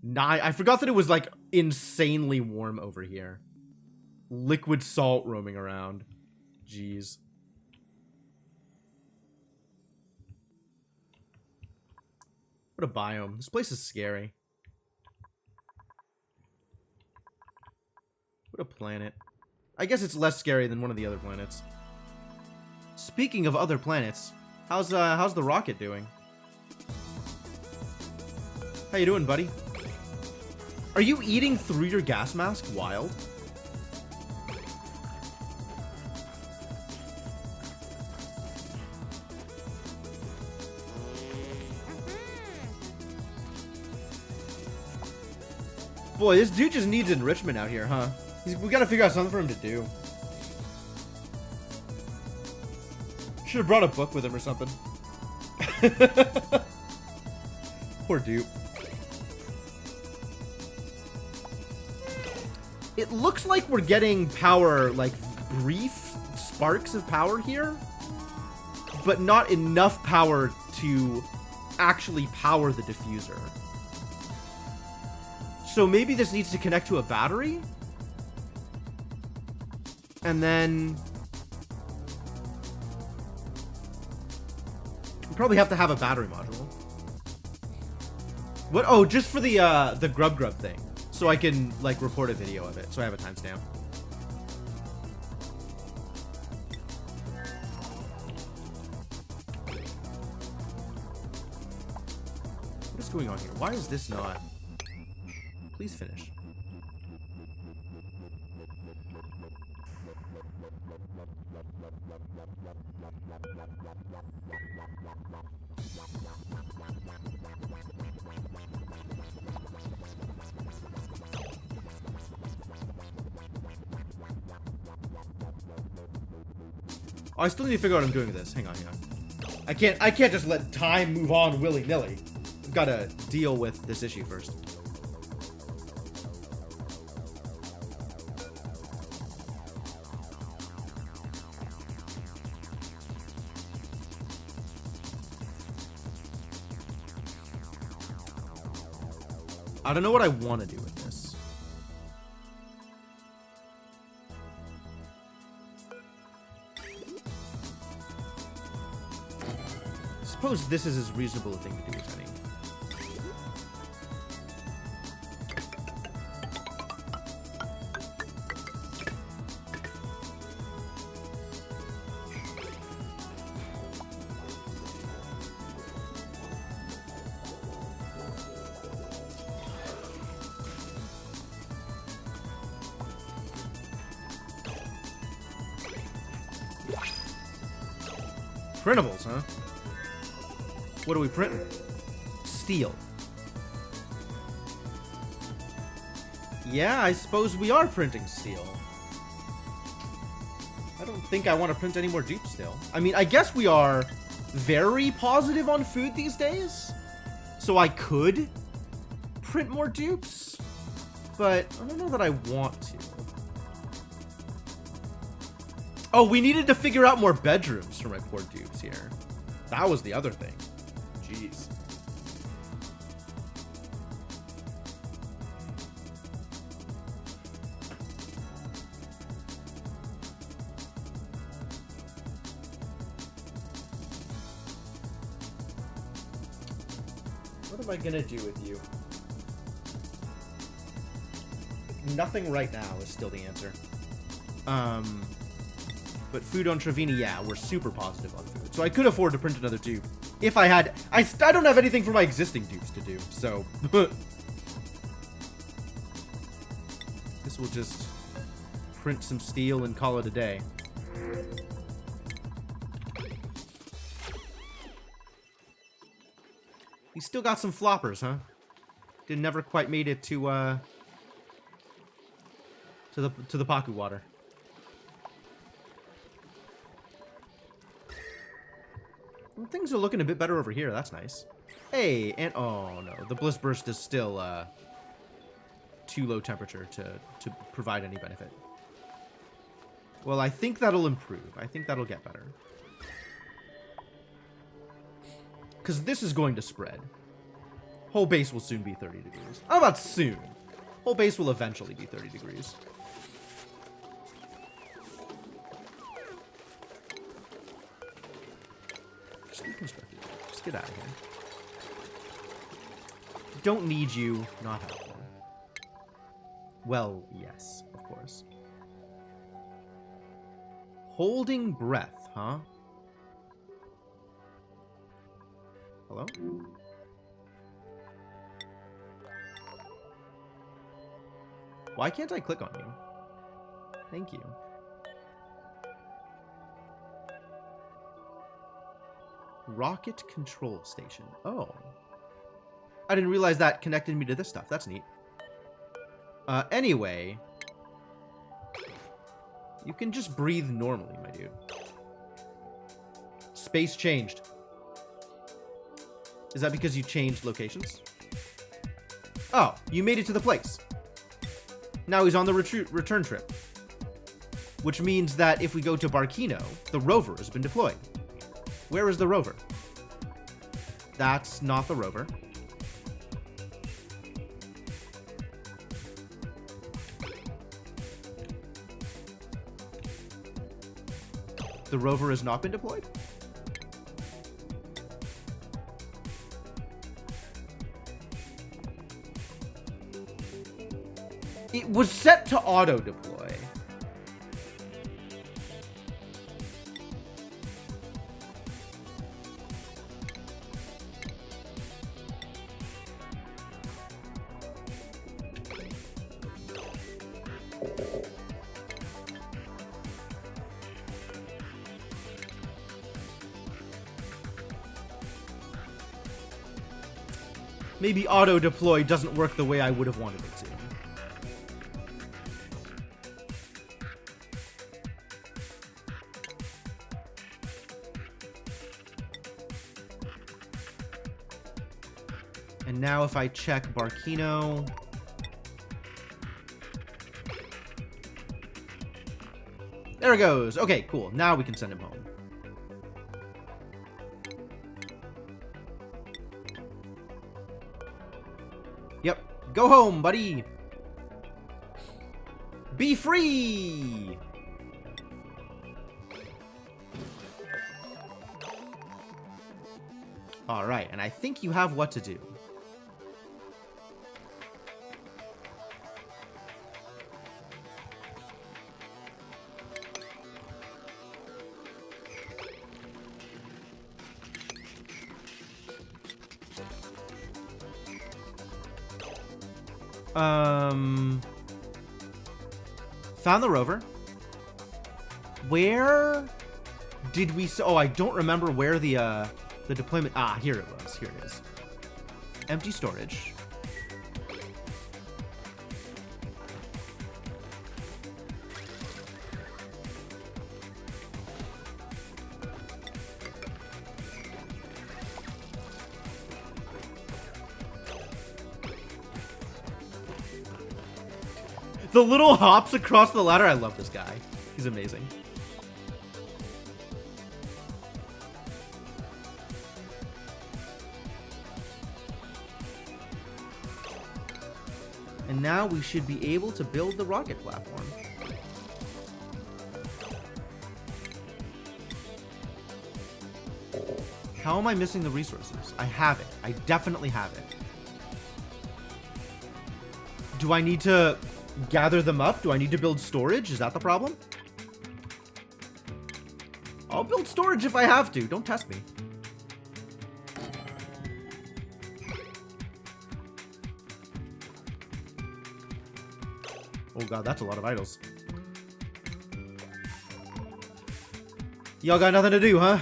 Nah, I forgot that it was like insanely warm over here. Liquid salt roaming around. Jeez. What a biome. This place is scary. What a planet. I guess it's less scary than one of the other planets. Speaking of other planets, how's the rocket doing? How you doing, buddy? Are you eating through your gas mask? Wild. Boy, this dude just needs enrichment out here, huh? We gotta figure out something for him to do. Should have brought a book with him or something. Poor dude. It looks like we're getting power, like brief sparks of power here, but not enough power to actually power the diffuser. So maybe this needs to connect to a battery? And then we probably have to have a battery module. What? Oh, just for the grub thing. So I can, like, report a video of it. So I have a timestamp. What is going on here? Why is this not? Please finish. Oh, I still need to figure out what I'm doing with this. Hang on, hang on. I can't just let time move on willy-nilly. I've got to deal with this issue first. I don't know what I want to do with this. I suppose this is as reasonable a thing to do as any. Printables, huh? What are we printing? Steel. Yeah, I suppose we are printing steel. I don't think I want to print any more dupes still. I mean, I guess we are very positive on food these days. So I could print more dupes. But I don't know that I want to. Oh, we needed to figure out more bedrooms for my poor dupes here. That was the other thing. Jeez. What am I gonna do with you? Nothing right now is still the answer. But food on Trevini, yeah, we're super positive on food. So I could afford to print another dupe. If I had... I don't have anything for my existing dupes to do, so... This will just print some steel and call it a day. You still got some floppers, huh? Never quite made it to the Paku water. Well, things are looking a bit better over here. That's nice. Hey, and oh no, the Bliss Burst is still too low temperature to provide any benefit. Well, I think that'll improve. I think that'll get better. Because this is going to spread. Whole base will soon be 30 degrees. How about soon? Whole base will eventually be 30 degrees. Just deconstruct it. Just get out of here. Don't need you, not helpful. Well, yes, of course. Holding breath, huh? Hello? Why can't I click on you? Thank you. Rocket control station. Oh. I didn't realize that connected me to this stuff. That's neat. Anyway. You can just breathe normally, my dude. Space changed. Is that because you changed locations? Oh, you made it to the place. Now he's on the return trip. Which means that if we go to Barkino, the rover has been deployed. Where is the rover? That's not the rover. The rover has not been deployed? It was set to auto-deploy. Maybe auto-deploy doesn't work the way I would have wanted it to. And now if I check Barkino... There it goes. Okay, cool. Now we can send him home. Yep. Go home, buddy. Be free! Alright, and I think you have what to do. Found the rover. Where did we... Oh, I don't remember where the deployment... Ah, here it was. Here it is. Empty storage. The little hops across the ladder. I love this guy. He's amazing. And now we should be able to build the rocket platform. How am I missing the resources? I have it. I definitely have it. Do I need to gather them up? Do I need to build storage? Is that the problem? I'll build storage if I have to. Don't test me. Oh god, that's a lot of idols. Y'all got nothing to do, huh?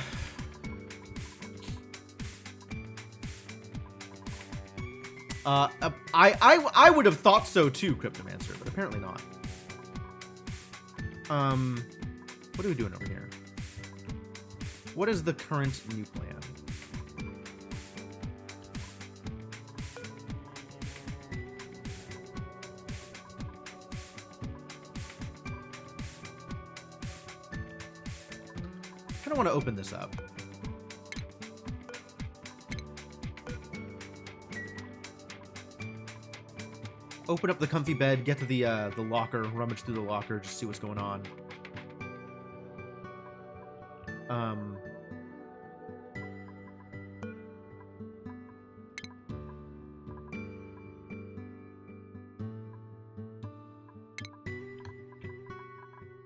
I would have thought so too, Cryptomancer, but apparently not. What are we doing over here? What is the current new plan? I kind of want to open this up. Open up the comfy bed, get to the locker, rummage through the locker, just see what's going on.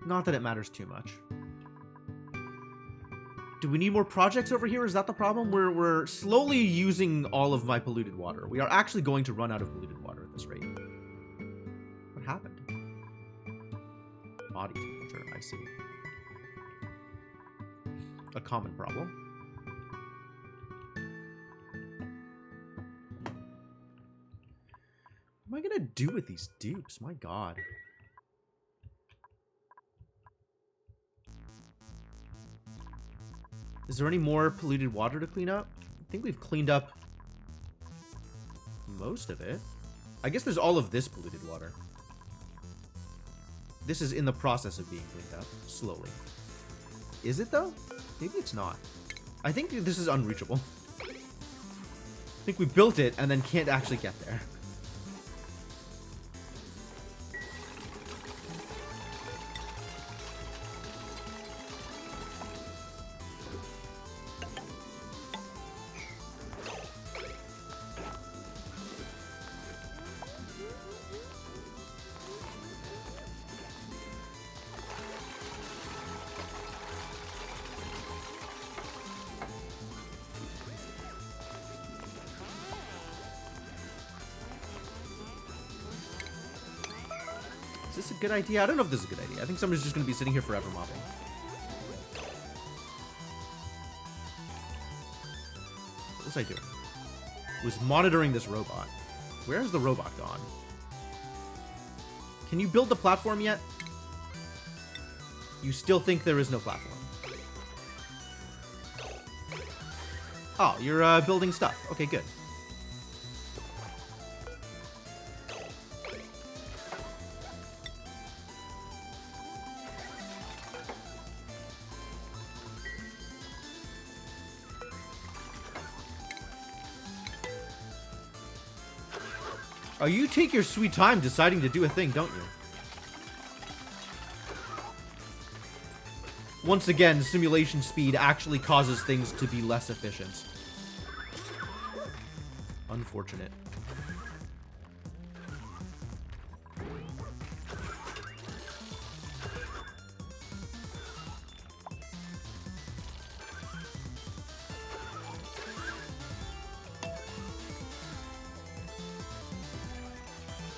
Not that it matters too much. Do we need more projects over here? Is that the problem? We're slowly using all of my polluted water. We are actually going to run out of polluted water at this rate. What happened? Body temperature, I see. A common problem. What am I gonna do with these dupes? My god. Is there any more polluted water to clean up? I think we've cleaned up most of it. I guess there's all of this polluted water. This is in the process of being cleaned up, slowly. Is it, though? Maybe it's not. I think this is unreachable. I think we built it and then can't actually get there. Is this a good idea? I don't know if this is a good idea. I think somebody's just going to be sitting here forever mobbing. What was I doing? I was monitoring this robot. Where has the robot gone? Can you build the platform yet? You still think there is no platform? Oh, you're building stuff. Okay, good. Oh, you take your sweet time deciding to do a thing, don't you? Once again, simulation speed actually causes things to be less efficient. Unfortunate.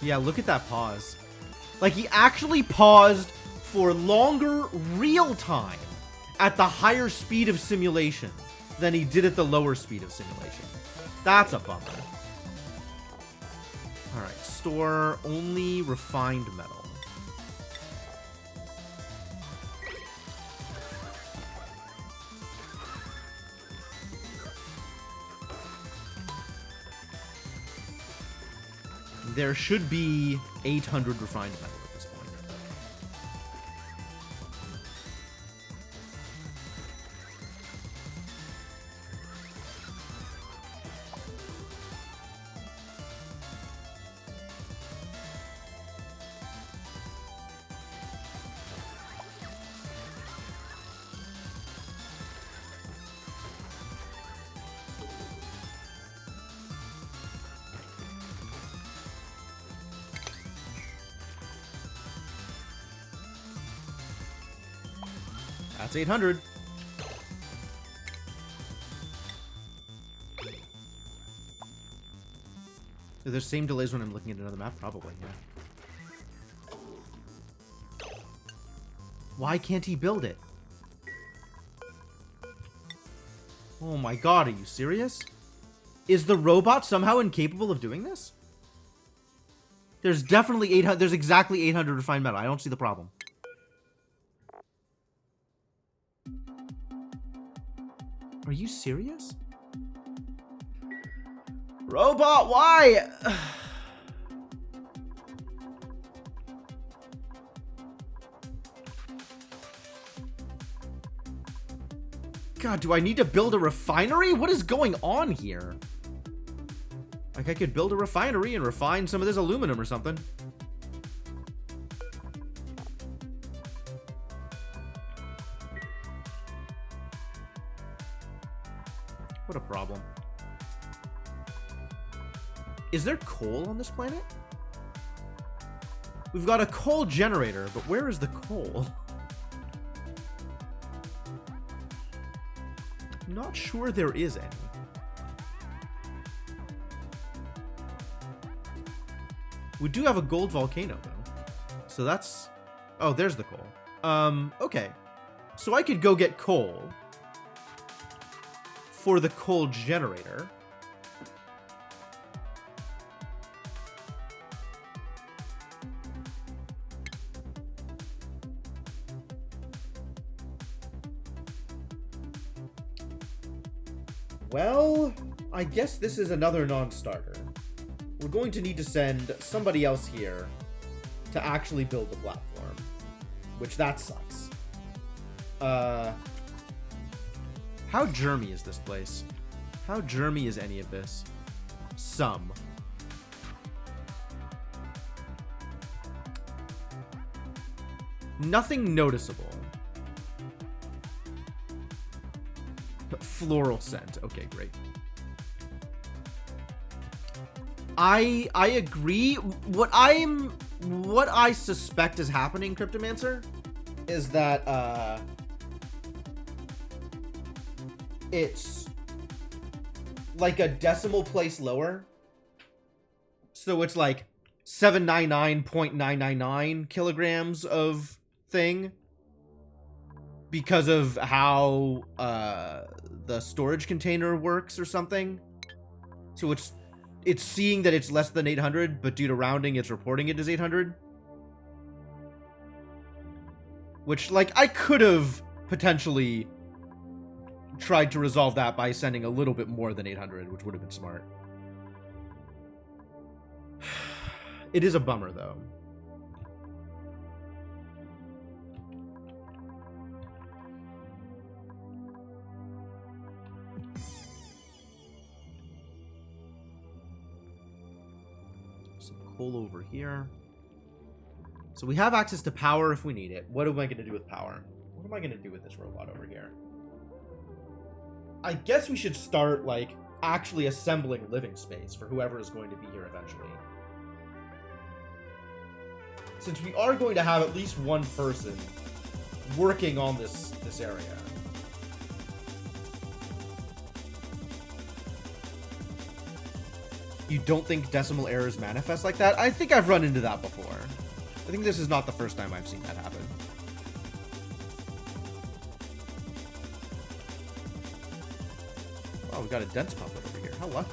Yeah, look at that pause. Like, he actually paused for longer real time at the higher speed of simulation than he did at the lower speed of simulation. That's a bummer. Alright, store only refined metal. There should be 800 refined metal at this point. That's 800. Are there same delays when I'm looking at another map? Probably, yeah. Why can't he build it? Oh my god, are you serious? Is the robot somehow incapable of doing this? There's definitely 800. There's exactly 800 refined metal. I don't see the problem. Are you serious? Robot, why? God, do I need to build a refinery? What is going on here? Like, I could build a refinery and refine some of this aluminum or something. What a problem. Is there coal on this planet? We've got a coal generator, but where is the coal? Not sure there is any. We do have a gold volcano, though. So that's... Oh, there's the coal. Okay. So I could go get coal for the coal generator. Well, I guess this is another non-starter. We're going to need to send somebody else here to actually build the platform, which that sucks. How germy is this place? How germy is any of this? Some. Nothing noticeable. Floral scent. Okay, great. I agree. What I suspect is happening, Cryptomancer, is that it's like a decimal place lower. So it's like 799.999 kilograms of thing because of how the storage container works or something. So it's seeing that it's less than 800, but due to rounding, it's reporting it as 800. Which, like, I could have potentially tried to resolve that by sending a little bit more than 800, which would have been smart. It is a bummer, though. Coal over here. So we have access to power if we need it. What am I going to do with power? What am I going to do with this robot over here? I guess we should start, like, actually assembling living space for whoever is going to be here eventually. Since we are going to have at least one person working on this area. You don't think decimal errors manifest like that? I think I've run into that before. I think this is not the first time I've seen that happen. Oh, we got a dense puppet over here. How lucky.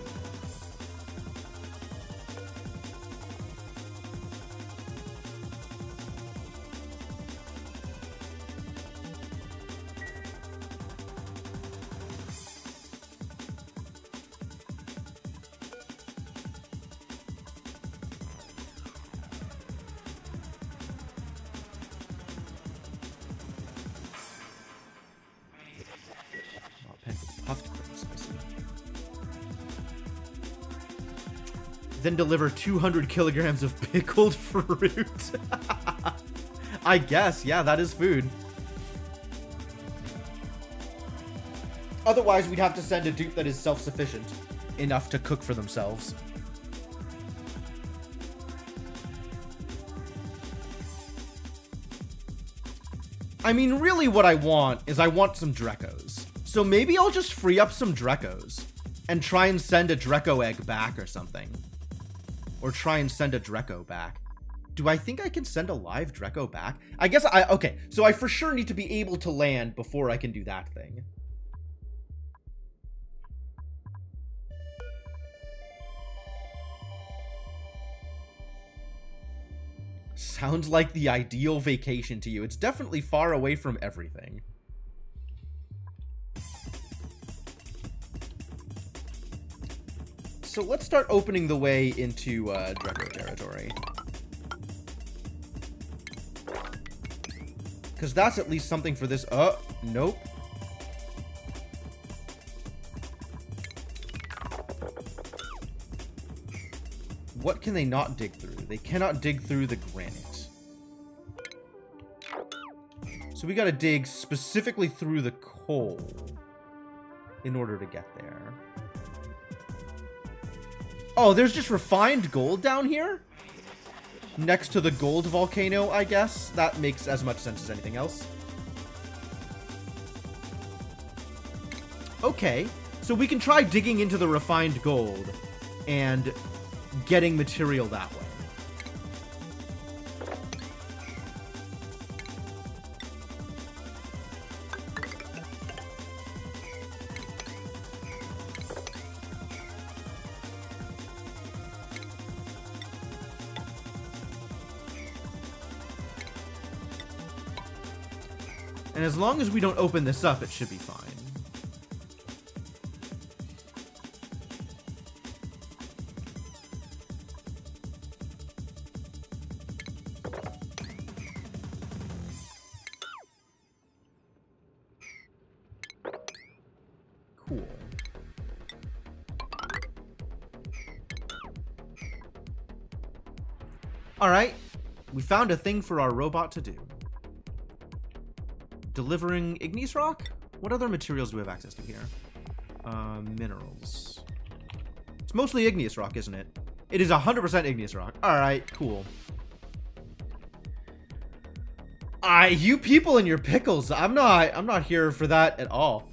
Then deliver 200 kilograms of pickled fruit. I guess, yeah, that is food. Otherwise, we'd have to send a dupe that is self-sufficient enough to cook for themselves. I mean, really what I want is I want some Drekos. So maybe I'll just free up some Drekos and try and send a Dreko egg back or something. Or try and send a Dreko back. Do I think I can send a live Dreko back? I guess okay, so I for sure need to be able to land before I can do that thing. Sounds like the ideal vacation to you. It's definitely far away from everything. So let's start opening the way into Dreko territory. Because that's at least something for this. Nope. What can they not dig through? They cannot dig through the granite. So we gotta dig specifically through the coal in order to get there. Oh, there's just refined gold down here? Next to the gold volcano, I guess. That makes as much sense as anything else. Okay, so we can try digging into the refined gold and getting material that way. And as long as we don't open this up, it should be fine. Cool. All right. We found a thing for our robot to do. Delivering igneous rock? What other materials do we have access to here? Minerals. It's mostly igneous rock, isn't it? It is 100% igneous rock. Alright, cool. You people and your pickles. I'm not here for that at all.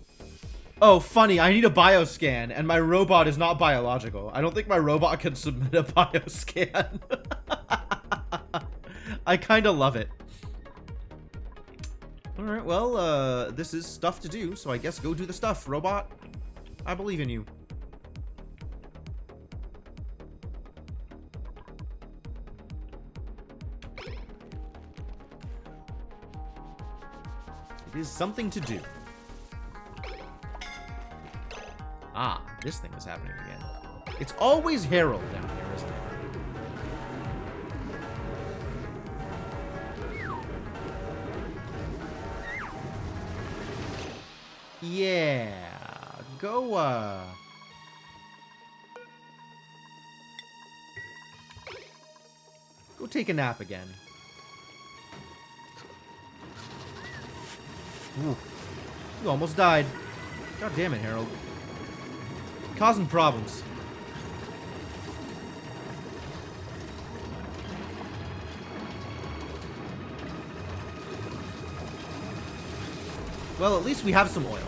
Oh, funny. I need a bioscan, and my robot is not biological. I don't think my robot can submit a bioscan. I kind of love it. Alright, well, this is stuff to do, so I guess go do the stuff, robot. I believe in you. It is something to do. Ah, this thing is happening again. It's always Harold down here, isn't it? Yeah, go, go take a nap again. Ooh, you almost died. God damn it, Harold. Causing problems. Well, at least we have some oil.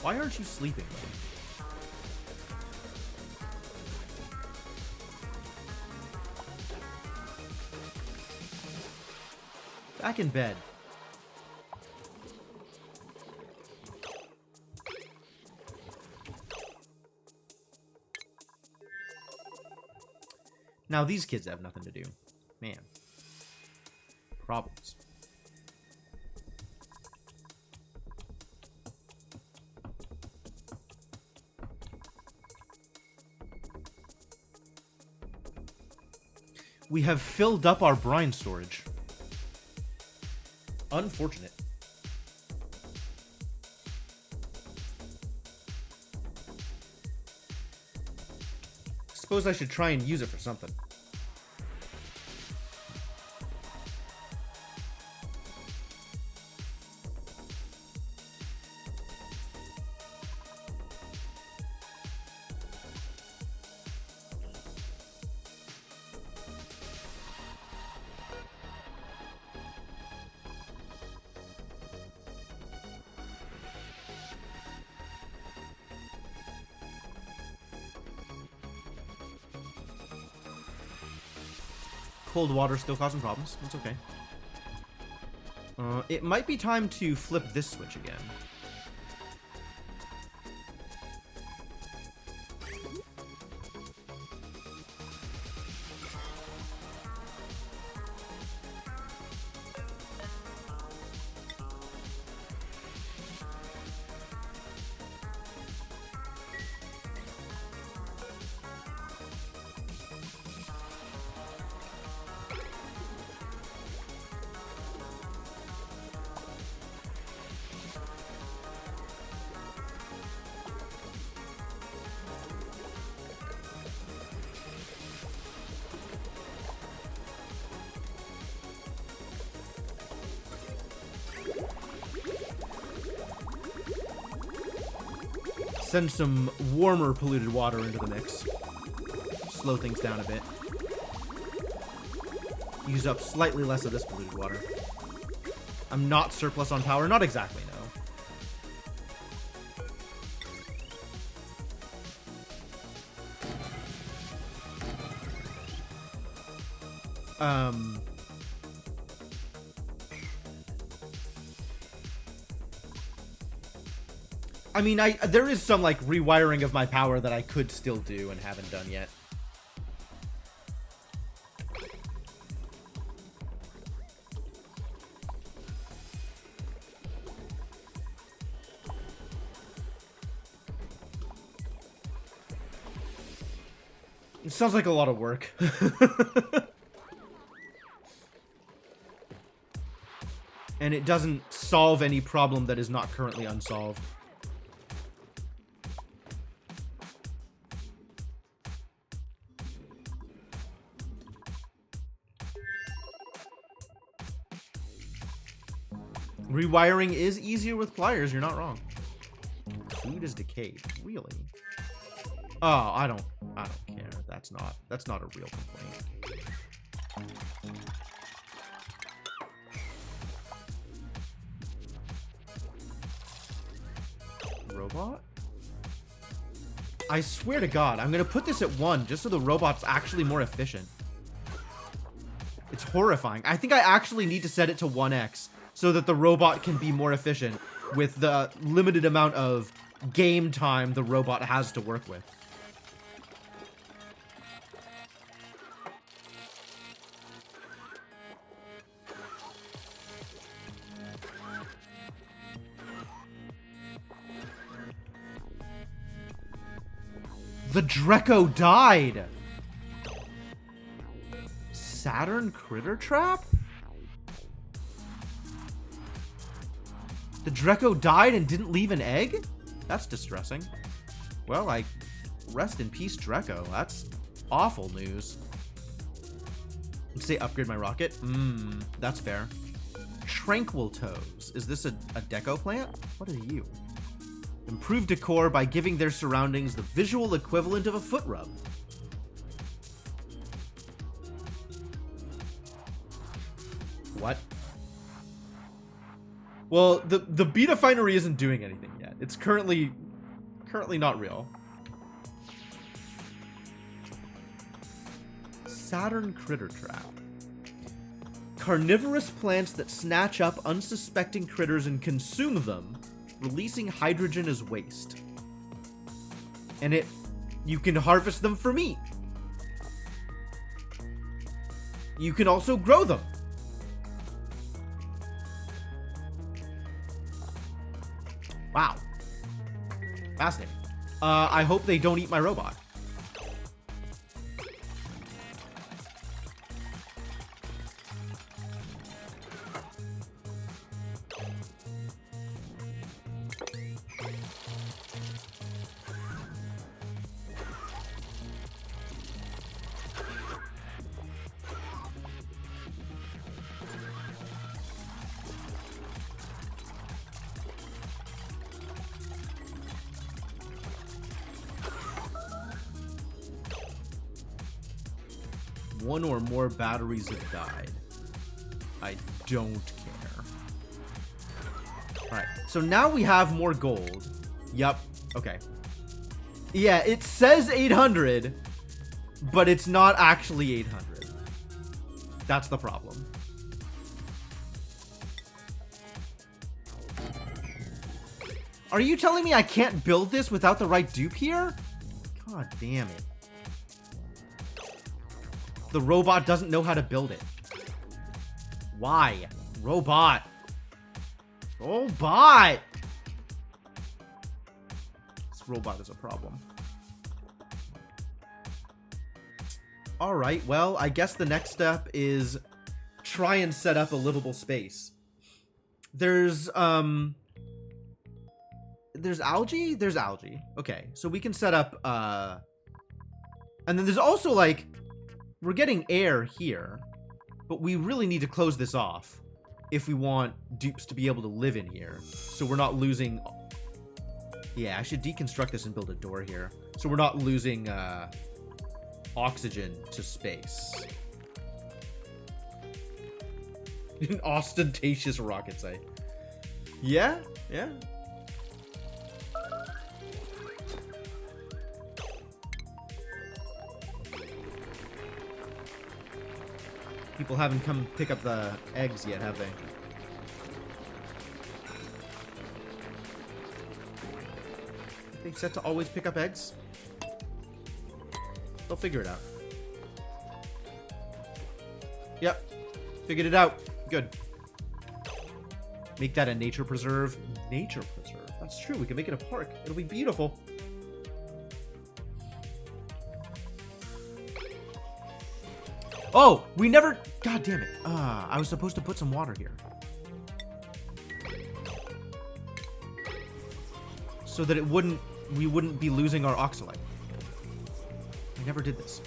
Why aren't you sleeping, buddy? Back in bed. Now these kids have nothing to do. Man. Problems. We have filled up our brine storage. Unfortunate. Suppose I should try and use it for something. Cold water still causing problems. That's okay. It might be time to flip this switch again. Send some warmer polluted water into the mix. Slow things down a bit. Use up slightly less of this polluted water. I'm not surplus on power. Not exactly, no. I mean, there is some, like, rewiring of my power that I could still do and haven't done yet. It sounds like a lot of work. And it doesn't solve any problem that is not currently unsolved. Rewiring is easier with pliers, you're not wrong. Food is decayed. Really? Oh, I don't care. That's not a real complaint. Robot? I swear to God, I'm gonna put this at 1 just so the robot's actually more efficient. It's horrifying. I think I actually need to set it to 1x. So that the robot can be more efficient with the limited amount of game time the robot has to work with. The Dreco died! Saturn Critter Trap? The Dreco died and didn't leave an egg? That's distressing. Well, like, rest in peace, Dreco. That's awful news. Say upgrade my rocket? That's fair. Tranquil Toes. Is this a deco plant? What are you? Improve decor by giving their surroundings the visual equivalent of a foot rub. What? Well, the beta finery isn't doing anything yet. It's currently not real. Saturn Critter Trap. Carnivorous plants that snatch up unsuspecting critters and consume them, releasing hydrogen as waste. And you can harvest them for meat. You can also grow them. Wow. Fascinating. I hope they don't eat my robot. One or more batteries have died. I don't care. Alright, so now we have more gold. Yup, okay. Yeah, it says 800, but it's not actually 800. That's the problem. Are you telling me I can't build this without the right dupe here? God damn it. The robot doesn't know how to build it. Why? Robot. Robot! This robot is a problem. Alright, well, I guess the next step is try and set up a livable space. There's algae? There's algae. Okay, so we can set up, and then there's also, like, we're getting air here, but we really need to close this off if we want dupes to be able to live in here, so we're not losing... Yeah, I should deconstruct this and build a door here, so we're not losing, oxygen to space. An ostentatious rocket site. Yeah? Yeah? People haven't come pick up the eggs yet, have they? Are they set to always pick up eggs? They'll figure it out. Yep. Figured it out. Good. Make that a nature preserve. Nature preserve. That's true. We can make it a park. It'll be beautiful. Oh, we never... God damn it. I was supposed to put some water here. So that we wouldn't be losing our oxalite. I never did this.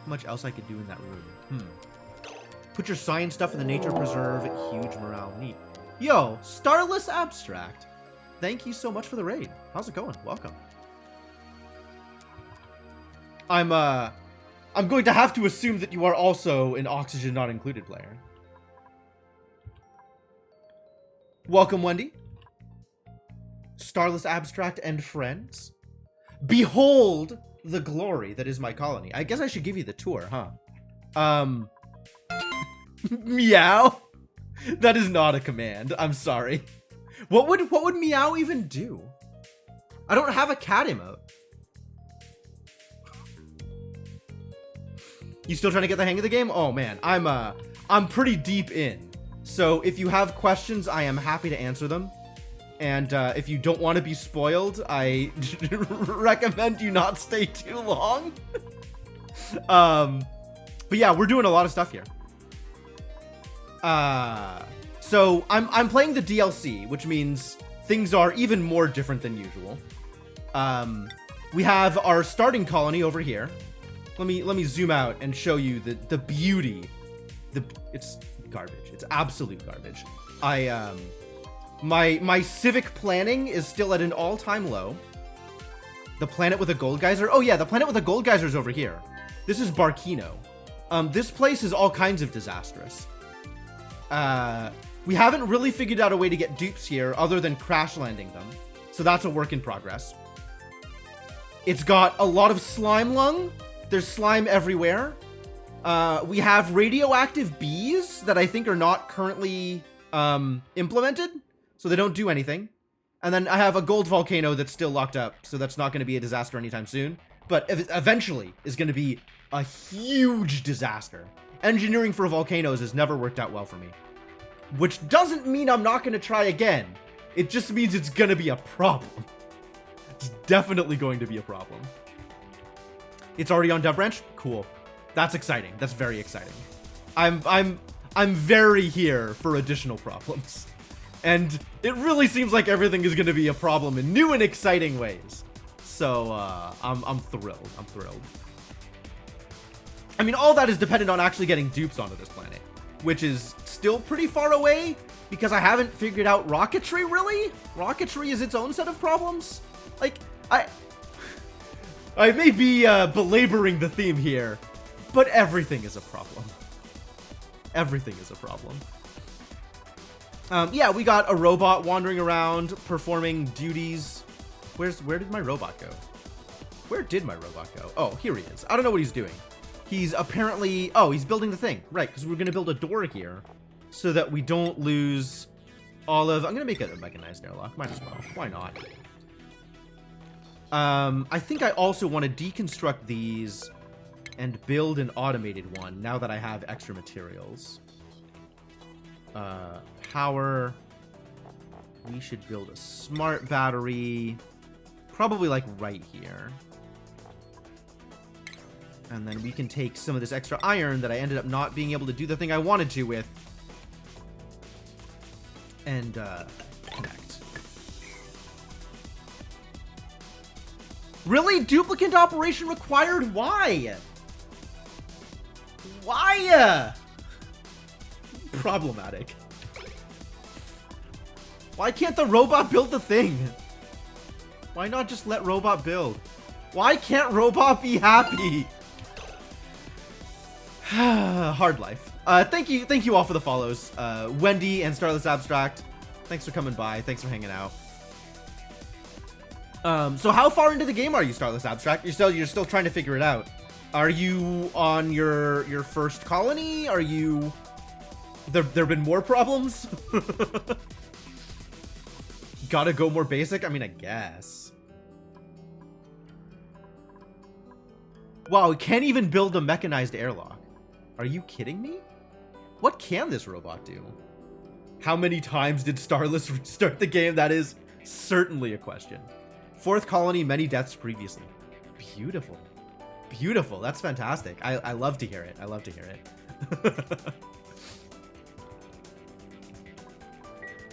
Much else I could do in that room. Put your science stuff in the nature preserve. Huge morale. Neat. Yo, Starless Abstract. Thank you so much for the raid. How's it going? Welcome. I'm going to have to assume that you are also an Oxygen Not Included player. Welcome, Wendy. Starless Abstract and friends. Behold the glory that is my colony. I guess I should give you the tour, huh? Meow? That is not a command. I'm sorry. What would meow even do? I don't have a cat emote. You still trying to get the hang of the game? Oh man, I'm pretty deep in. So if you have questions, I am happy to answer them. And if you don't want to be spoiled, I recommend you not stay too long. But yeah, we're doing a lot of stuff here. So I'm playing the DLC, which means things are even more different than usual. We have our starting colony over here. Let me zoom out and show you the beauty. It's garbage. It's absolute garbage. My civic planning is still at an all-time low. The planet with a gold geyser. Oh yeah, the planet with the gold geyser is over here. This is Barkino. This place is all kinds of disastrous. We haven't really figured out a way to get dupes here other than crash landing them. So that's a work in progress. It's got a lot of slime lung. There's slime everywhere. We have radioactive bees that I think are not currently implemented. So they don't do anything. And then I have a gold volcano that's still locked up, so that's not going to be a disaster anytime soon. But eventually is going to be a huge disaster. Engineering for volcanoes has never worked out well for me. Which doesn't mean I'm not going to try again. It just means it's going to be a problem. It's definitely going to be a problem. It's already on Dev Branch? Cool. That's exciting. That's very exciting. I'm very here for additional problems. And it really seems like everything is going to be a problem in new and exciting ways. So, I'm thrilled. I'm thrilled. I mean, all that is dependent on actually getting dupes onto this planet, which is still pretty far away because I haven't figured out rocketry, really? Rocketry is its own set of problems? Like, I may be belaboring the theme here, but everything is a problem. Everything is a problem. Yeah, we got a robot wandering around, performing duties. Where did my robot go? Where did my robot go? Oh, here he is. I don't know what he's doing. He's apparently... Oh, he's building the thing. Right, because we're going to build a door here so that we don't lose all of... I'm going to make it a mechanized airlock. Might as well. Why not? I think I also want to deconstruct these and build an automated one now that I have extra materials. Power. We should build a smart battery. Probably like right here. And then we can take some of this extra iron that I ended up not being able to do the thing I wanted to with. And connect. Really? Duplicate operation required? Why? Why? Problematic. Why can't the robot build the thing? Why not just let robot build? Why can't robot be happy? Hard life. Thank you all for the follows. Wendy and Starless Abstract, thanks for coming by. Thanks for hanging out. So how far into the game are you, Starless Abstract? You're still trying to figure it out. Are you on your first colony? Are you... There've been more problems? Gotta go more basic? I mean, I guess. Wow, we can't even build a mechanized airlock. Are you kidding me? What can this robot do? How many times did Starless restart the game? That is certainly a question. Fourth colony, many deaths previously. Beautiful. Beautiful. That's fantastic. I love to hear it. I love to hear it.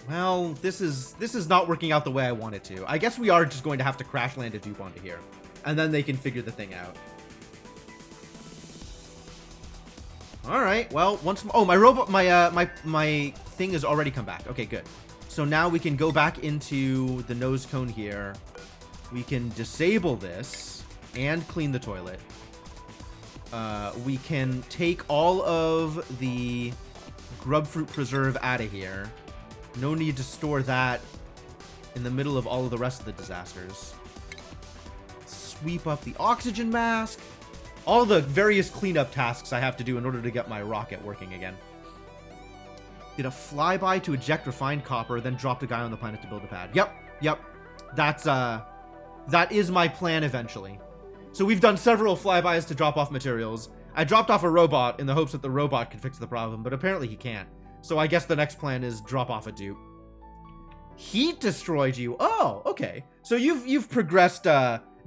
Well, this is not working out the way I want it to. I guess we are just going to have to crash land a dupe onto here. And then they can figure the thing out. Alright, well, once... Oh, my robot... My thing has already come back. Okay, good. So now we can go back into the nose cone here. We can disable this and clean the toilet. We can take all of the grubfruit preserve out of here. No need to store that in the middle of all of the rest of the disasters. Sweep up the oxygen mask. All the various cleanup tasks I have to do in order to get my rocket working again. Did a flyby to eject refined copper, then dropped a guy on the planet to build a pad. Yep. That is my plan eventually. So we've done several flybys to drop off materials. I dropped off a robot in the hopes that the robot could fix the problem, but apparently he can't. So I guess the next plan is drop off a dupe. Heat destroyed you. Oh, okay. So you've progressed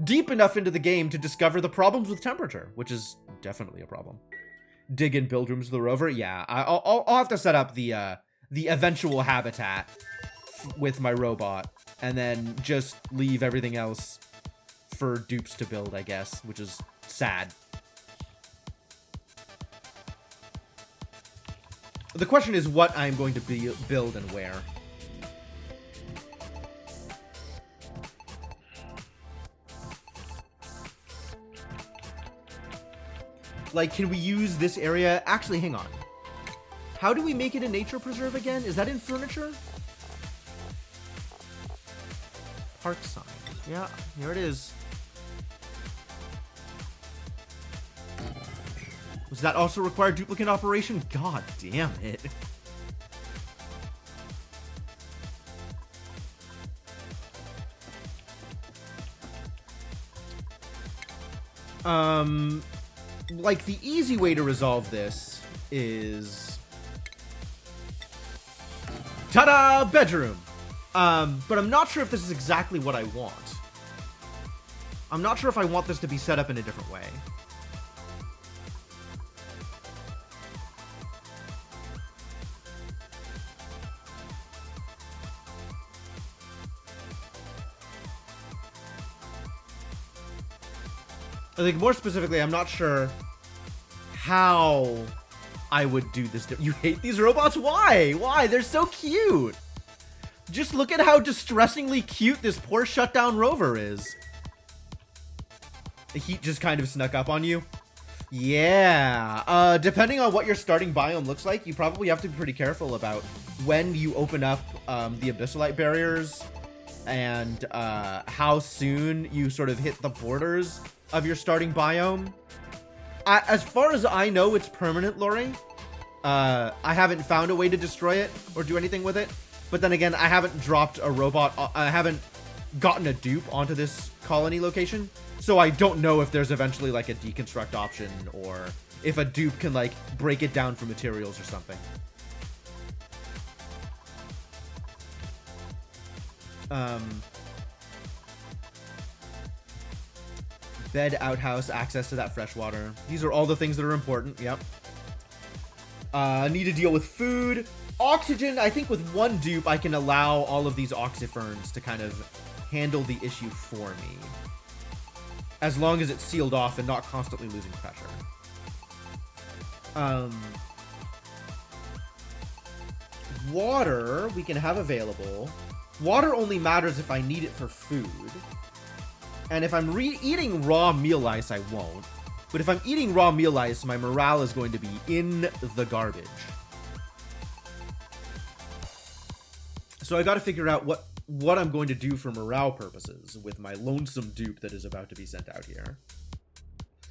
deep enough into the game to discover the problems with temperature, which is definitely a problem. Dig in build rooms of the rover. Yeah, I'll have to set up the eventual habitat with my robot, and then just leave everything else for dupes to build, I guess, which is sad. The question is what I'm going to build and where. Like, can we use this area? Actually, hang on. How do we make it a nature preserve again? Is that in furniture? Park sign. Yeah, here it is. Does that also require duplicate operation? God damn it. Like, the easy way to resolve this is... Ta-da! Bedroom! But I'm not sure if this is exactly what I want. I'm not sure if I want this to be set up in a different way. I think more specifically, I'm not sure how I would do this. You hate these robots? Why? Why? They're so cute. Just look at how distressingly cute this poor shutdown rover is. The heat just kind of snuck up on you. Yeah. Depending on what your starting biome looks like, you probably have to be pretty careful about when you open up the abyssalite barriers and how soon you sort of hit the borders of your starting biome. As far as I know, it's permanent, Lori. I haven't found a way to destroy it or do anything with it. But then again, I haven't dropped a robot. I haven't gotten a dupe onto this colony location. So I don't know if there's eventually like a deconstruct option or if a dupe can like break it down for materials or something. Bed, outhouse, access to that fresh water. These are all the things that are important. Yep. Need to deal with food. Oxygen, I think with one dupe, I can allow all of these oxyferns to kind of handle the issue for me. As long as it's sealed off and not constantly losing pressure. Water, we can have available. Water only matters if I need it for food. And if I'm eating raw meal ice, I won't. But if I'm eating raw meal ice, my morale is going to be in the garbage. So I got to figure out what I'm going to do for morale purposes with my lonesome dupe that is about to be sent out here.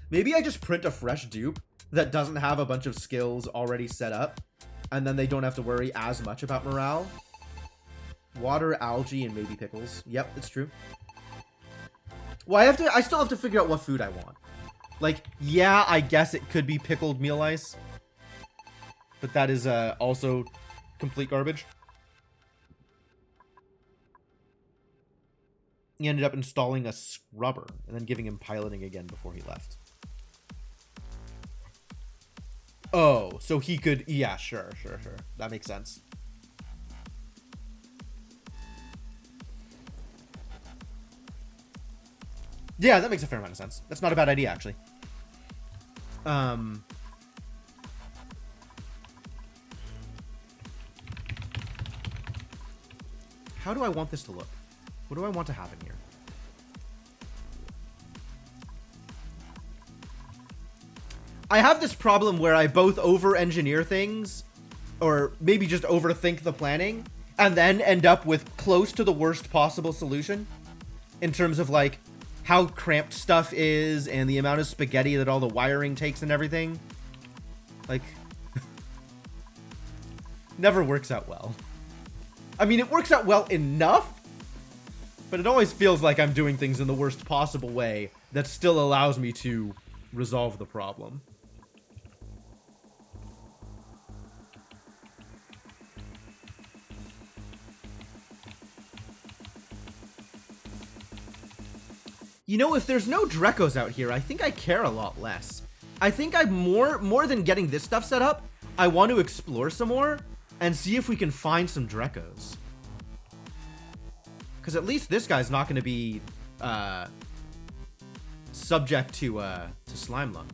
Maybe I just print a fresh dupe that doesn't have a bunch of skills already set up, and then they don't have to worry as much about morale. Water, algae, and maybe pickles. Yep, it's true. Well, I still have to figure out what food I want. Like, yeah, I guess it could be pickled meal ice. But that is also complete garbage. He ended up installing a scrubber and then giving him piloting again before he left. Oh, so he could... Yeah, sure. That makes sense. Yeah, that makes a fair amount of sense. That's not a bad idea, actually. How do I want this to look? What do I want to happen here? I have this problem where I both over-engineer things, or maybe just overthink the planning, and then end up with close to the worst possible solution in terms of, like, how cramped stuff is and the amount of spaghetti that all the wiring takes and everything. Like, never works out well. I mean, it works out well enough, but it always feels like I'm doing things in the worst possible way that still allows me to resolve the problem. You know, if there's no Drekos out here, I think I care a lot less. I think I'm more than getting this stuff set up, I want to explore some more and see if we can find some Drekos. Because at least this guy's not going to be subject to slime lung.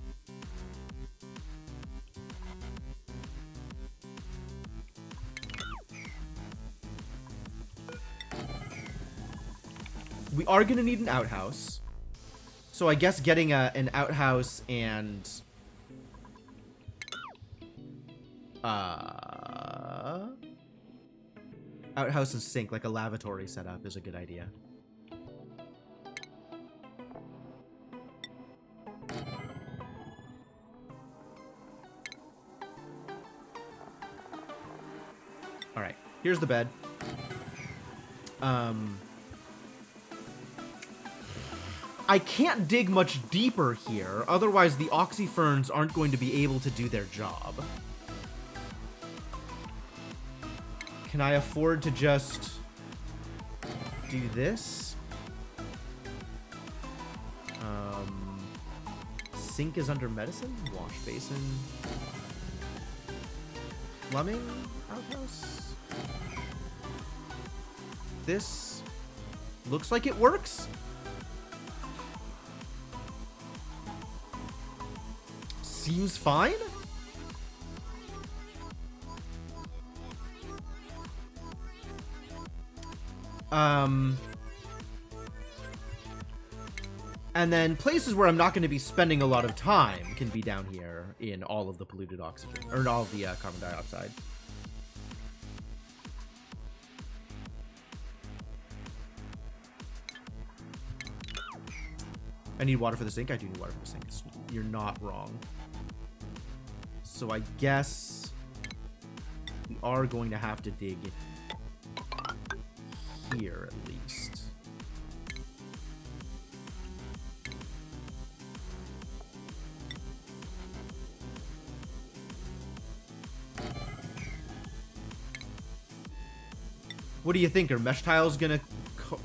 We are going to need an outhouse. So I guess getting an outhouse and... outhouse and sink, like a lavatory setup, is a good idea. Alright, here's the bed. I can't dig much deeper here, otherwise the oxyferns aren't going to be able to do their job. Can I afford to just do this? Sink is under medicine. Wash basin. Plumbing outhouse. This looks like it works. Seems fine. And then places where I'm not going to be spending a lot of time can be down here in all of the polluted oxygen, or in all of the carbon dioxide. I need water for the sink. I do need water for the sink. You're not wrong. So I guess we are going to have to dig here at least. What do you think? Are mesh tiles gonna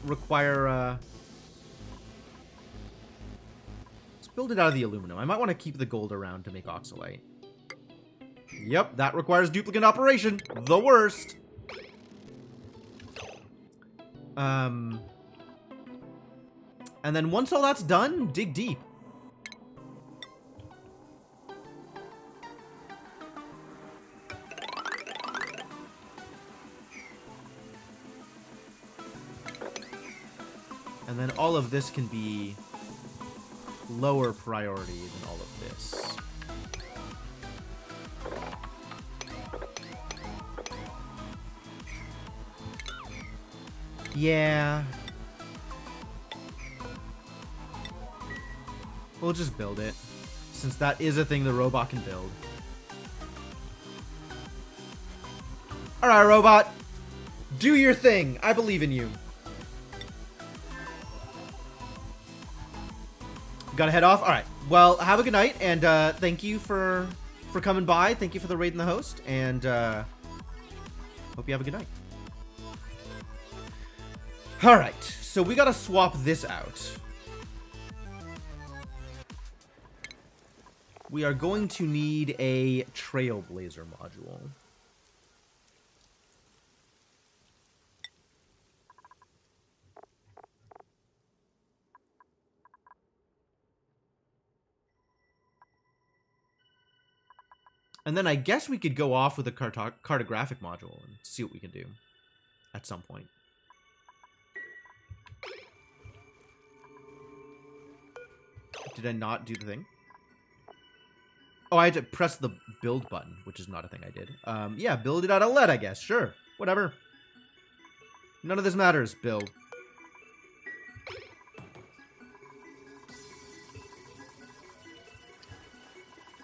require, let's build it out of the aluminum. I might want to keep the gold around to make oxalate. Yep, that requires duplicate operation. The worst. And then once all that's done, dig deep. And then all of this can be lower priority than all of this. Yeah. We'll just build it, since that is a thing the robot can build. Alright, robot. Do your thing. I believe in you. Gotta head off? Alright. Well, have a good night, and thank you for coming by. Thank you for the raid and the host, and hope you have a good night. Alright, so we gotta swap this out. We are going to need a Trailblazer module. And then I guess we could go off with a cartographic module and see what we can do at some point. Did I not do the thing? Oh, I had to press the build button, which is not a thing I did. Yeah, build it out of lead, I guess. Sure. Whatever. None of this matters. Build.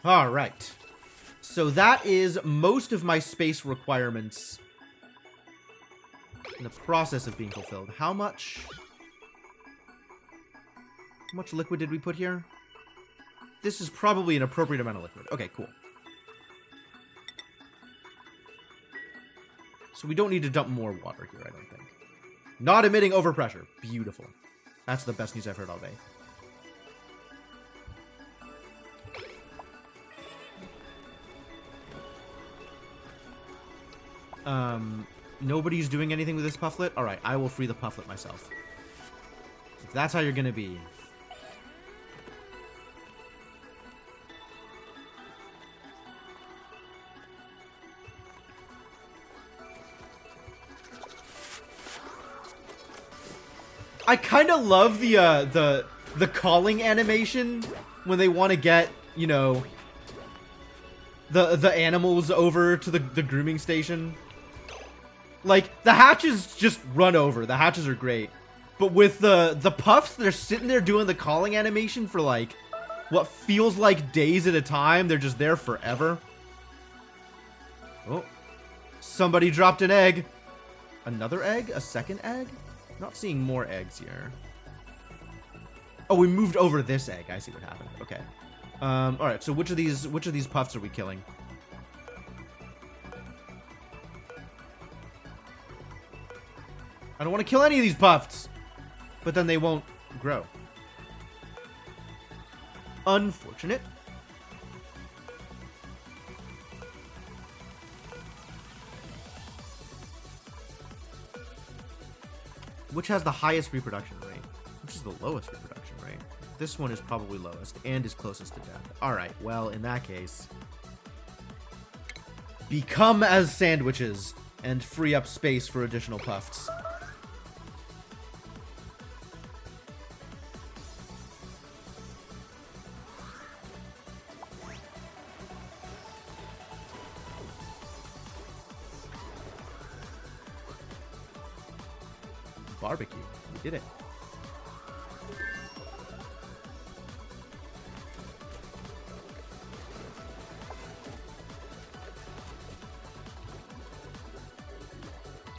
All right. So that is most of my space requirements in the process of being fulfilled. How much liquid did we put here? This is probably an appropriate amount of liquid. Okay, cool. So we don't need to dump more water here, I don't think. Not emitting overpressure. Beautiful. That's the best news I've heard all day. Nobody's doing anything with this pufflet? Alright, I will free the pufflet myself. If that's how you're gonna be. I kind of love the calling animation when they want to get, you know, the animals over to the grooming station. Like, the hatches just run over. The hatches are great. But with the puffs, they're sitting there doing the calling animation for, like, what feels like days at a time. They're just there forever. Oh. Somebody dropped an egg. Another egg? A second egg? Not seeing more eggs here. Oh, we moved over this egg. I see what happened. Okay. Alright, so which of these puffs are we killing? I don't want to kill any of these puffs. But then they won't grow. Unfortunate. Which has the highest reproduction rate? Which is the lowest reproduction rate? This one is probably lowest and is closest to death. Alright, well, in that case, become as sandwiches and free up space for additional puffs. Barbecue. We did it.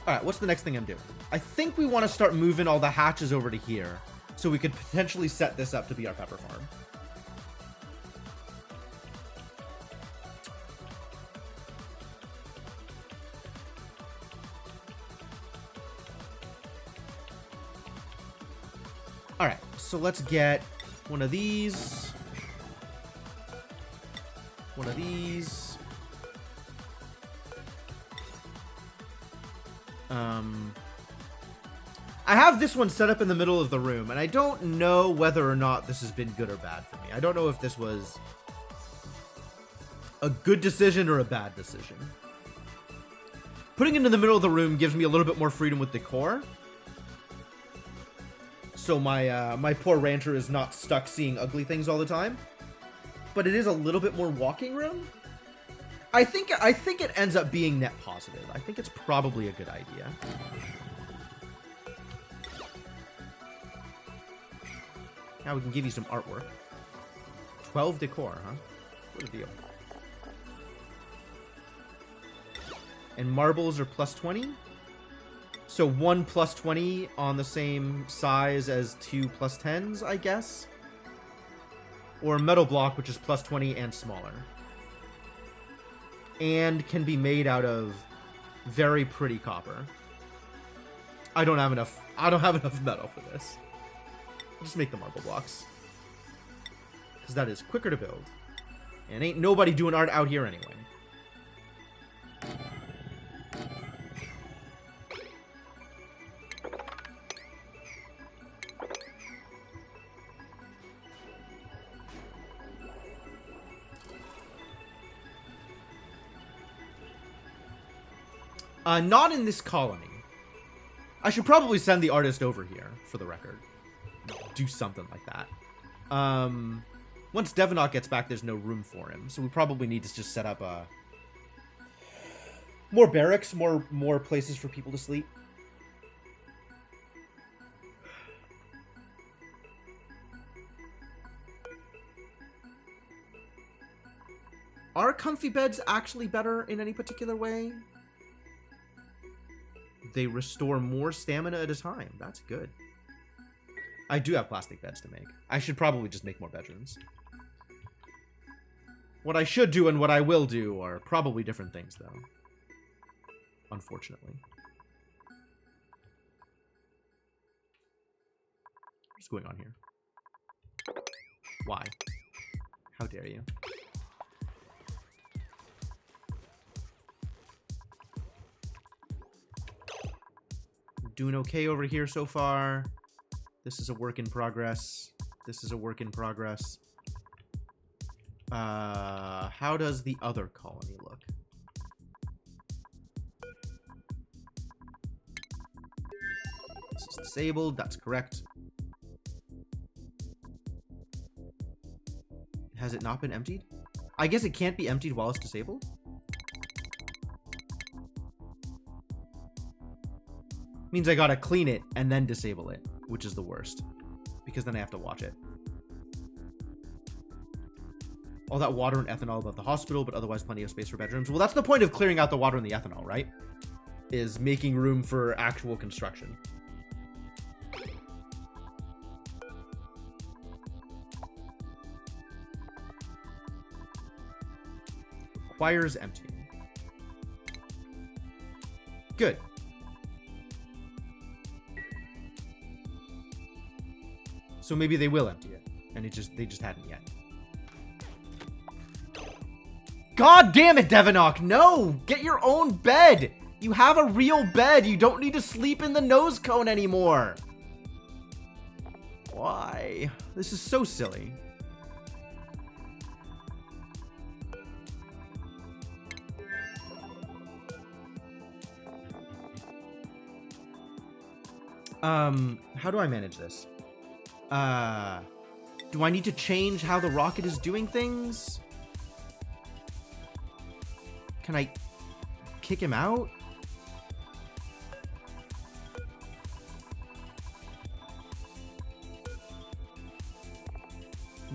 Alright, what's the next thing I'm doing? I think we want to start moving all the hatches over to here, so we could potentially set this up to be our pepper farm. Alright, so let's get one of these. One of these. I have this one set up in the middle of the room, and I don't know whether or not this has been good or bad for me. I don't know if this was a good decision or a bad decision. Putting it in the middle of the room gives me a little bit more freedom with decor. So my poor rancher is not stuck seeing ugly things all the time. But it is a little bit more walking room. I think it ends up being net positive. I think it's probably a good idea. Now we can give you some artwork. 12 decor, huh? What a deal. And marbles are plus 20. So 1 plus 20 on the same size as 2 plus 10s, I guess. Or a metal block, which is plus 20 and smaller. And can be made out of very pretty copper. I don't have enough metal for this. I'll just make the marble blocks. Because that is quicker to build. And ain't nobody doing art out here anyway. Not in this colony. I should probably send the artist over here, for the record. Do something like that. Once Devenant gets back, there's no room for him, so we probably need to just set up more barracks, more places for people to sleep. Are comfy beds actually better in any particular way? They restore more stamina at a time. That's good. I do have plastic beds to make. I should probably just make more bedrooms. What I should do and what I will do are probably different things, though. Unfortunately. What's going on here? Why? How dare you? Doing okay over here so far. This is a work in progress. This is a work in progress. How does the other colony look? This is disabled. That's correct. Has it not been emptied? I guess it can't be emptied while it's disabled? Means I gotta clean it and then disable it, which is the worst. Because then I have to watch it. All that water and ethanol above the hospital, but otherwise plenty of space for bedrooms. Well, that's the point of clearing out the water and the ethanol, right? Is making room for actual construction. Requires emptying. Good. So maybe they will empty it, and they just hadn't yet. God damn it, Devinock! No! Get your own bed! You have a real bed! You don't need to sleep in the nose cone anymore! Why? This is so silly. How do I manage this? Do I need to change how the rocket is doing things? Can I kick him out?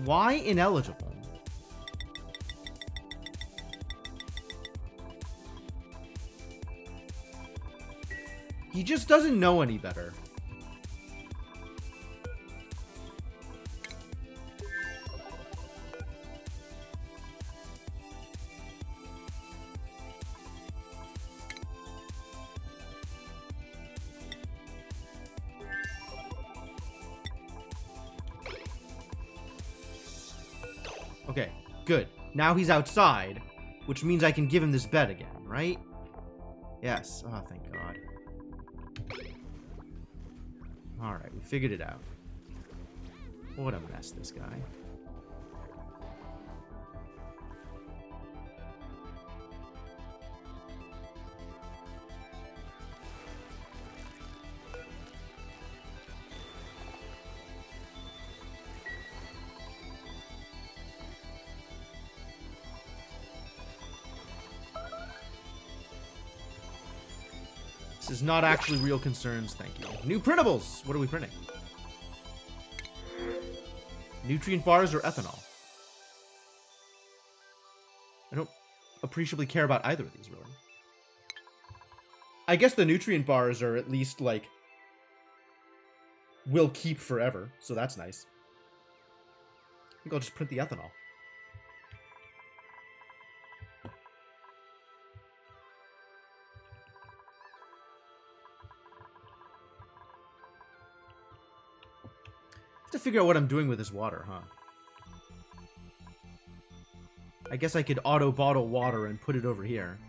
Why ineligible? He just doesn't know any better. Okay, good. Now he's outside, which means I can give him this bed again, right? Yes. Oh, thank God. Alright, we figured it out. What a mess, this guy. This is not actually real concerns, thank you. New printables! What are we printing? Nutrient bars or ethanol? I don't appreciably care about either of these, really. I guess the nutrient bars are at least, like, will keep forever, so that's nice. I think I'll just print the ethanol. To figure out what I'm doing with this water, huh? I guess I could auto bottle water and put it over here.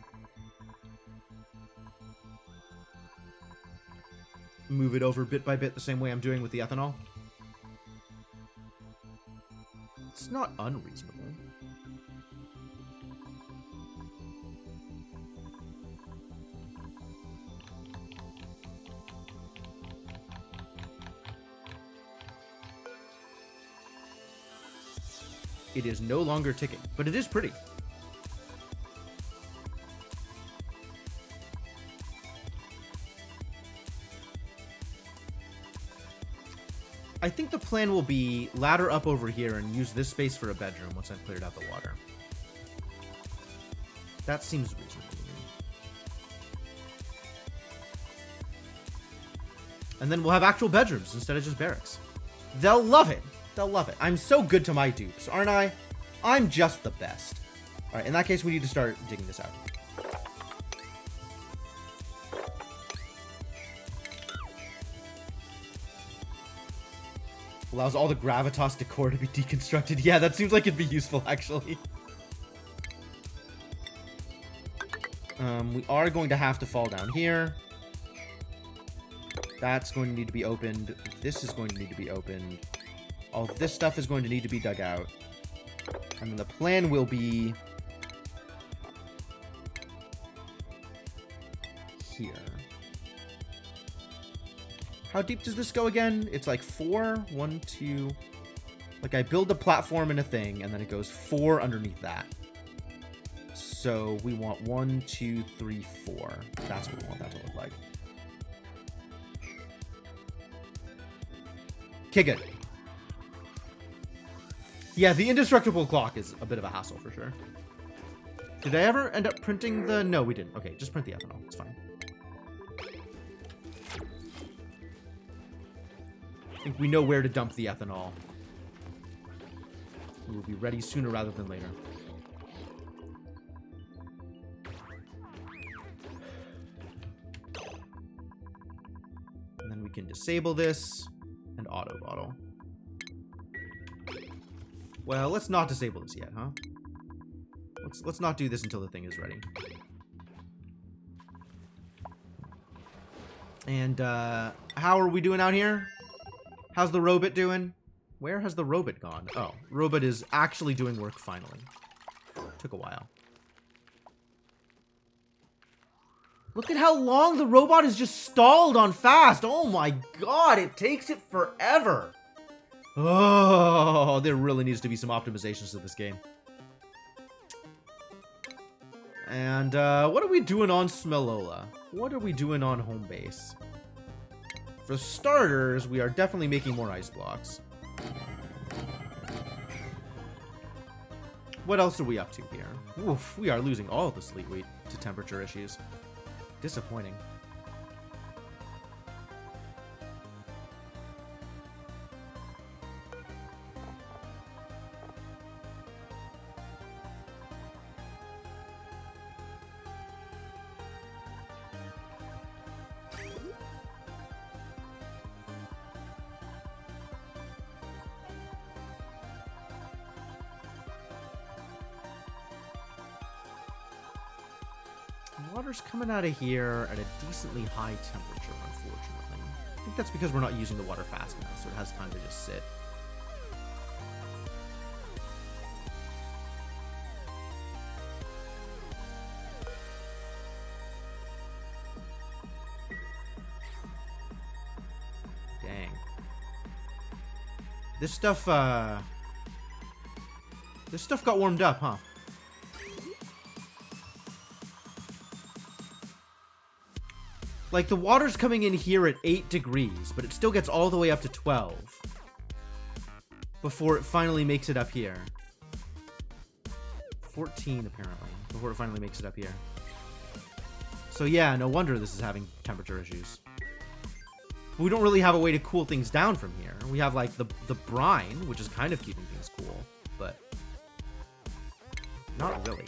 Move it over bit by bit the same way I'm doing with the ethanol. It's not unreasonable. It is no longer ticking, but it is pretty. I think the plan will be ladder up over here and use this space for a bedroom once I've cleared out the water. That seems reasonable to me. And then we'll have actual bedrooms instead of just barracks. They'll love it. They'll love it. I'm so good to my dupes, aren't I? I'm just the best. Alright, in that case, we need to start digging this out. Allows all the gravitas decor to be deconstructed. Yeah, that seems like it'd be useful, actually. We are going to have to fall down here. That's going to need to be opened. This is going to need to be opened. All this stuff is going to need to be dug out. And then the plan will be here. How deep does this go again? It's like 4, 1, 2. Like I build a platform and a thing, and then it goes 4 underneath that. So we want 1, 2, 3, 4. That's what we want that to look like. Okay, good. Yeah, the indestructible clock is a bit of a hassle for sure. Did I ever end up printing the... No, we didn't. Okay, just print the ethanol. It's fine. I think we know where to dump the ethanol. We will be ready sooner rather than later. And then we can disable this and auto bottle. Well, let's not disable this yet, huh? Let's not do this until the thing is ready. And how are we doing out here? How's the robot doing? Where has the robot gone? Oh, robot is actually doing work finally. Took a while. Look at how long the robot is just stalled on fast. Oh my god, it takes it forever. Oh, there really needs to be some optimizations to this game. And what are we doing on Smelola? What are we doing on home base? For starters, we are definitely making more ice blocks. What else are we up to here? Oof, we are losing all the sleet wheat to temperature issues. Disappointing. Water's coming out of here at a decently high temperature, unfortunately. I think that's because we're not using the water fast enough, so it has time to just sit. Dang. This stuff got warmed up, huh? Like, the water's coming in here at 8 degrees, but it still gets all the way up to 12 before it finally makes it up here. 14, apparently, before it finally makes it up here. So yeah, no wonder this is having temperature issues. But we don't really have a way to cool things down from here. We have, like, the brine, which is kind of keeping things cool, but not really.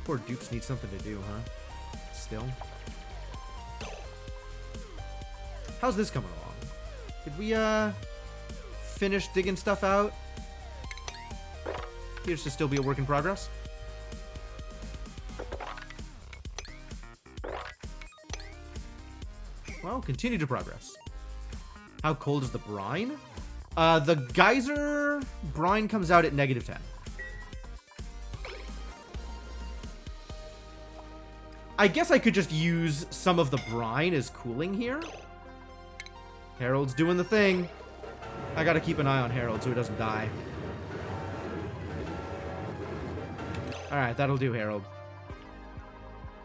Poor dupes need something to do, huh? Still. How's this coming along? Did we, finish digging stuff out? Appears to still be a work in progress. Well, continue to progress. How cold is the brine? The geyser brine comes out at -10. I guess I could just use some of the brine as cooling here. Harold's doing the thing. I gotta keep an eye on Harold so he doesn't die. Alright, that'll do, Harold.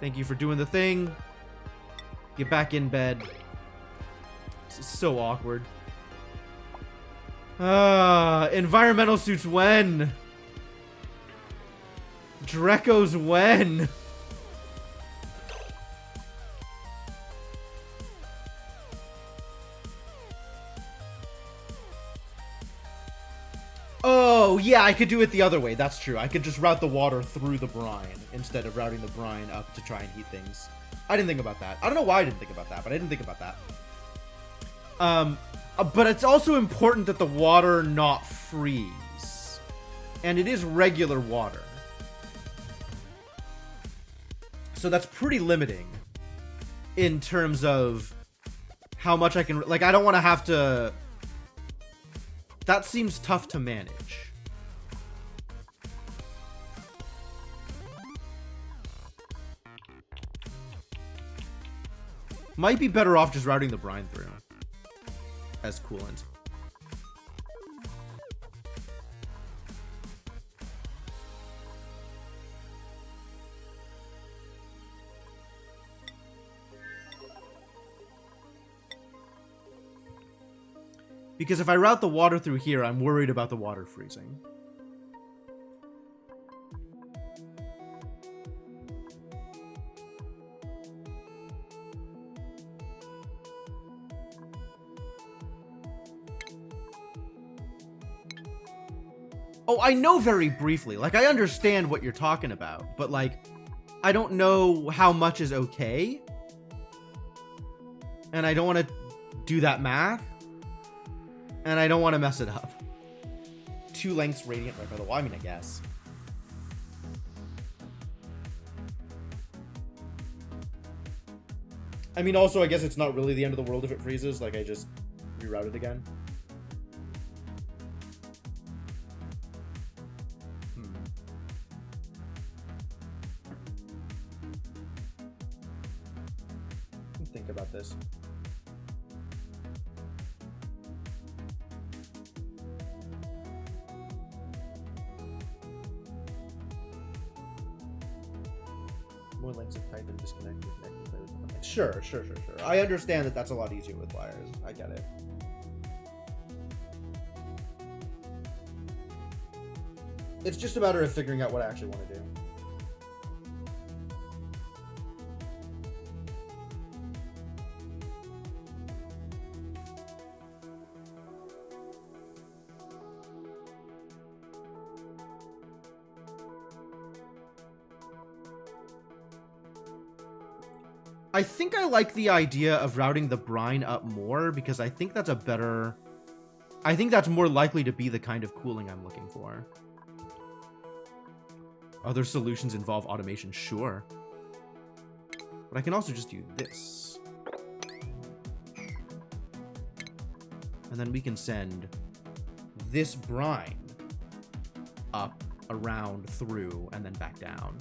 Thank you for doing the thing. Get back in bed. This is so awkward. Environmental suits when? Draco's when? Oh, yeah, I could do it the other way. That's true. I could just route the water through the brine instead of routing the brine up to try and heat things. I didn't think about that. I don't know why I didn't think about that, but I didn't think about that. But it's also important that the water not freeze. And it is regular water. So that's pretty limiting in terms of how much I can... Like, I don't want to have to... That seems tough to manage. Might be better off just routing the brine through as coolant. Because if I route the water through here, I'm worried about the water freezing. Oh, I know very briefly. Like, I understand what you're talking about, but, like, I don't know how much is okay. And I don't want to do that math. And I don't want to mess it up. 2 lengths radiant right by the wall. I mean, I guess. I mean, also, I guess it's not really the end of the world if it freezes. Like, I just reroute it again. Think about this. More lengths of pipe and disconnect. Sure. I understand that that's a lot easier with wires. I get it. It's just a matter of figuring out what I actually want to do. I think I like the idea of routing the brine up more because I think that's a better... I think that's more likely to be the kind of cooling I'm looking for. Other solutions involve automation, sure. But I can also just do this. And then we can send this brine up, around, through, and then back down.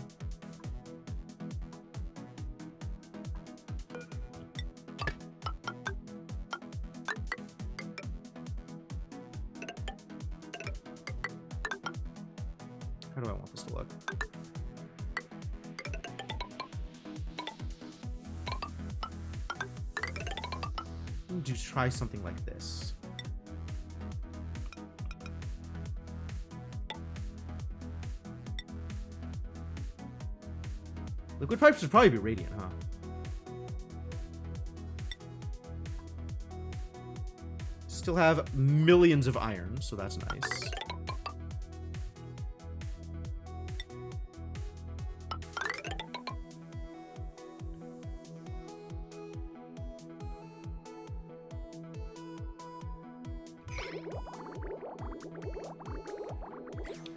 How do I want this to look? Just try something like this. Liquid pipes should probably be radiant, huh? Still have millions of iron, so that's nice.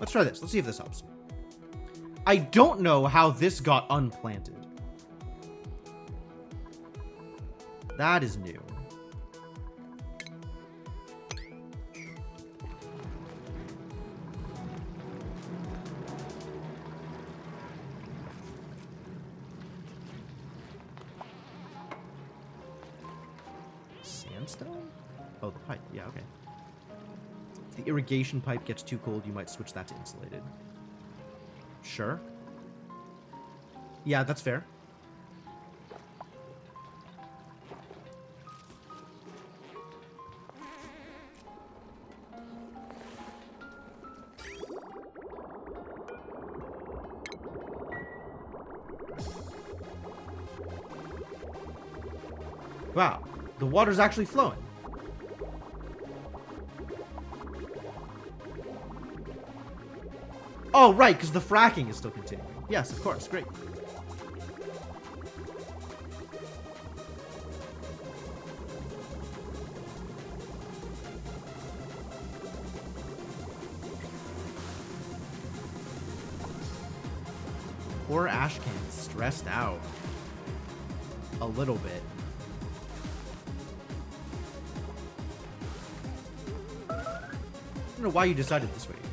Let's try this. Let's see if this helps. I don't know how this got unplanted. That is new. Sandstone? Oh, the pipe. Yeah, okay. If the irrigation pipe gets too cold, you might switch that to insulated. Sure. Yeah, that's fair. Wow, the water's actually flowing. Oh, right, because the fracking is still continuing. Yes, of course. Great. Poor Ashcan's stressed out. A little bit. I don't know why you decided this way to go.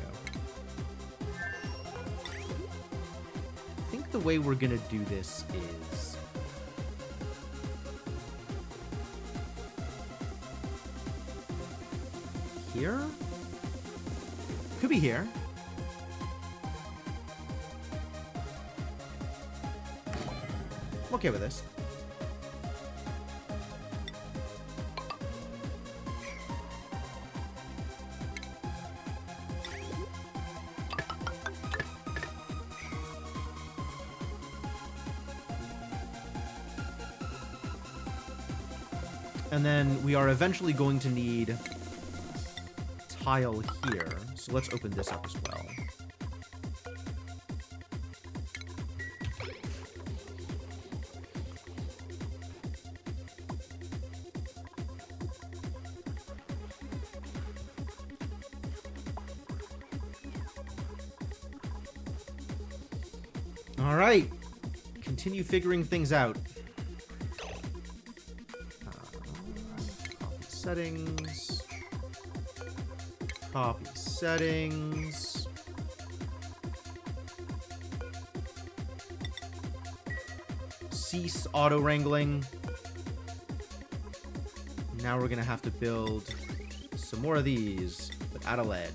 I think the way we're gonna do this is... here? Could be here. I'm okay with this. And then we are eventually going to need tile here. So let's open this up as well. Alright. Continue figuring things out. Copy settings. Copy settings. Cease auto wrangling. Now we're gonna have to build some more of these, but out of lead.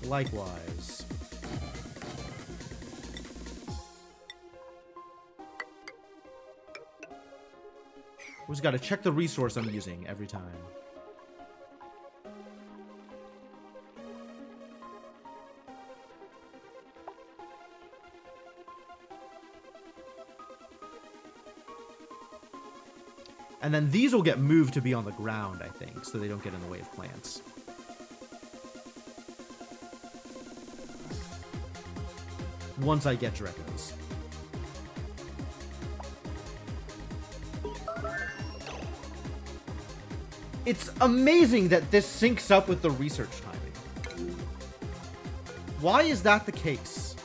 Likewise. We just gotta check the resource I'm using every time. And then these will get moved to be on the ground, I think, so they don't get in the way of plants. Once I get Drekos. It's amazing that this syncs up with the research timing. Why is that the case?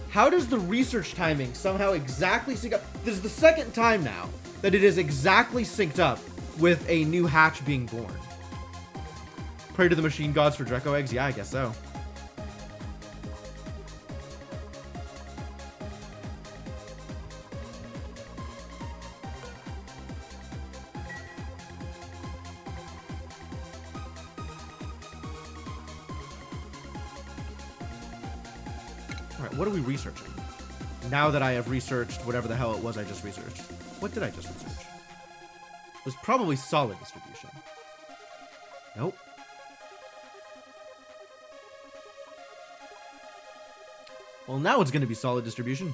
How does the research timing somehow exactly sync up? This is the second time now that it is exactly synced up with a new hatch being born. Pray to the machine gods for Dreko eggs? Yeah, I guess so. Alright, what are we researching? Now that I have researched whatever the hell it was I just researched. What did I just research? It was probably solid distribution. Nope. Well, now it's going to be solid distribution.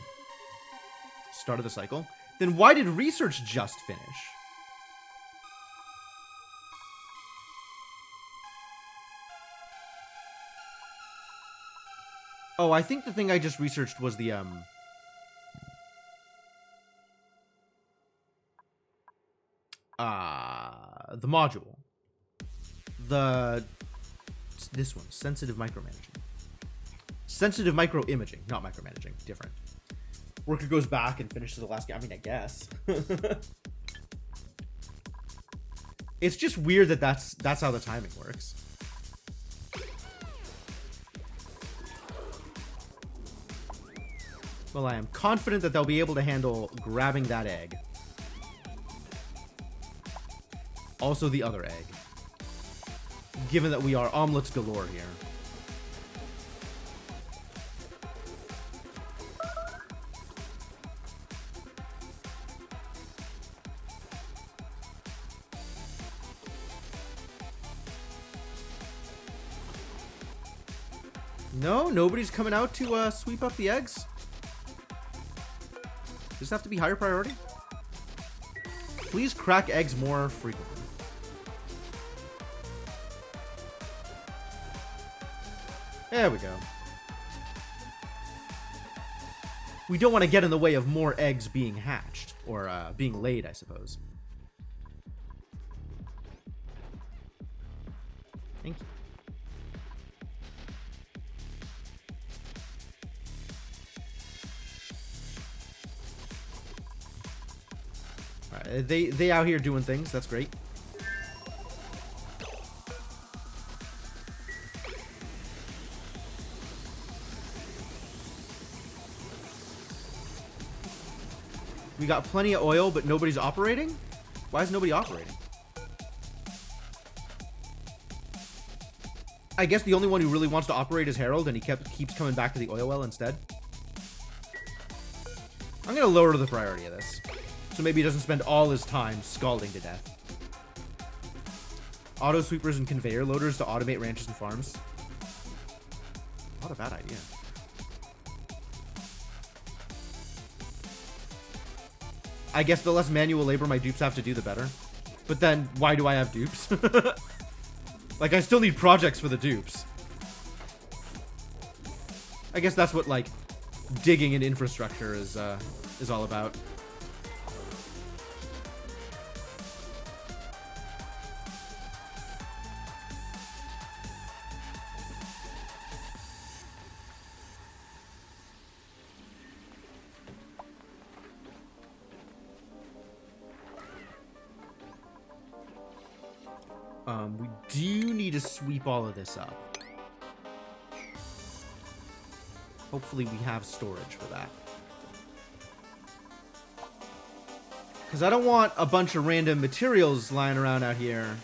Start of the cycle. Then why did research just finish? Oh, I think the thing I just researched was the module. This one, sensitive micromanaging. Sensitive micro imaging, not micromanaging, different. Worker goes back and finishes the last game. I mean, I guess. It's just weird that that's how the timing works. Well, I am confident that they'll be able to handle grabbing that egg. Also the other egg. Given that we are omelets galore here. No, nobody's coming out to sweep up the eggs. Does this have to be higher priority? Please crack eggs more frequently. There we go. We don't want to get in the way of more eggs being hatched. Or being laid, I suppose. Thank you. Alright, they out here doing things. That's great. We got plenty of oil, but nobody's operating? Why is nobody operating? I guess the only one who really wants to operate is Harold, and he keeps coming back to the oil well instead. I'm going to lower the priority of this. So maybe he doesn't spend all his time scalding to death. Auto sweepers and conveyor loaders to automate ranches and farms. Not a bad idea. I guess the less manual labor my dupes have to do, the better. But then, why do I have dupes? Like, I still need projects for the dupes. I guess that's what, like, digging in infrastructure is all about. to sweep all of this up. Hopefully we have storage for that. Because I don't want a bunch of random materials lying around out here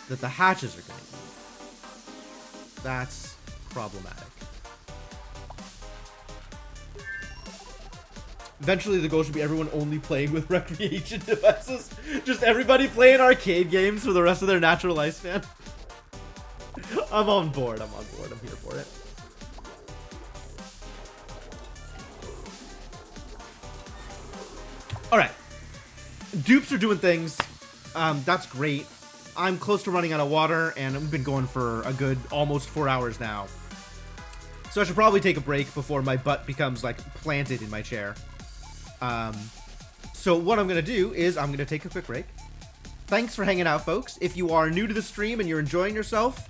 that the hatches are going to eat. That's problematic. Eventually the goal should be everyone only playing with recreation devices. Just everybody playing arcade games for the rest of their natural lifespan. I'm on board. I'm here for it. Alright. Dupes are doing things. That's great. I'm close to running out of water, and we've been going for a good almost 4 hours now. So I should probably take a break before my butt becomes, like, planted in my chair. So what I'm going to do is I'm going to take a quick break. Thanks for hanging out, folks. If you are new to the stream and you're enjoying yourself,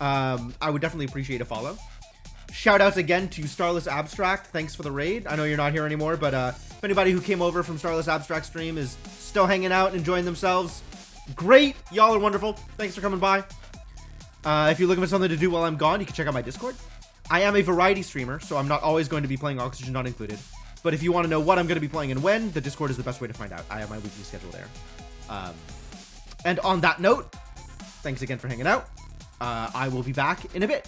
I would definitely appreciate a follow. Shout outs again to Starless Abstract. Thanks for the raid. I know you're not here anymore, but if anybody who came over from Starless Abstract stream is still hanging out and enjoying themselves, great. Y'all are wonderful. Thanks for coming by. If you're looking for something to do while I'm gone, you can check out my Discord. I am a variety streamer, so I'm not always going to be playing Oxygen Not Included. But if you want to know what I'm going to be playing and when, the Discord is the best way to find out. I have my weekly schedule there. And on that note, thanks again for hanging out. I will be back in a bit.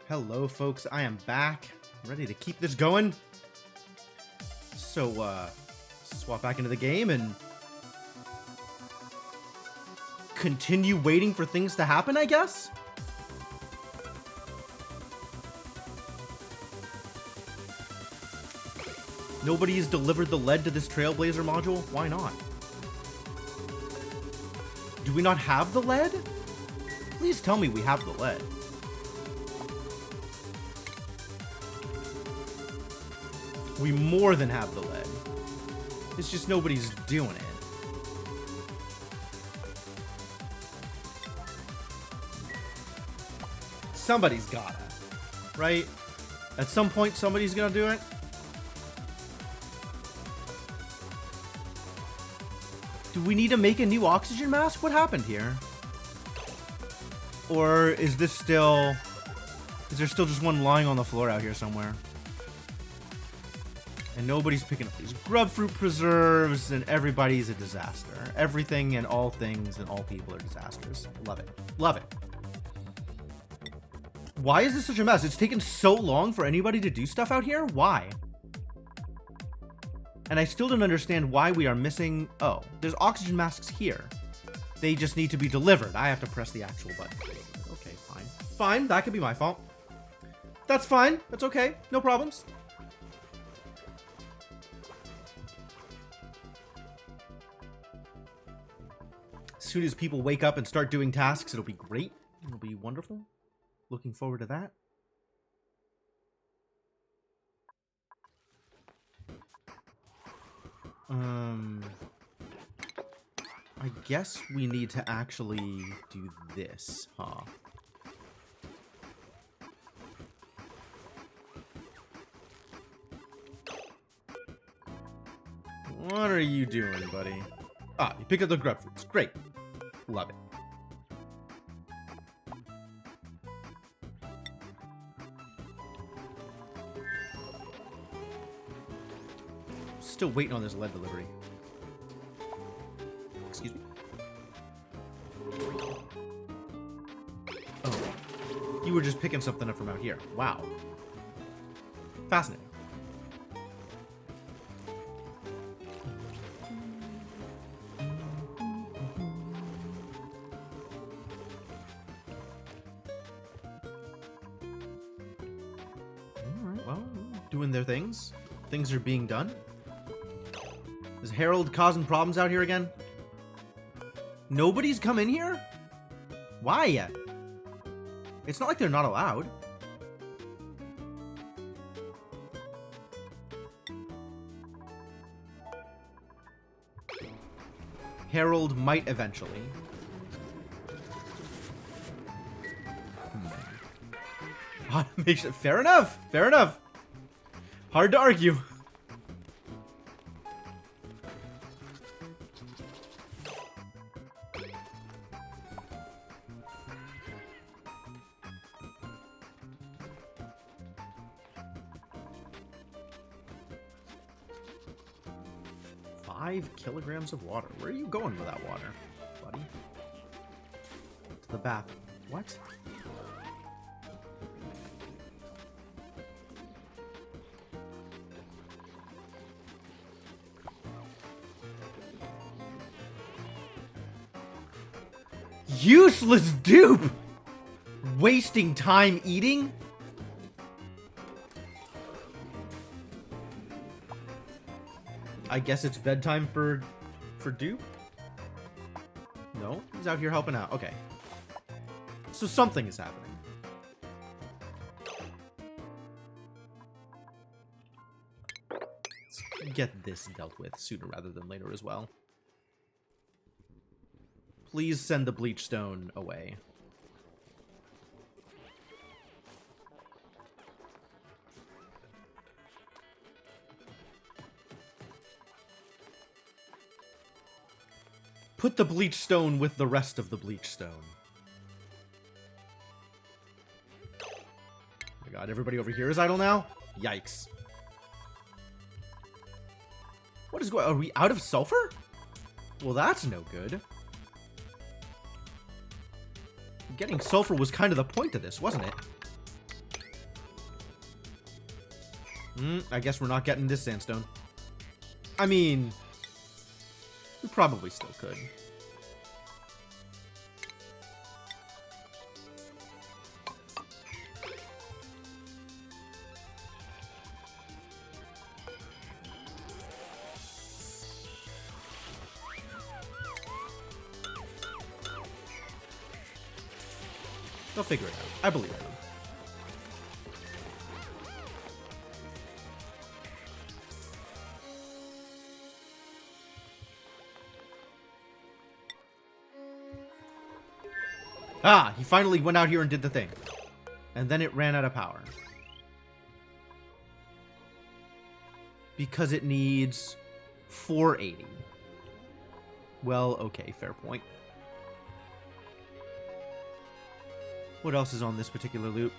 Hello, folks. I am back. Ready to keep this going. So, swap back into the game and continue waiting for things to happen, I guess? Nobody's delivered the lead to this Trailblazer module? Why not? Do we not have the lead? Please tell me we have the lead. We more than have the lead. It's just nobody's doing it. Somebody's gotta, right? At some point, somebody's gonna do it. Do we need to make a new oxygen mask? What happened here? Or is this still... Is there still just one lying on the floor out here somewhere? And nobody's picking up these grub fruit preserves, and everybody's a disaster. Everything and all things and all people are disasters. Love it. Love it. Why is this such a mess? It's taken so long for anybody to do stuff out here? Why? And I still don't understand why we are missing... Oh, there's oxygen masks here. They just need to be delivered. I have to press the actual button. Okay, fine. Fine, that could be my fault. That's fine. That's okay. No problems. As soon as people wake up and start doing tasks, it'll be great. It'll be wonderful. Looking forward to that. I guess we need to actually do this, huh? What are you doing, buddy? Ah, you pick up the grub fruits. Great. Love it. Still waiting on this lead delivery. Excuse me. Oh. You were just picking something up from out here. Wow. Fascinating. Alright, well, doing their things. Things are being done. Is Harold causing problems out here again? Nobody's come in here? Why? It's not like they're not allowed. Harold might eventually. Fair enough. Fair enough. Hard to argue. Kilograms of water. Where are you going with that water, buddy? To the bath. What? Useless dupe! Wasting time eating? I guess it's bedtime for Dupe? No? He's out here helping out. Okay. So something is happening. Let's get this dealt with sooner rather than later as well. Please send the bleach stone away. Put the bleach stone with the rest of the bleach stone. Oh my god, everybody over here is idle now? Yikes. What is going on? Are we out of sulfur? Well, that's no good. Getting sulfur was kind of the point of this, wasn't it? I guess we're not getting this sandstone. I mean, we probably still could. They'll figure it out. I believe in them. Ah, he finally went out here and did the thing. And then it ran out of power. Because it needs 480. Well, okay, fair point. What else is on this particular loop?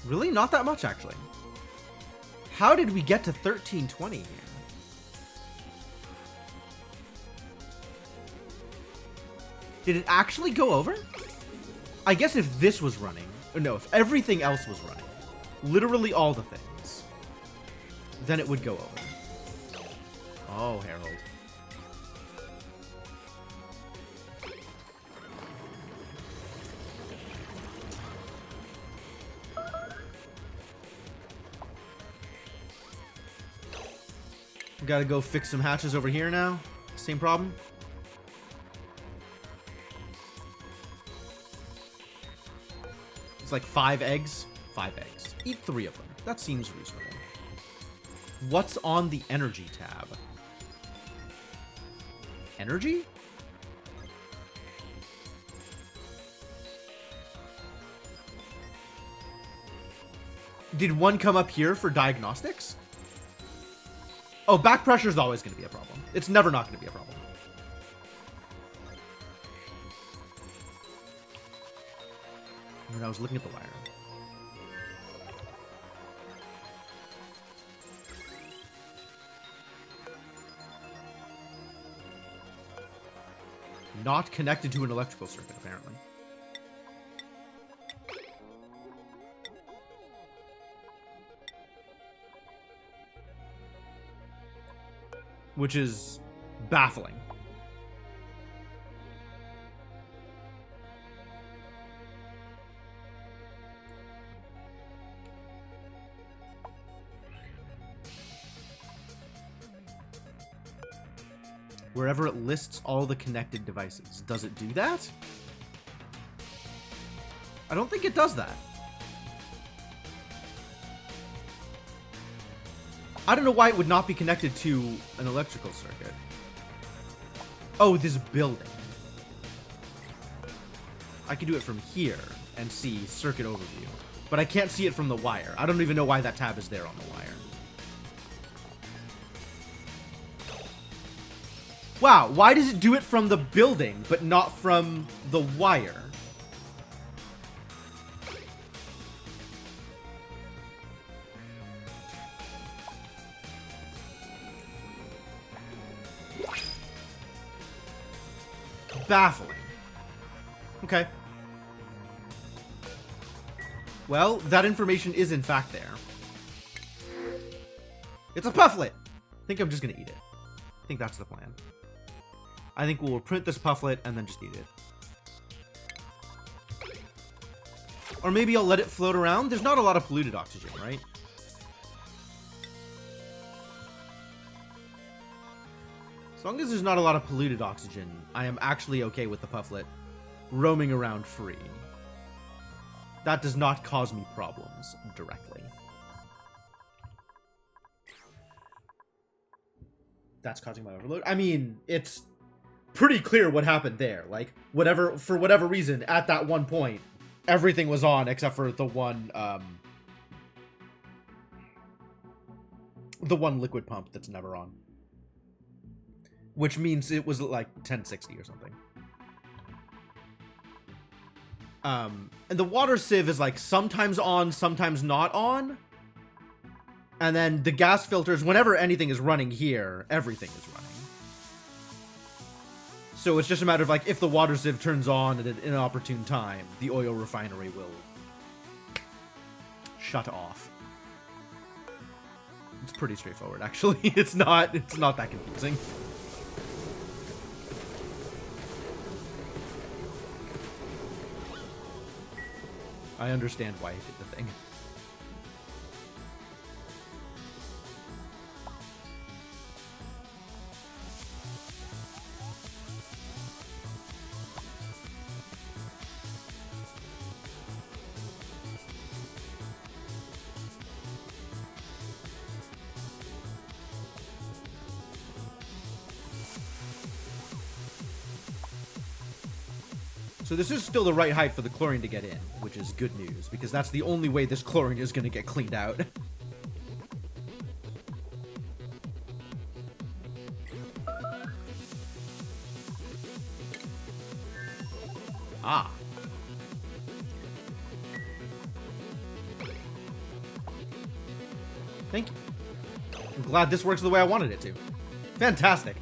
Really? Not that much, actually. How did we get to 1320 here? Did it actually go over? I guess if this was running, or no, if everything else was running, literally all the things, then it would go over. Oh, Harold. We gotta go fix some hatches over here now. Same problem. It's like 5 eggs. 5 eggs. Eat 3 of them. That seems reasonable. What's on the energy tab? Energy? Did one come up here for diagnostics? Oh, back pressure is always going to be a problem. It's never not going to be a problem. When I was looking at the wire. Not connected to an electrical circuit, apparently. Which is baffling. Wherever it lists all the connected devices. Does it do that? I don't think it does that. I don't know why it would not be connected to an electrical circuit. Oh, this building. I can do it from here and see circuit overview. But I can't see it from the wire. I don't even know why that tab is there on the wire. Wow, why does it do it from the building, but not from the wire? Baffling. Okay. Well, that information is in fact there. It's a Pufflet! I think I'm just gonna eat it. I think that's the plan. I think we'll print this Pufflet and then just eat it. Or maybe I'll let it float around. There's not a lot of polluted oxygen, right? As long as there's not a lot of polluted oxygen, I am actually okay with the Pufflet roaming around free. That does not cause me problems directly. That's causing my overload. I mean, it's pretty clear what happened there. Like, for whatever reason, at that one point, everything was on except for the one liquid pump that's never on. Which means it was like 1060 or something. And the water sieve is like sometimes on, sometimes not on. And then the gas filters, whenever anything is running here, everything is running. So it's just a matter of like if the water sieve turns on at an inopportune time, the oil refinery will shut off. It's pretty straightforward, actually. It's not that confusing. I understand why he did the thing. So this is still the right height for the chlorine to get in, which is good news, because that's the only way this chlorine is going to get cleaned out. Ah. Thank you. I'm glad this works the way I wanted it to. Fantastic.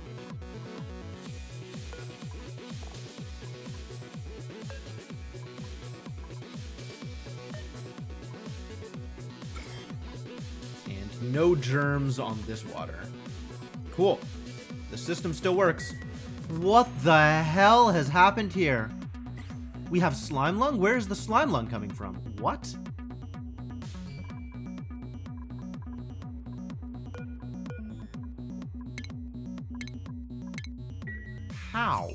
No germs on this water. Cool. The system still works. What the hell has happened here? We have slime lung? Where is the slime lung coming from? What? How?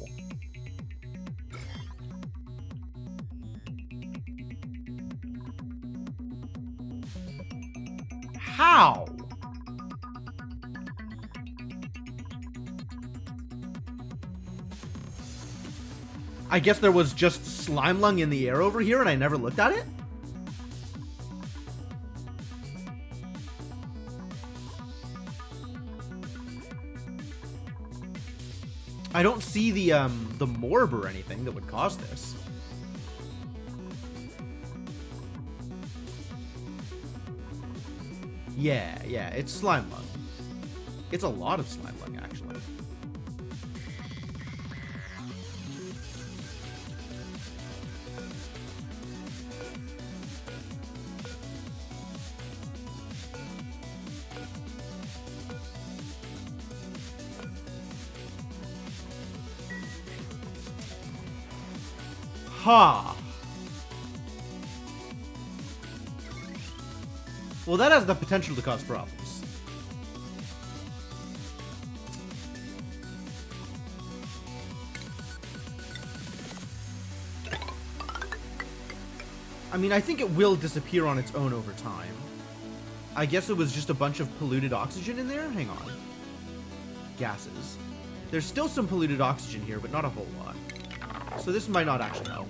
How? I guess there was just slime lung in the air over here and I never looked at it? I don't see the morb or anything that would cause this. Yeah, it's slime lung. It's a lot of slime lung, actually. Ha! Well, that has the potential to cause problems. I mean, I think it will disappear on its own over time. I guess it was just a bunch of polluted oxygen in there? Hang on. Gases. There's still some polluted oxygen here, but not a whole lot. So this might not actually help.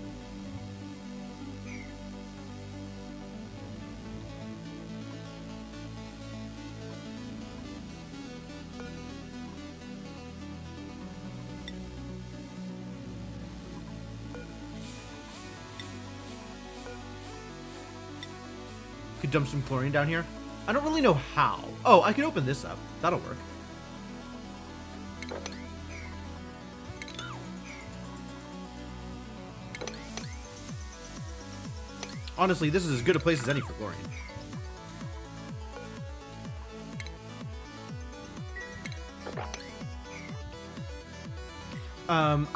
Could dump some chlorine down here. I don't really know how. Oh, I could open this up. That'll work. Honestly, this is as good a place as any for chlorine.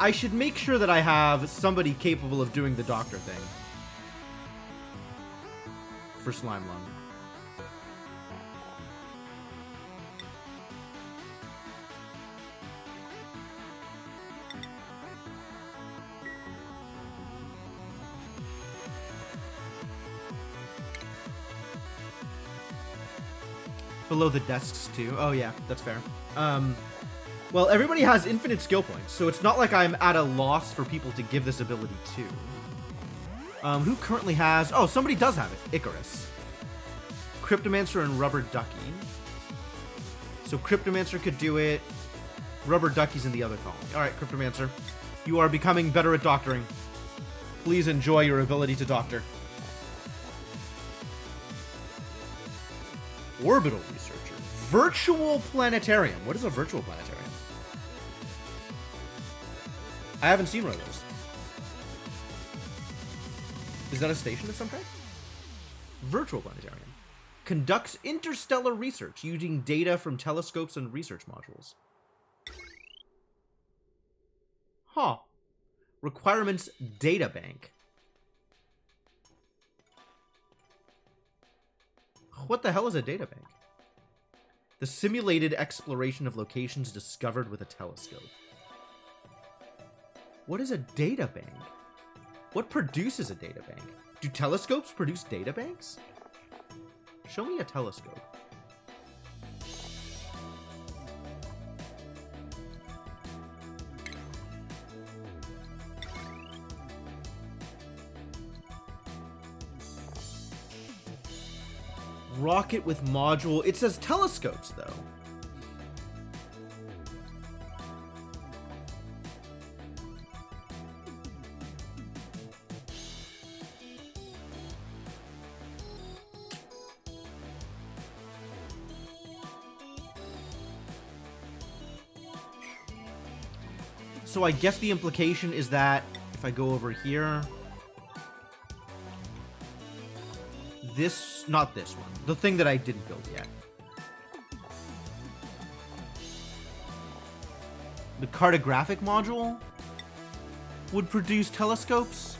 I should make sure that I have somebody capable of doing the doctor thing. For slime lung. Below the desks too. Oh yeah, that's fair. Well, everybody has infinite skill points, so it's not like I'm at a loss for people to give this ability to. Who currently has... Oh, somebody does have it. Icarus. Cryptomancer and Rubber Ducky. So Cryptomancer could do it. Rubber Ducky's in the other column. Alright, Cryptomancer. You are becoming better at doctoring. Please enjoy your ability to doctor. Orbital Researcher. Virtual Planetarium. What is a virtual planetarium? I haven't seen one of those. Is that a station of some kind? Virtual planetarium. Conducts interstellar research using data from telescopes and research modules. Huh. Requirements data bank. What the hell is a data bank? The simulated exploration of locations discovered with a telescope. What is a data bank? What produces a data bank? Do telescopes produce data banks? Show me a telescope. Rocket with module. It says telescopes, though. So I guess the implication is that if I go over here, this, not this one, the thing that I didn't build yet. The cartographic module would produce telescopes.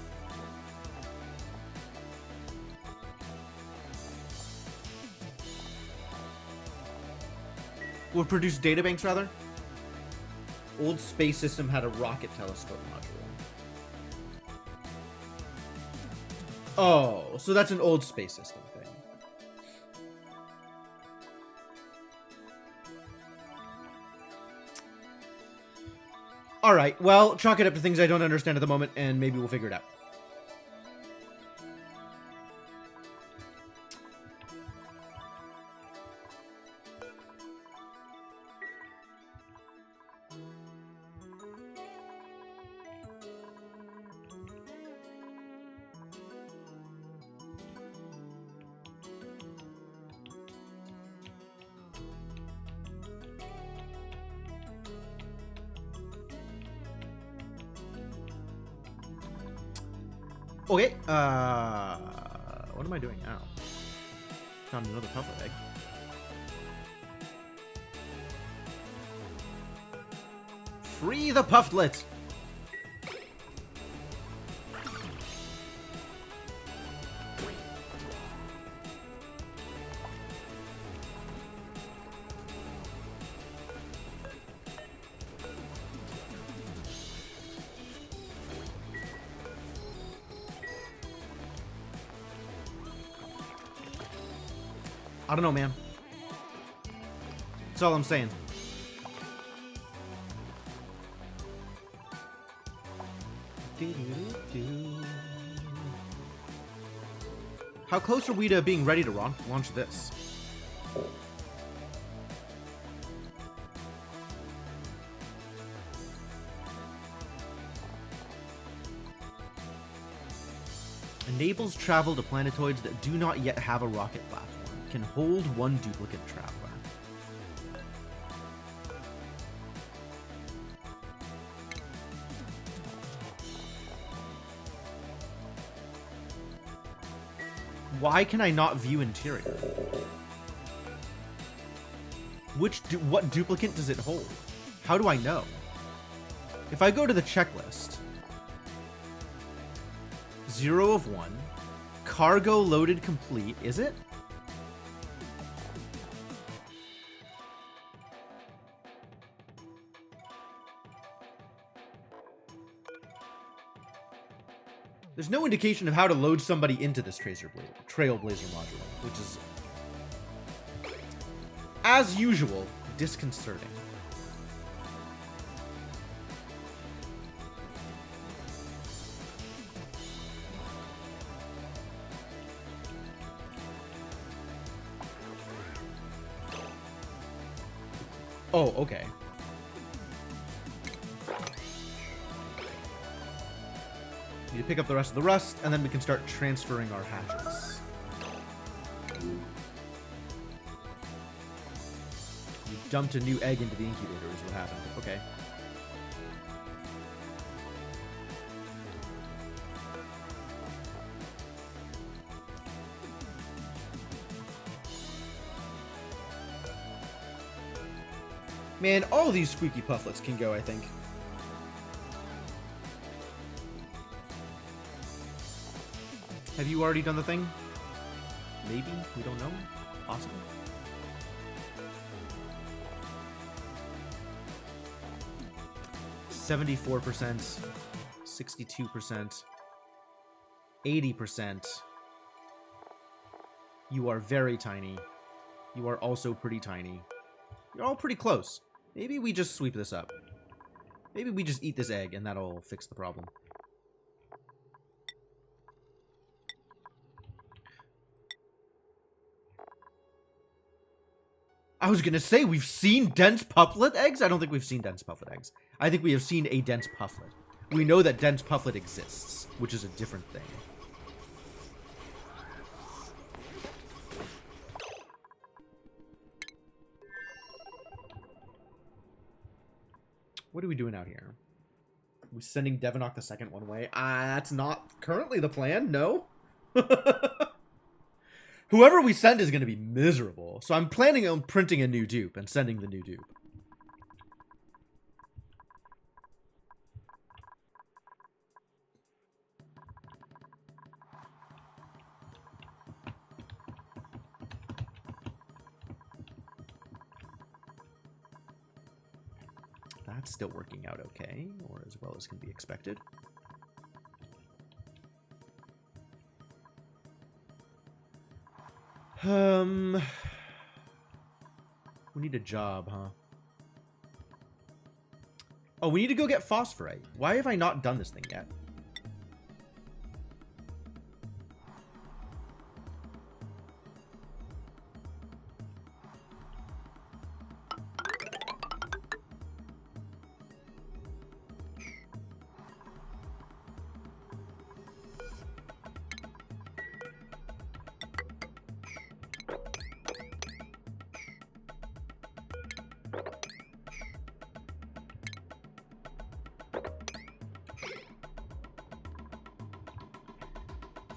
Would produce databanks, rather. Old space system had a rocket telescope module. Oh, so that's an old space system thing. Alright, well, chalk it up to things I don't understand at the moment, and maybe we'll figure it out. Okay, what am I doing now? Found another pufflet egg. Free the pufflet! I don't know, man. That's all I'm saying. How close are we to being ready to launch this? Enables travel to planetoids that do not yet have a rocket platform. Can hold one duplicate traveler. Why can I not view interior? What duplicate does it hold? How do I know? If I go to the checklist, 0 of 1, cargo loaded complete, is it? There's no indication of how to load somebody into this Trailblazer module, which is, as usual, disconcerting. Oh, okay. Need to pick up the rest of the rust, and then we can start transferring our hatches. You dumped a new egg into the incubator is what happened. Okay. Man, all these squeaky pufflets can go, I think. Have you already done the thing? Maybe? We don't know? Possible? %, 62%, 80%. You are very tiny. You are also pretty tiny. You're all pretty close. Maybe we just sweep this up. Maybe we just eat this egg and that'll fix the problem. I was gonna say, we've seen dense pufflet eggs? I don't think we've seen dense pufflet eggs. I think we have seen a dense pufflet. We know that dense pufflet exists, which is a different thing. What are we doing out here? Are we sending Devonok the second one way? That's not currently the plan, no? Whoever we send is going to be miserable. So I'm planning on printing a new dupe and sending the new dupe. That's still working out okay, or as well as can be expected. We need a job, huh? Oh, we need to go get phosphorite. Why have I not done this thing yet?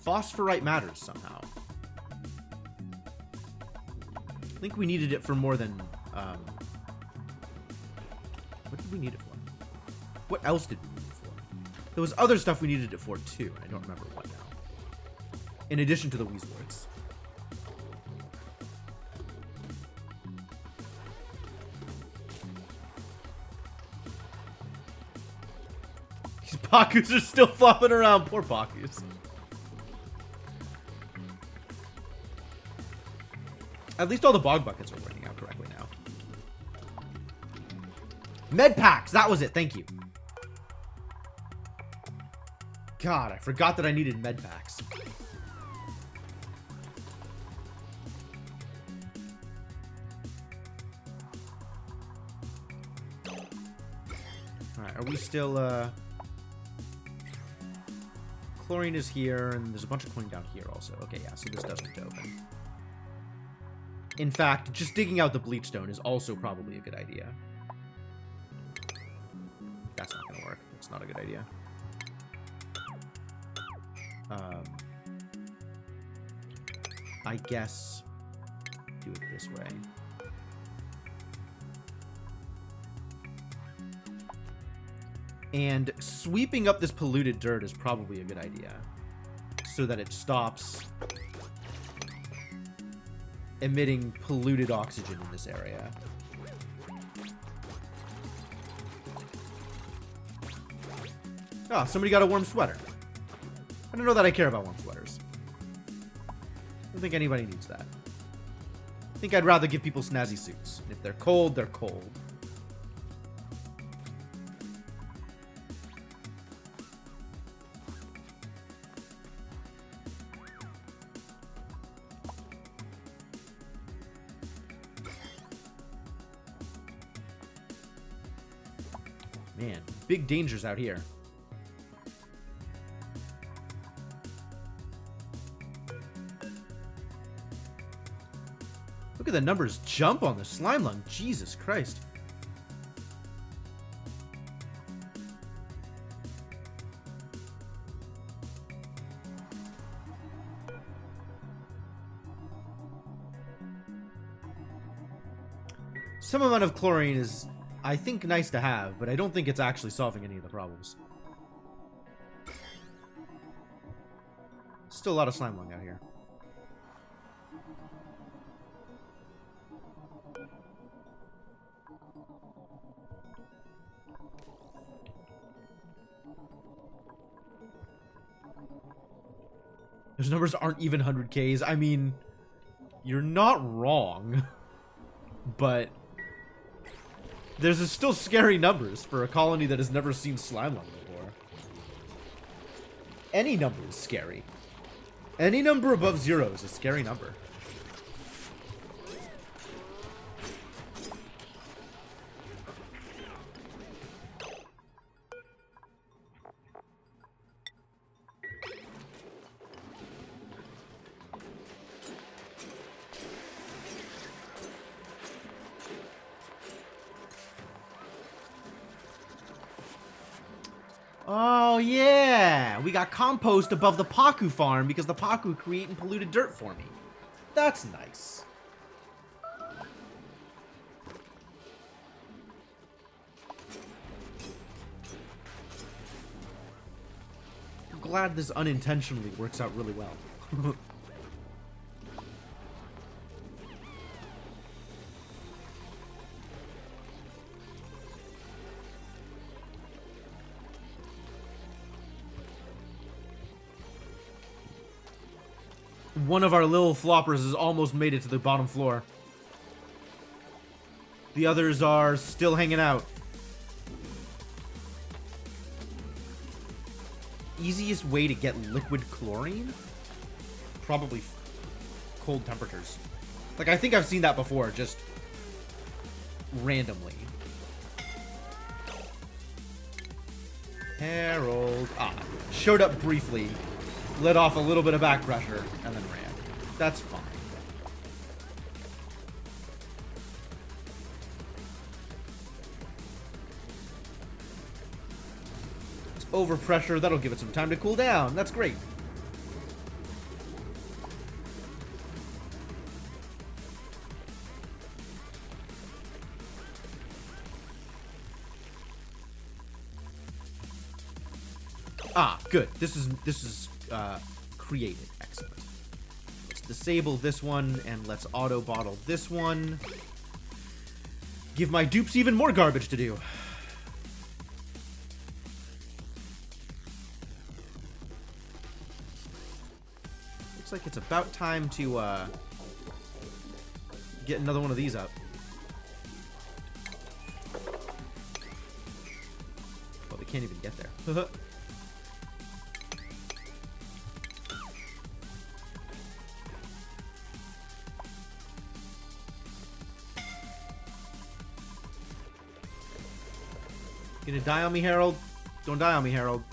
Phosphorite matters somehow. I think we needed it for more than... what did we need it for? What else did we need it for? There was other stuff we needed it for too. I don't remember what now. In addition to the Weezwarts. These Pakus are still flopping around. Poor Pakus. At least all the bog buckets are working out correctly now. Med packs! That was it, thank you. God, I forgot that I needed med packs. Alright, are we still, Chlorine is here, and there's a bunch of coin down here also. Okay, yeah, so this doesn't open. In fact, just digging out the bleach stone is also probably a good idea. That's not gonna work. It's not a good idea. I guess do it this way. And sweeping up this polluted dirt is probably a good idea, so that it stops emitting polluted oxygen in this area. Ah, somebody got a warm sweater. I don't know that I care about warm sweaters. I don't think anybody needs that. I think I'd rather give people snazzy suits. And if they're cold, they're cold. Man, big dangers out here. Look at the numbers jump on the slime lung. Jesus Christ. Some amount of chlorine is I think nice to have, but I don't think it's actually solving any of the problems. Still a lot of slime lung out here. Those numbers aren't even 100Ks. I mean, you're not wrong. But there's still scary numbers for a colony that has never seen slime lung before. Any number is scary. Any number above 0 is a scary number. Oh, yeah! We got compost above the Paku farm because the Paku creating polluted dirt for me. That's nice. I'm glad this unintentionally works out really well. One of our little floppers has almost made it to the bottom floor. The others are still hanging out. Easiest way to get liquid chlorine? Probably cold temperatures. Like, I think I've seen that before, just randomly. Harold. Showed up briefly. Let off a little bit of back pressure, and then ran. That's fine. It's overpressure. That'll give it some time to cool down. That's great. Good. This is created. Excellent. Let's disable this one, and let's auto bottle this one. Give my dupes even more garbage to do. Looks like it's about time to get another one of these up. Well, they can't even get there. Gonna die on me, Harold? Don't die on me, Harold.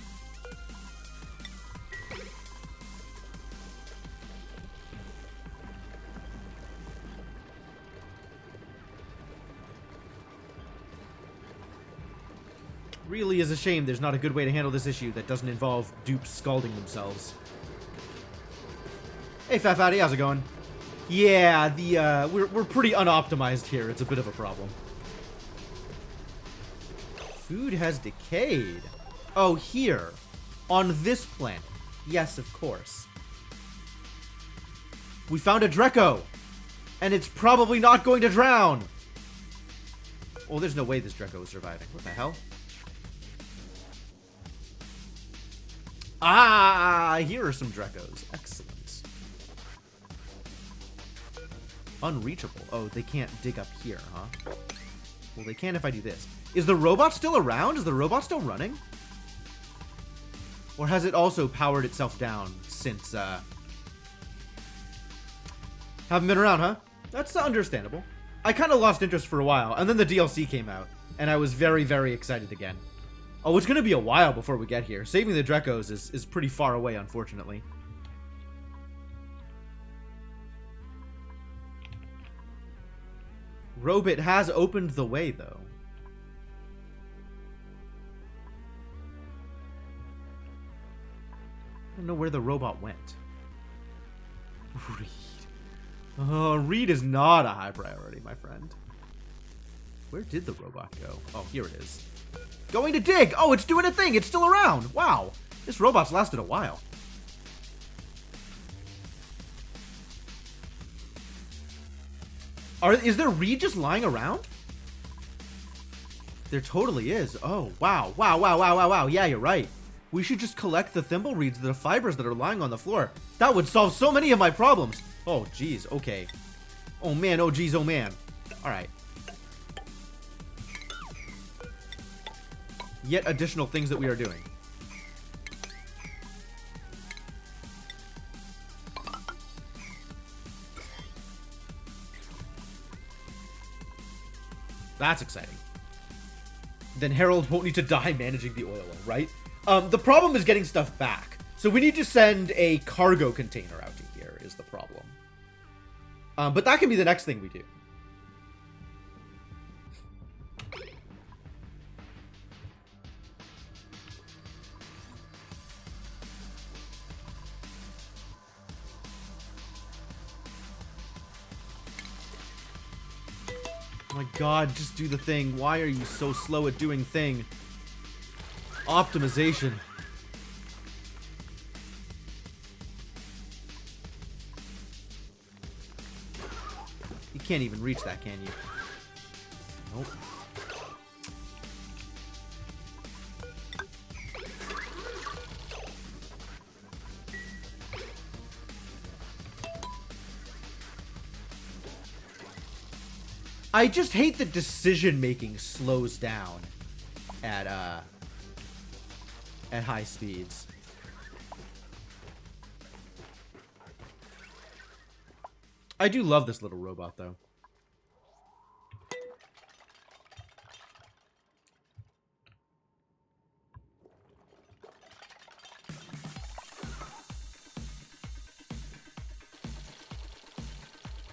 Really is a shame there's not a good way to handle this issue that doesn't involve dupes scalding themselves. Hey, Fat Fatty, how's it going? Yeah, we're pretty unoptimized here. It's a bit of a problem. Food has decayed. Oh, here. On this planet. Yes, of course. We found a Dreco. And it's probably not going to drown. Oh, there's no way this Dreco is surviving. What the hell? Here are some Drecos. Excellent. Unreachable. Oh, they can't dig up here, huh? Well, they can if I do this. Is the robot still around? Is the robot still running? Or has it also powered itself down since, haven't been around, huh? That's understandable. I kind of lost interest for a while, and then the DLC came out, and I was very, very excited again. Oh, it's gonna be a while before we get here. Saving the Drecos is pretty far away, unfortunately. Robit has opened the way, though. I don't know where the robot went. Reed. Oh, Reed is not a high priority, my friend. Where did the robot go? Oh, here it is. Going to dig! Oh, it's doing a thing! It's still around! Wow! This robot's lasted a while. Is there reed just lying around? There totally is. Oh, wow. Wow, wow, wow, wow, wow. Yeah, you're right. We should just collect the thimble reeds, the fibers that are lying on the floor. That would solve so many of my problems. Oh, geez. Okay. Oh, man. Oh, geez. Oh, man. All right. Yet additional things that we are doing. That's exciting. Then Harold won't need to die managing the oil well, right? The problem is getting stuff back. So we need to send a cargo container out to here is the problem. But that can be the next thing we do. Oh my god, just do the thing. Why are you so slow at doing thing? Optimization. You can't even reach that, can you? Nope. I just hate that decision making slows down at high speeds. I do love this little robot though.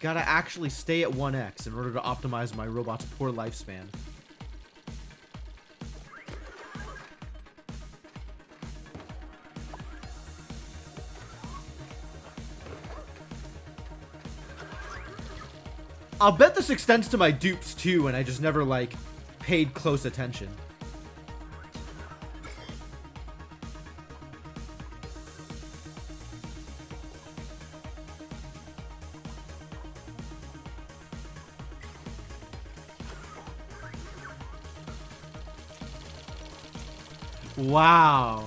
Gotta actually stay at 1x in order to optimize my robot's poor lifespan. I'll bet this extends to my dupes too, and I just never, like, paid close attention. Wow.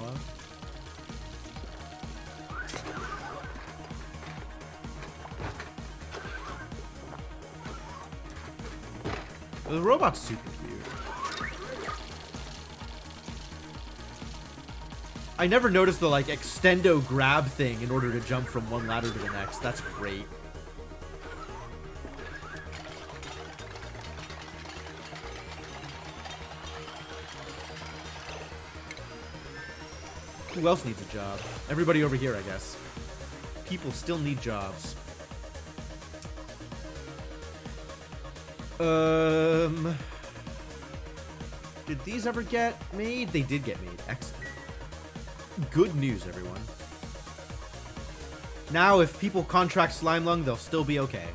The robot's super cute. I never noticed the, like, extendo grab thing in order to jump from one ladder to the next. That's great. Who else needs a job? Everybody over here, I guess. People still need jobs. Did these ever get made? They did get made. Excellent. Good news, everyone. Now, if people contract Slime Lung, they'll still be okay.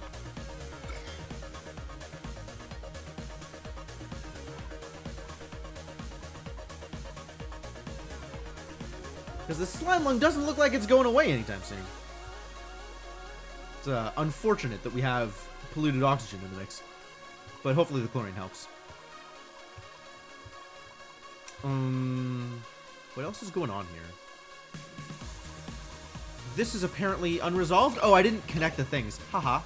Because the Slime Lung doesn't look like it's going away anytime soon. It's unfortunate that we have polluted oxygen in the mix. But hopefully the chlorine helps. What else is going on here? This is apparently unresolved? Oh, I didn't connect the things. Haha.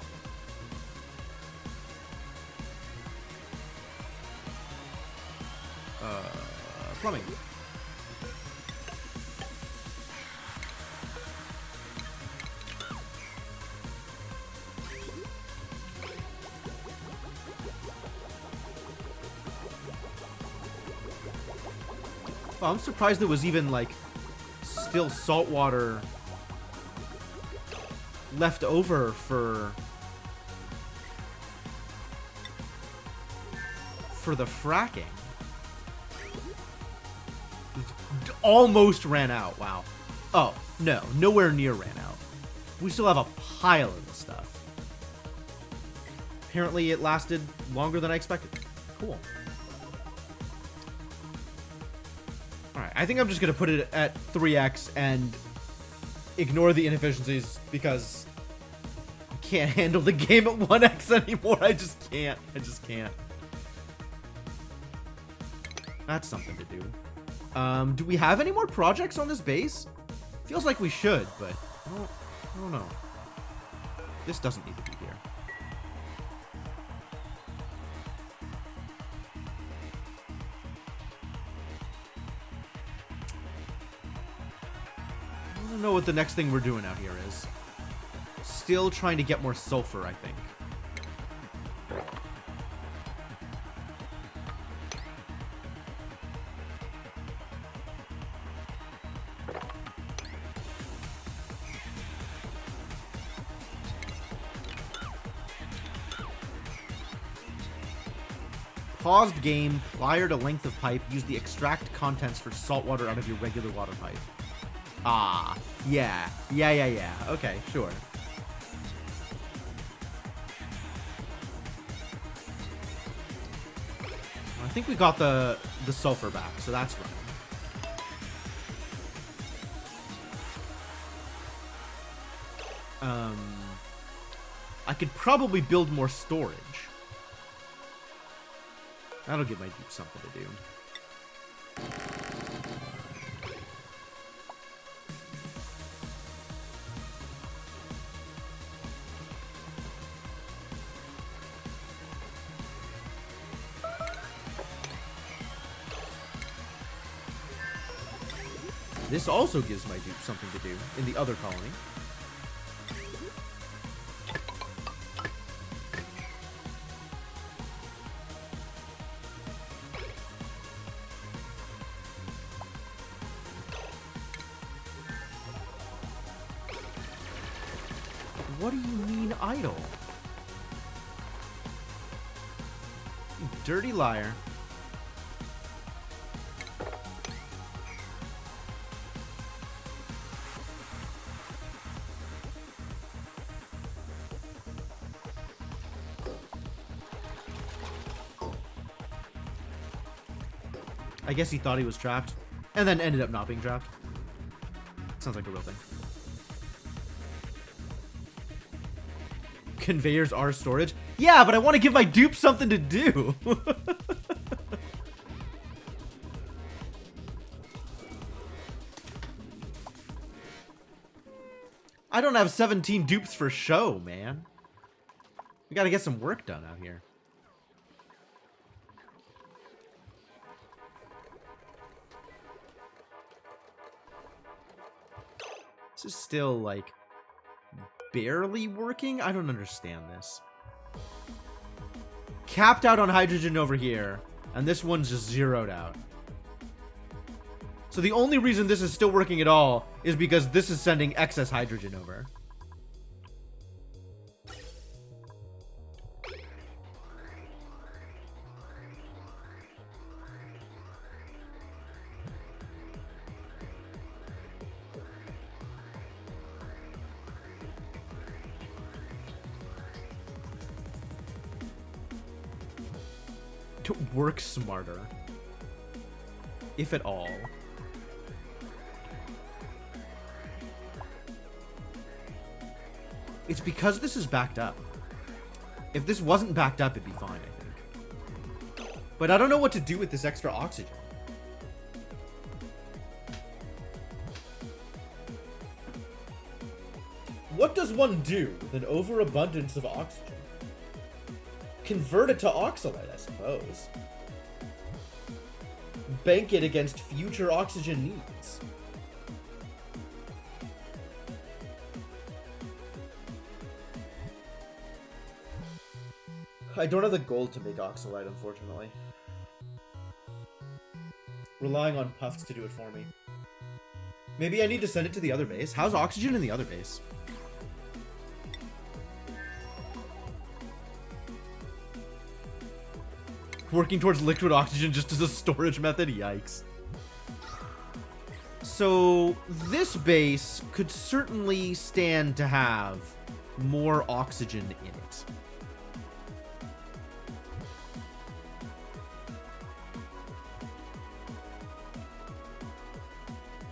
Plumbing. Well, I'm surprised there was even, like, still salt water left over for the fracking. Almost ran out. Wow. Oh, no. Nowhere near ran out. We still have a pile of this stuff. Apparently it lasted longer than I expected. Cool. Alright, I think I'm just gonna put it at 3x and ignore the inefficiencies because I can't handle the game at 1x anymore. I just can't. I just can't. That's something to do. Do we have any more projects on this base? Feels like we should, but I don't know. This doesn't need to be here. I don't know what the next thing we're doing out here is. Still trying to get more sulfur, I think. Paused game, wired a length of pipe, use the extract contents for salt water out of your regular water pipe. Ah, yeah. Okay, sure. I think we got the sulfur back, so that's right. I could probably build more storage. That'll give my dupe something to do. This also gives my dupe something to do in the other colony. What do you mean idle? You dirty liar. I guess he thought he was trapped, and then ended up not being trapped. Sounds like a real thing. Conveyors are storage? Yeah, but I want to give my dupe something to do. I don't have 17 dupes for show, man. We gotta get some work done out here. This is still, like, barely working? I don't understand this. Capped out on hydrogen over here, and this one's just zeroed out. So the only reason this is still working at all is because this is sending excess hydrogen over. To work smarter, if at all. It's because this is backed up. If this wasn't backed up, it'd be fine, I think. But I don't know what to do with this extra oxygen. What does one do with an overabundance of oxygen? Convert it to oxalate, I suppose. Bank it against future oxygen needs. I don't have the gold to make oxalate, unfortunately. Relying on Puffs to do it for me. Maybe I need to send it to the other base. How's oxygen in the other base? Working towards liquid oxygen just as a storage method? Yikes. So, this base could certainly stand to have more oxygen in it.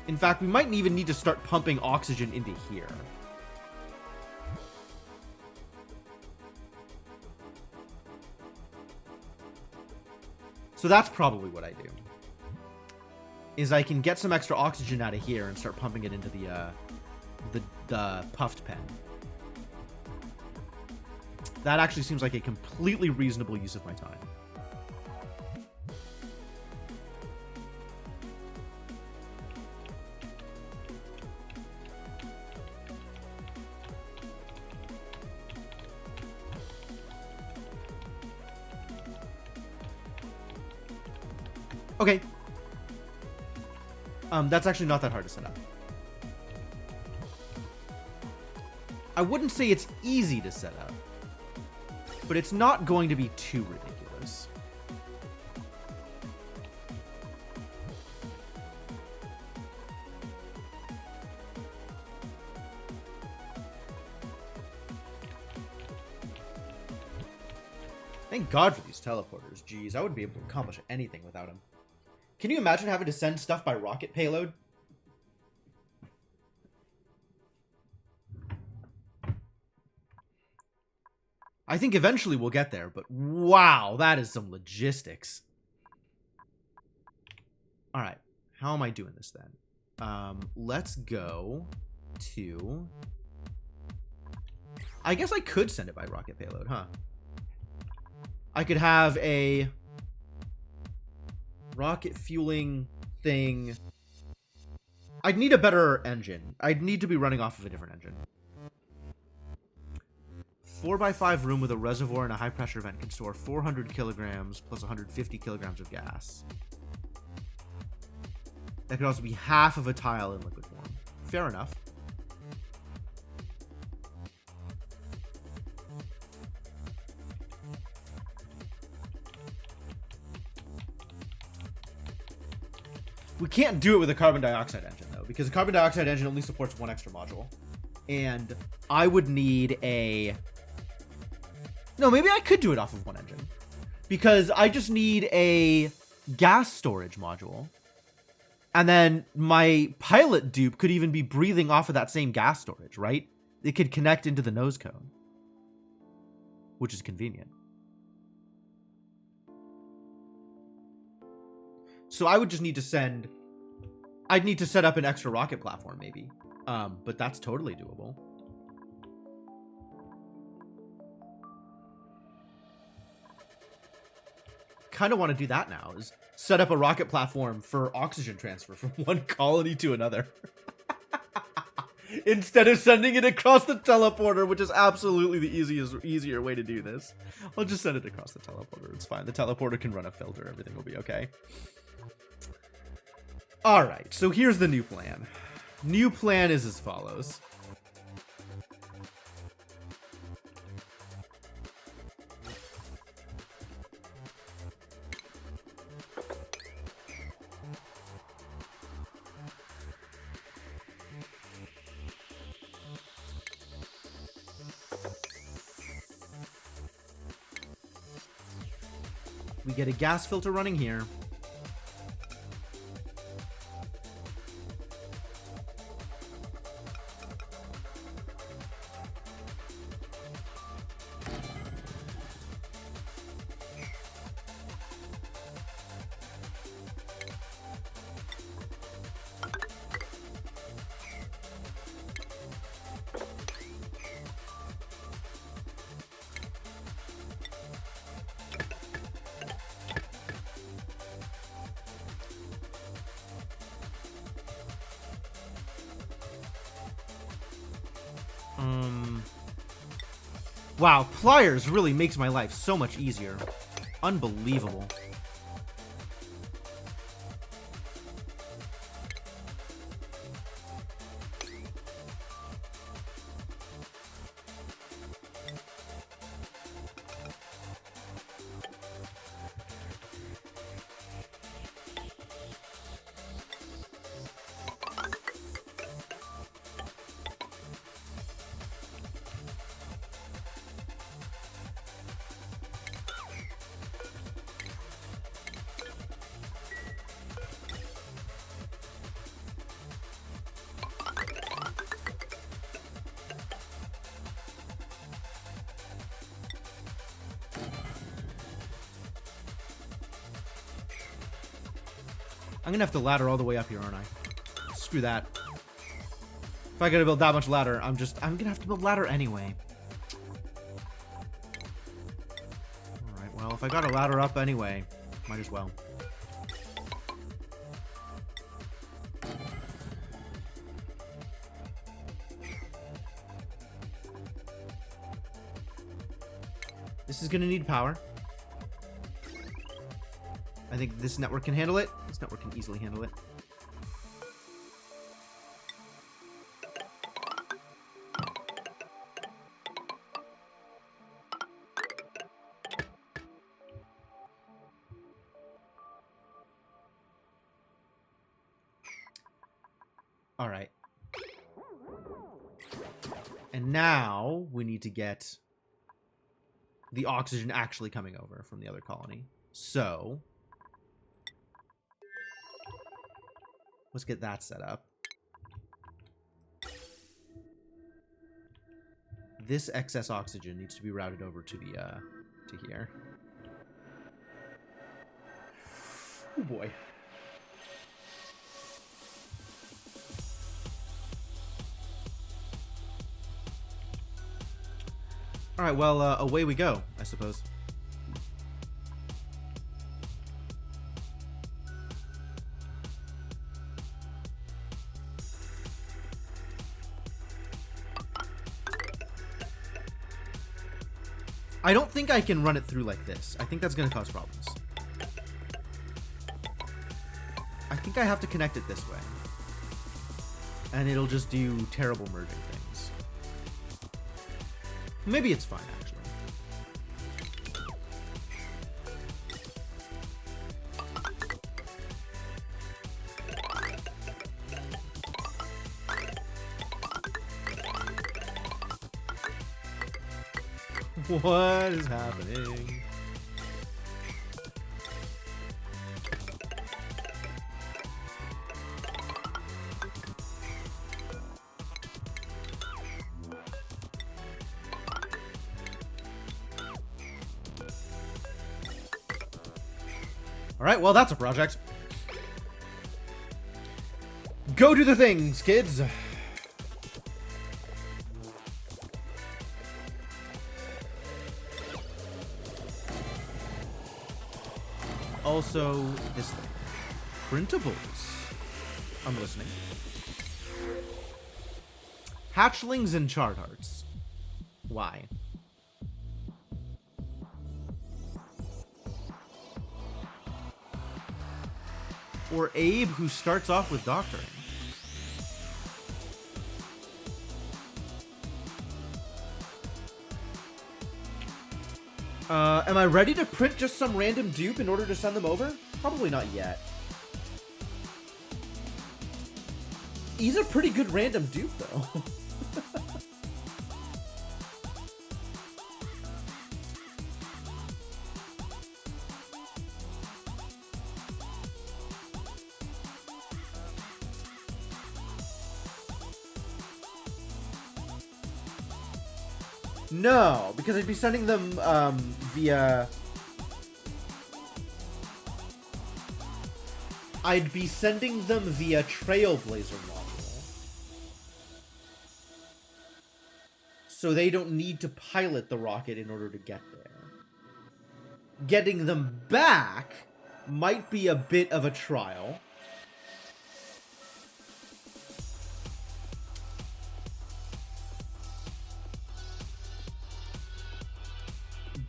In fact, we might even need to start pumping oxygen into here. So that's probably what I do. Is I can get some extra oxygen out of here and start pumping it into the puffed pen. That actually seems like a completely reasonable use of my time. Okay. That's actually not that hard to set up. I wouldn't say it's easy to set up, but it's not going to be too ridiculous. Thank God for these teleporters. Jeez, I wouldn't be able to accomplish anything without them. Can you imagine having to send stuff by rocket payload? I think eventually we'll get there, but wow, that is some logistics. All right, how am I doing this then? Let's go to... I guess I could send it by rocket payload, huh? I could have a rocket fueling thing. I'd need a better engine. I'd need to be running off of a different engine. 4x5 room with a reservoir and a high pressure vent can store 400 kilograms plus 150 kilograms of gas. That could also be half of a tile in liquid form. Fair enough. We can't do it with a carbon dioxide engine, though, because a carbon dioxide engine only supports one extra module. And I would need a... No, maybe I could do it off of one engine. Because I just need a gas storage module. And then my pilot dupe could even be breathing off of that same gas storage, right? It could connect into the nose cone. Which is convenient. So I would just need to send... I'd need to set up an extra rocket platform, maybe. But that's totally doable. Kind of want to do that now, is set up a rocket platform for oxygen transfer from one colony to another. Instead of sending it across the teleporter, which is absolutely the easier way to do this. I'll just send it across the teleporter. It's fine. The teleporter can run a filter. Everything will be okay. All right, so here's the new plan. New plan is as follows. We get a gas filter running here. Wow, pliers really makes my life so much easier. Unbelievable. I'm gonna have to ladder all the way up here, aren't I? Screw that. If I gotta build that much ladder, I'm gonna have to build ladder anyway. Alright, well, if I got a ladder up anyway, might as well. This is gonna need power. I think this network can handle it. This network can easily handle it. All right. And now we need to get the oxygen actually coming over from the other colony. So let's get that set up. This excess oxygen needs to be routed over to the to here. Oh boy. All right, well, away we go, I suppose. I don't think I can run it through like this. I think that's going to cause problems. I think I have to connect it this way. And it'll just do terrible merging things. Maybe it's fine, actually. What is happening? All right, well, that's a project. Go do the things, kids. Also, this thing. Printables. I'm listening. Hatchlings and chart hearts. Why? Or Abe, who starts off with doctoring. Am I ready to print just some random dupe in order to send them over? Probably not yet. He's a pretty good random dupe, though. No, because I'd be sending them via... I'd be sending them via Trailblazer module. So they don't need to pilot the rocket in order to get there. Getting them back might be a bit of a trial.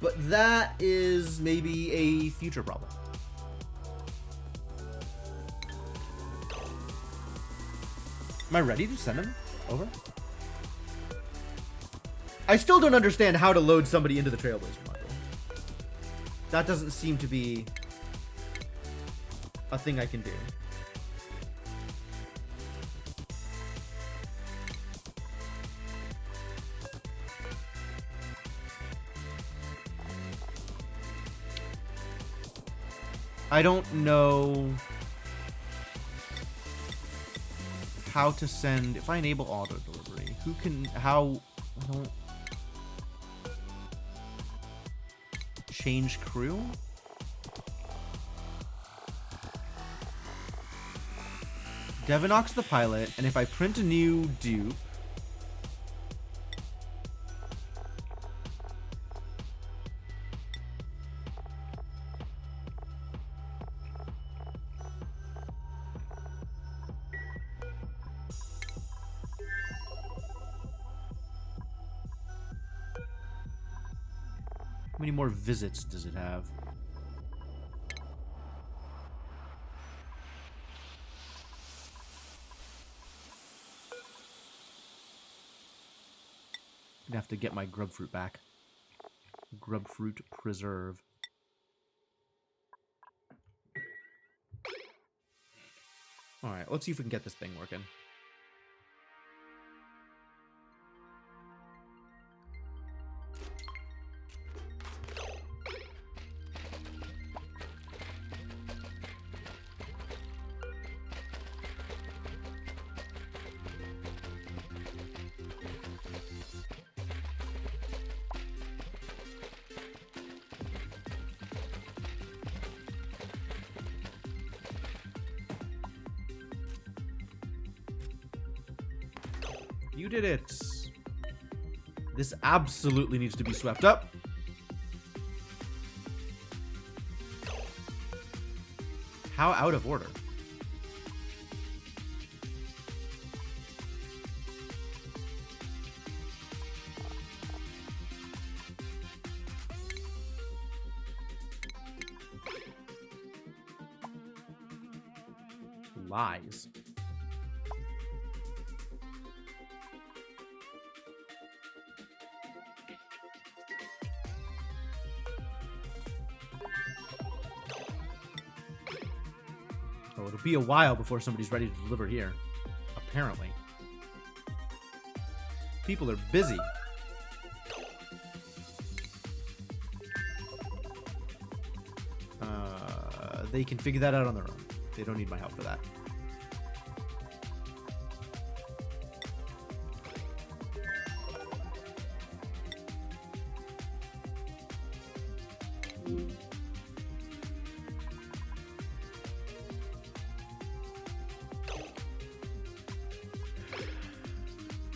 But that is maybe a future problem. Am I ready to send him over? I still don't understand how to load somebody into the Trailblazer module. That doesn't seem to be a thing I can do. I don't know how to send, if I enable auto delivery, who can, how, I don't, change crew? Devinox the pilot, and if I print a new dupe... How many more visits does it have? I'm gonna have to get my grub fruit back. Grub fruit preserve. Alright, let's see if we can get this thing working. You did it. This absolutely needs to be swept up. How out of order? Lies. Oh, it'll be a while before somebody's ready to deliver here. Apparently. People are busy. They can figure that out on their own. They don't need my help for that.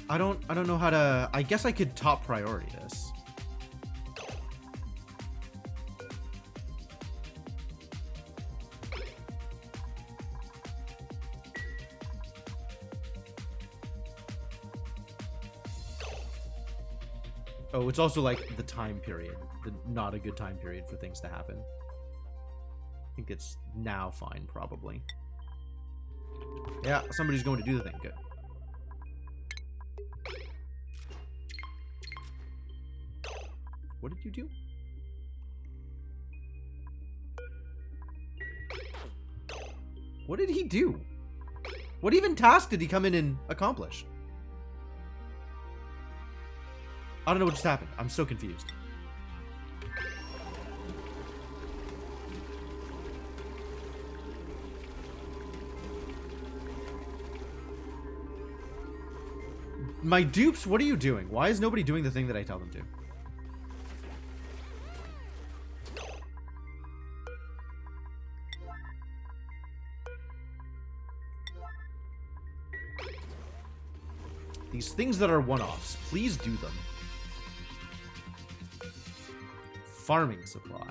I don't know how to... I guess I could top priority this. Oh, it's also like the time period. Not a good time period for things to happen. I think it's now fine, probably. Yeah, somebody's going to do the thing. Good. What did you do? What did he do? What even task did he come in and accomplish? I don't know what just happened. I'm so confused. My dupes, what are you doing? Why is nobody doing the thing that I tell them to? These things that are one-offs, please do them. Farming supply.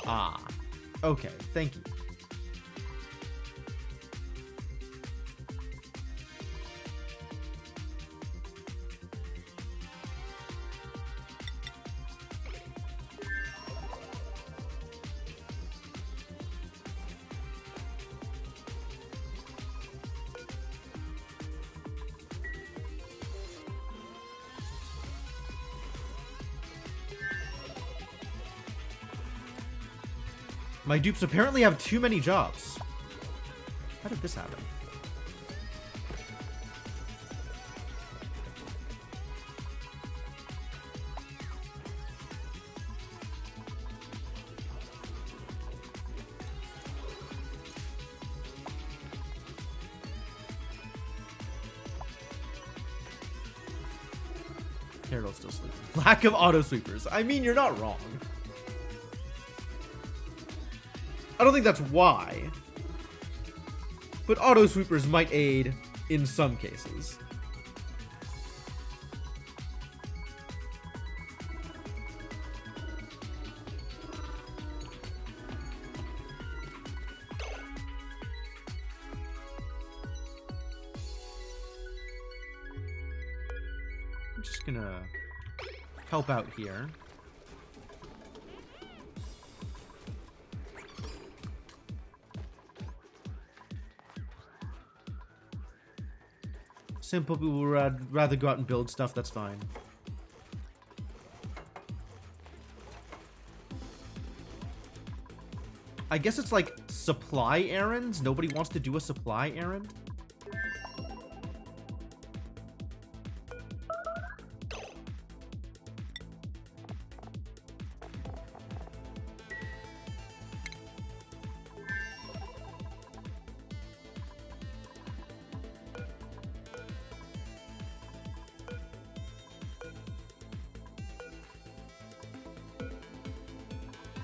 Ah. Okay, thank you. My dupes apparently have too many jobs. How did this happen? Carol's still sleeping. Lack of auto sweepers. I mean, you're not wrong. I don't think that's why. But auto sweepers might aid in some cases. I'm just gonna help out here. Simple people would rather go out and build stuff, that's fine. I guess it's like supply errands. Nobody wants to do a supply errand.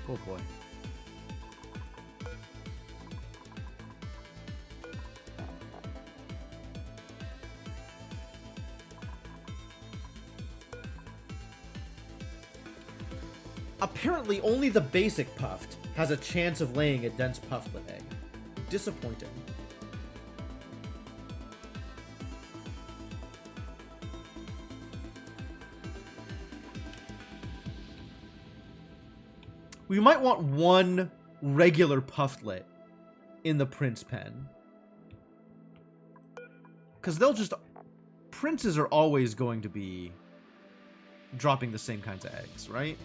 Oh boy. Apparently, only the basic puffed has a chance of laying a dense pufflet egg. Disappointing. We might want one regular pufflet in the Prince pen. Because they'll just... Princes are always going to be dropping the same kinds of eggs, right?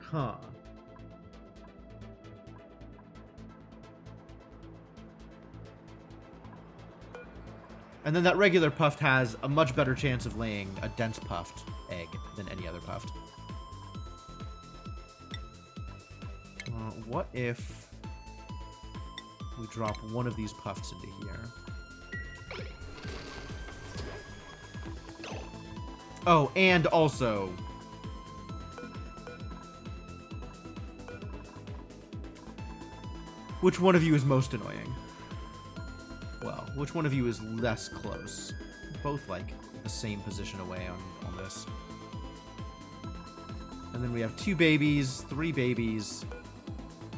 Huh. And then that regular puffed has a much better chance of laying a dense puffed egg than any other puffed. What if we drop one of these puffs into here? Oh, and also... Which one of you is most annoying? Well, which one of you is less close? Both, like, the same position away on this. And then we have 2 babies, 3 babies.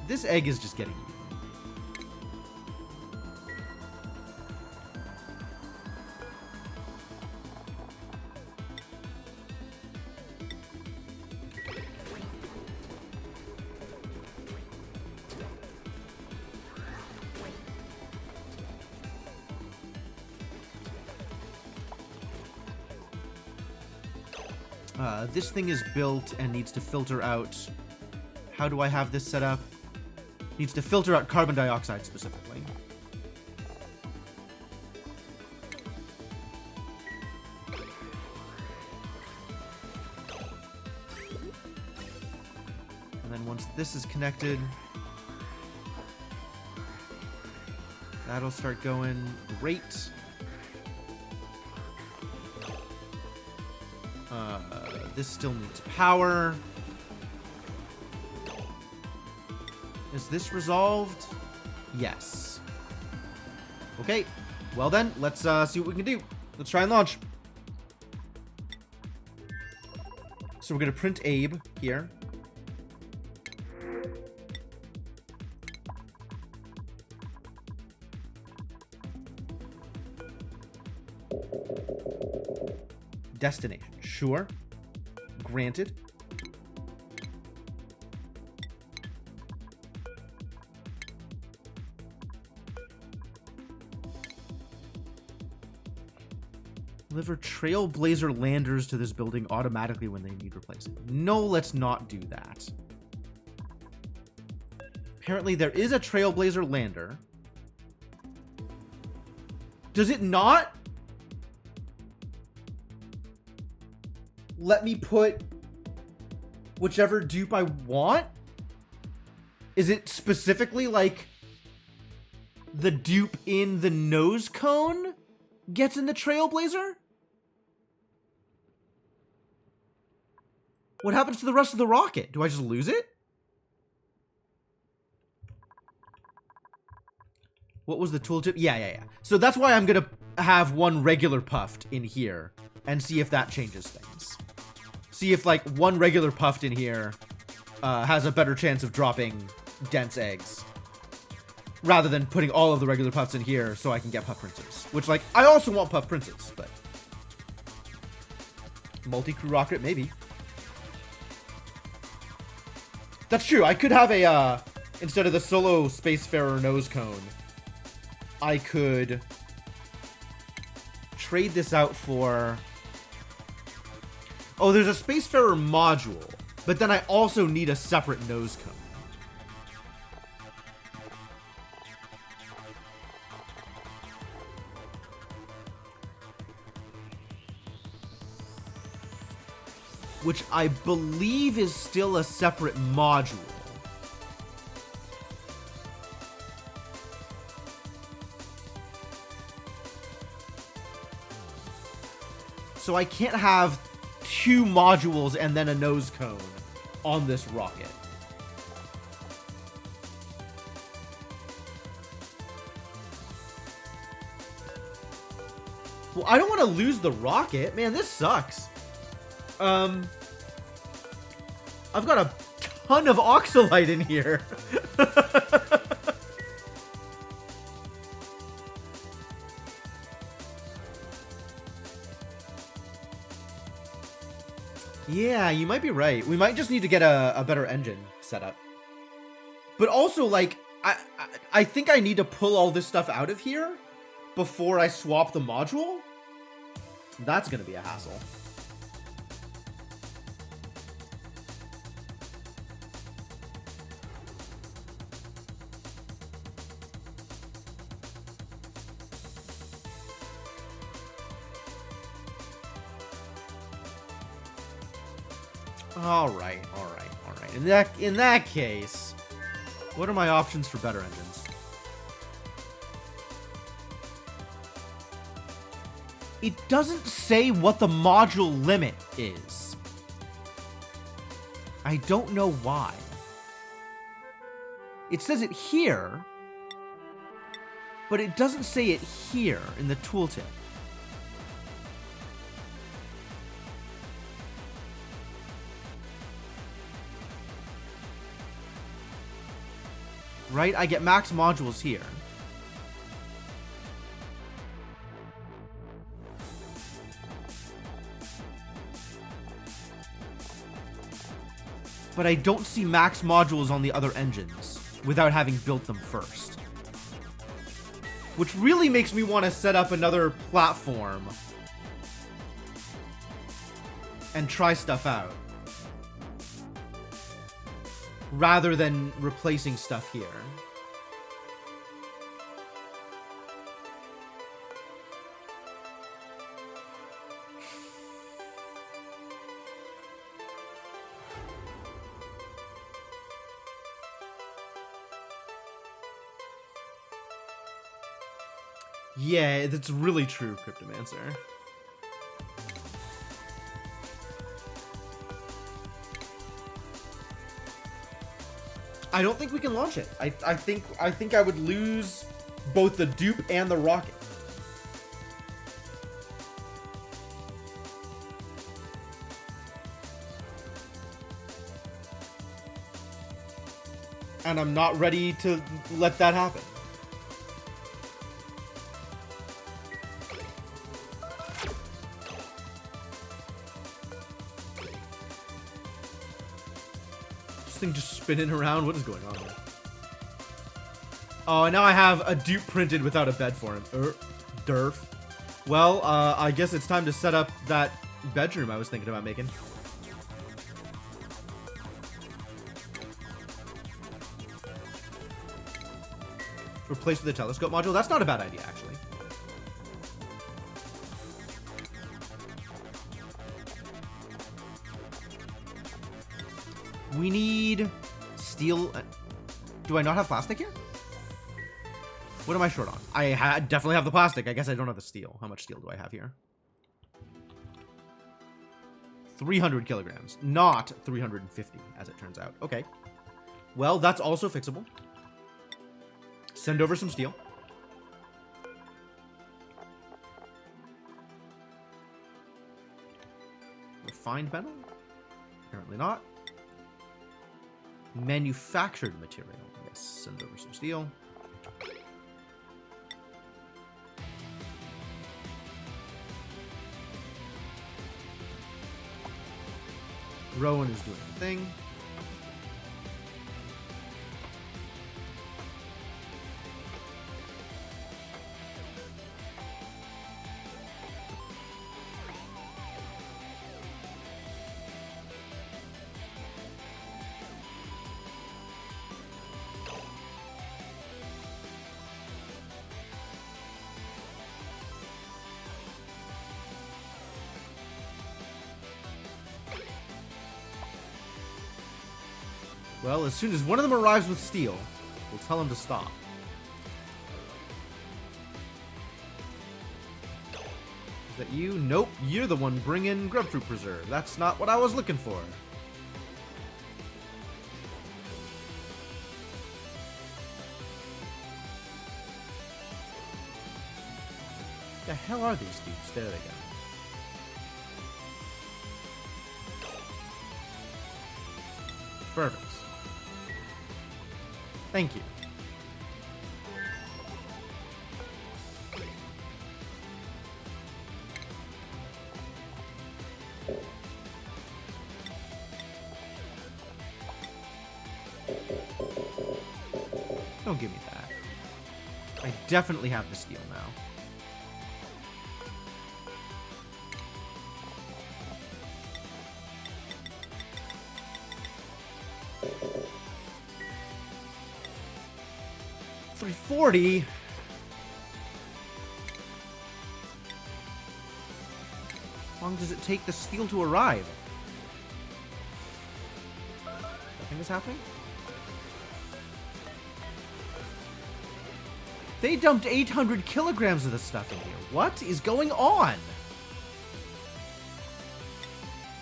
This egg is just getting eaten. This thing is built and needs to filter out... How do I have this set up? Needs to filter out carbon dioxide specifically. And then once this is connected... That'll start going great. This still needs power. Is this resolved? Yes. Okay. Well then, let's see what we can do. Let's try and launch. So we're going to print Abe here. Destination. Sure. Granted. Deliver Trailblazer landers to this building automatically when they need replacing. No, let's not do that. Apparently there is a Trailblazer lander. Does it not let me put whichever dupe I want? Is it specifically like the dupe in the nose cone gets in the Trailblazer? What happens to the rest of the rocket? Do I just lose it? What was the tooltip? Yeah. So that's why I'm gonna have one regular puffed in here and see if that changes things. See if, like, one regular puffed in here has a better chance of dropping dense eggs. Rather than putting all of the regular puffs in here so I can get puff princes. Which, like, I also want puff princes, but... multi-crew rocket, maybe. That's true. I could have a, instead of the solo Spacefarer nose cone, I could trade this out for... oh, there's a Spacefarer module, but then I also need a separate nose cone. Which I believe is still a separate module. So I can't have 2 modules and then a nose cone on this rocket. Well, I don't want to lose the rocket. Man, this sucks. I've got a ton of Oxalite in here. Yeah, you might be right. We might just need to get a better engine set up. But also, like, I think I need to pull all this stuff out of here before I swap the module. That's gonna be a hassle. All right. In that case, what are my options for better engines? It doesn't say what the module limit is. I don't know why. It says it here, but it doesn't say it here in the tooltip. Right? I get max modules here. But I don't see max modules on the other engines without having built them first. Which really makes me want to set up another platform and try stuff out. Rather than replacing stuff here. Yeah, that's really true, Cryptomancer. I don't think we can launch it. I think I would lose both the dupe and the rocket. And I'm not ready to let that happen. Just spinning around. What is going on here? Oh, now I have a dupe printed without a bed for him. Derf. Well, I guess it's time to set up that bedroom I was thinking about making. Replace with the telescope module. That's not a bad idea, actually. We need steel. Do I not have plastic here? What am I short on? I definitely have the plastic. I guess I don't have the steel. How much steel do I have here? 300 kilograms. Not 350, as it turns out. Okay. Well, that's also fixable. Send over some steel. refined metal? Apparently not. Manufactured material. Yes, send over some steel. Rowan is doing a thing. Well, as soon as one of them arrives with steel, we'll tell him to stop. Is that you? Nope, you're the one bringing Grubfruit Preserve. That's not what I was looking for. The hell are these dudes? There they go. Perfect. Thank you. Don't give me that. I definitely have the steel now. $340. How long does it take the steel to arrive? Nothing is happening? They dumped 800 kilograms of this stuff in here. What is going on?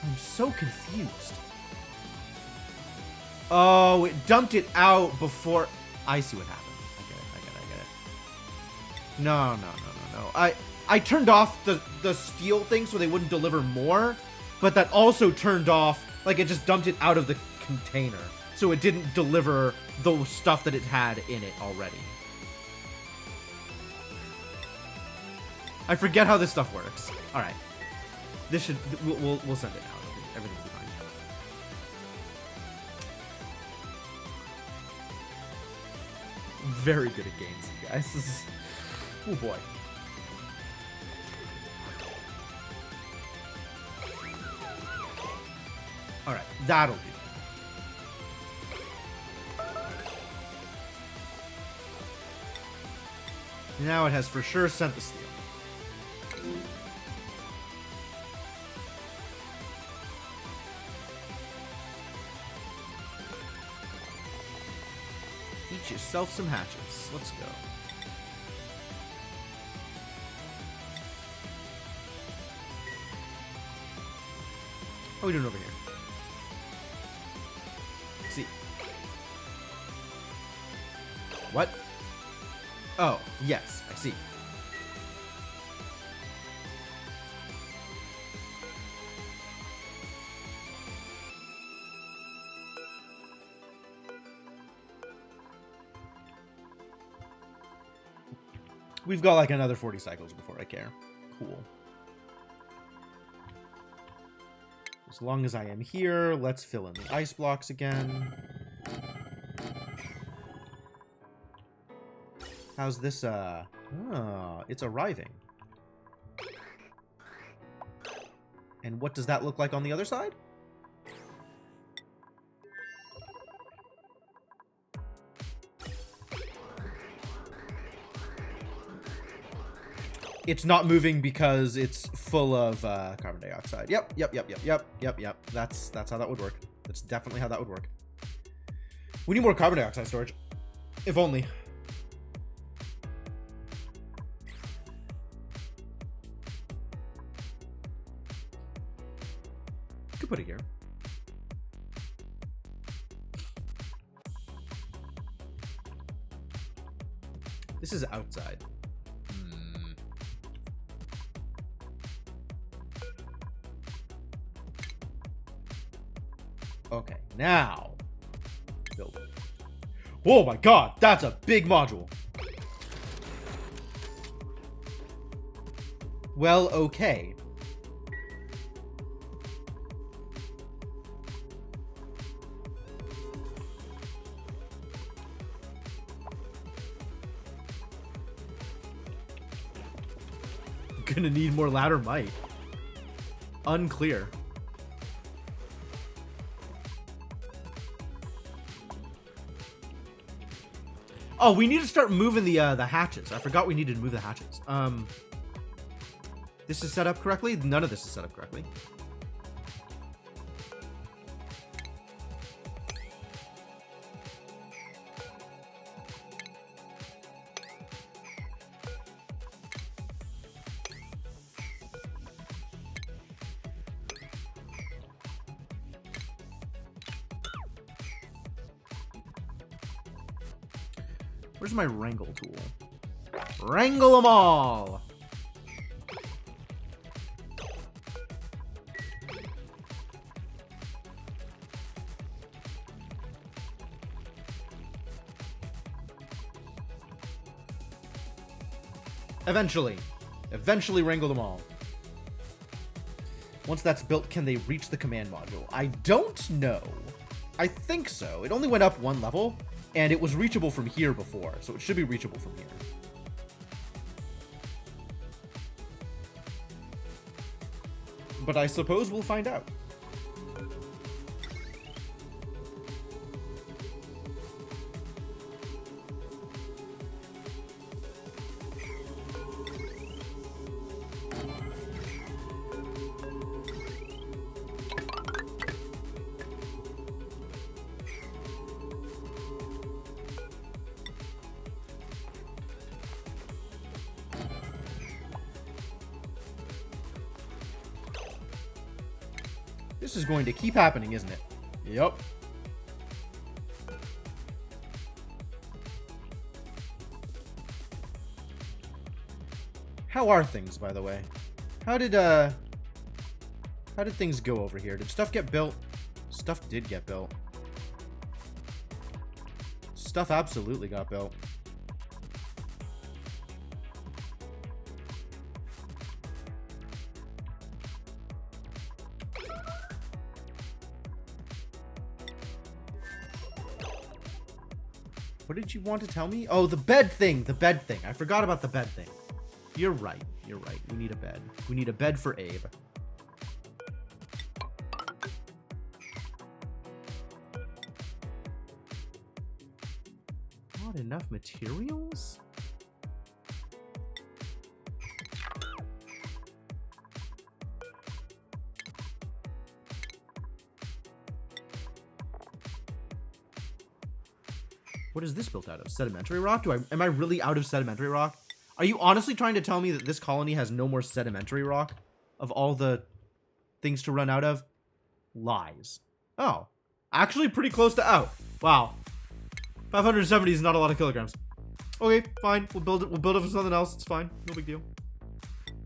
I'm so confused. Oh, it dumped it out before... I see what happened. I get it. No. I turned off the steel thing so they wouldn't deliver more, but that also turned off... Like, it just dumped it out of the container, so it didn't deliver the stuff that it had in it already. I forget how this stuff works. Alright. This should... We'll send it out. Everything will be fine. Very good at games, you guys. This is... Oh boy. Alright, that'll do. Now it has for sure sent the steel. Eat yourself some hatches. Let's go. How are we doing over here? Let's see. What? Oh, yes, I see. We've got like another 40 cycles before I care. Cool. As long as I am here, let's fill in the ice blocks again. How's this, oh, it's arriving. And what does that look like on the other side? It's not moving because it's full of carbon dioxide. Yep. That's how that would work. That's definitely how that would work. We need more carbon dioxide storage. If only. Could put it here. This is outside. Okay, now. Build it. Oh my god, that's a big module. Well, okay. Gonna need more ladder might. Unclear. Oh, we need to start moving the hatches. I forgot we needed to move the hatches. This is set up correctly? None of this is set up correctly. Where's my wrangle tool? Wrangle them all! Eventually wrangle them all. Once that's built, can they reach the command module? I don't know. I think so. It only went up one level, and it was reachable from here before, so it should be reachable from here. But I suppose we'll find out. This is going to keep happening, isn't it? Yep. How are things, by the way? How did things go over here? Did stuff get built? Stuff did get built. Stuff absolutely got built. What did you want to tell me? Oh, the bed thing. The bed thing. I forgot about the bed thing. You're right. You're right. We need a bed. We need a bed for Abe. Not enough materials? What is this built out of? Sedimentary rock? Am I really out of sedimentary rock? Are you honestly trying to tell me that this colony has no more sedimentary rock of all the things to run out of? Lies. Oh. Actually pretty close to out. Wow. 570 is not a lot of kilograms. Okay, fine. We'll build it for something else. It's fine. No big deal.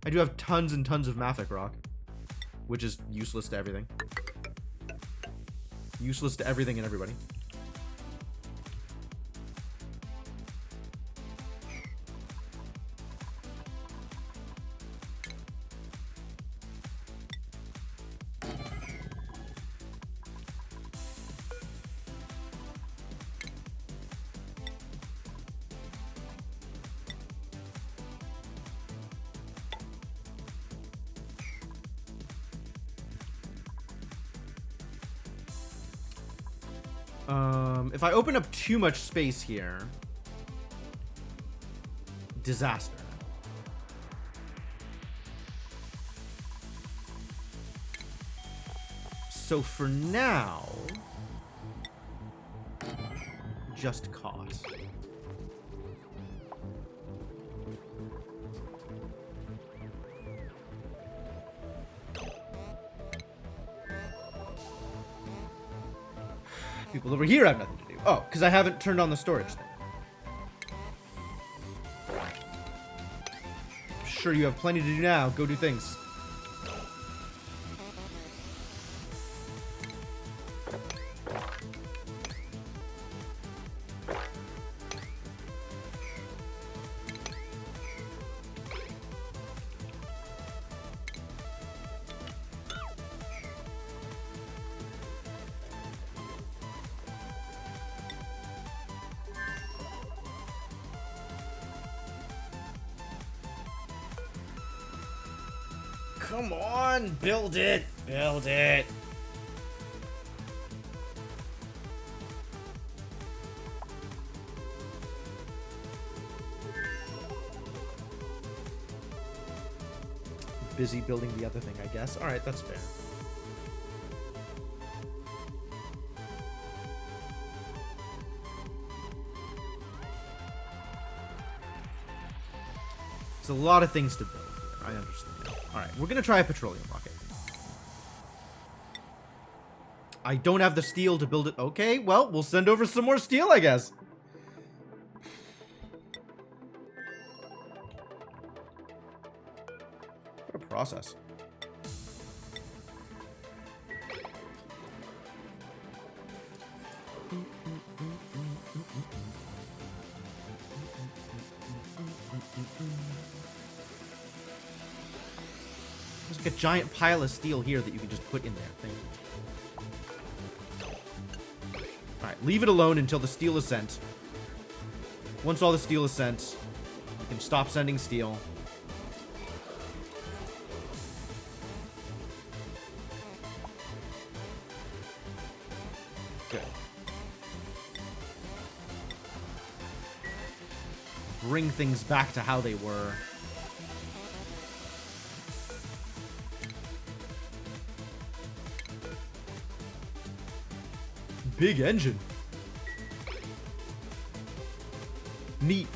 I do have tons and tons of mafic rock, which is useless to everything. Useless to everything and everybody. If I open up too much space here, disaster. So for now, just cause. People over here have nothing to do. Oh, because I haven't turned on the storage thing. Sure, you have plenty to do now. Go do things. come on, build it, build it. Busy building the other thing, I guess. All right, that's fair. There's a lot of things to build here. I understand. All right, we're gonna try a petroleum rocket. I don't have the steel to build it. Okay, well, we'll send over some more steel, I guess. What a process. There's like a giant pile of steel here that you can just put in there. Thank you. Alright, leave it alone until the steel is sent. Once all the steel is sent, you can stop sending steel. Good. Bring things back to how they were. Big engine. Neat.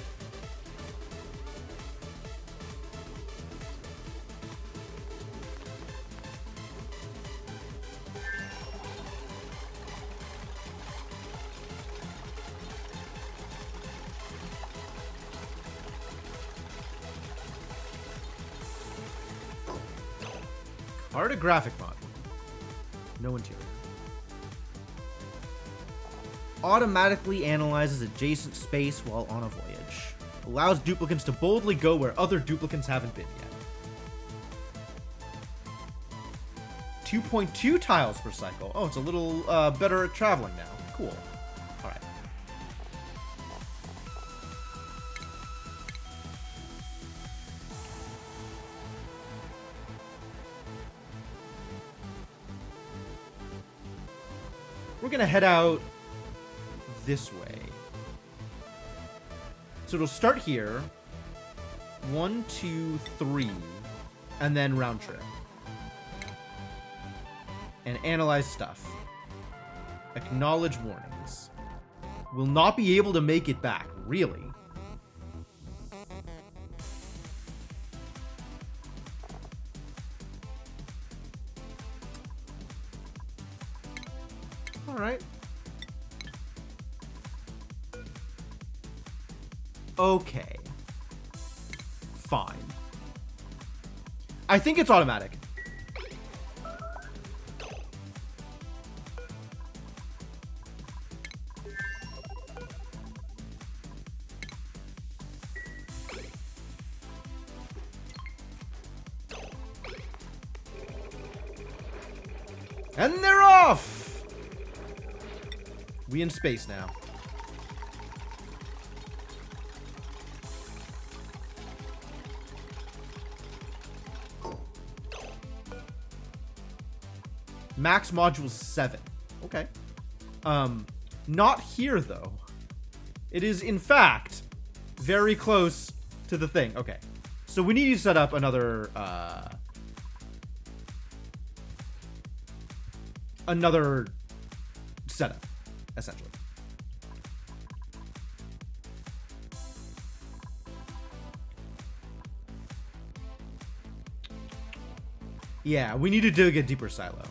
Cartographic module. No interior. Automatically analyzes adjacent space while on a voyage. Allows duplicants to boldly go where other duplicants haven't been yet. 2.2 tiles per cycle. Oh, it's a little better at traveling now. Cool. Alright. We're gonna head out this way. So it'll start here. 1, 2, 3. And then round trip. And analyze stuff. Acknowledge warnings. Will not be able to make it back. Really? Alright. Okay. Fine. I think it's automatic. And they're off! We in space now. Max module 7. Okay. Not here, though. It is, in fact, very close to the thing. Okay. So we need to set up another, another setup, essentially. Yeah, we need to dig a deeper silo.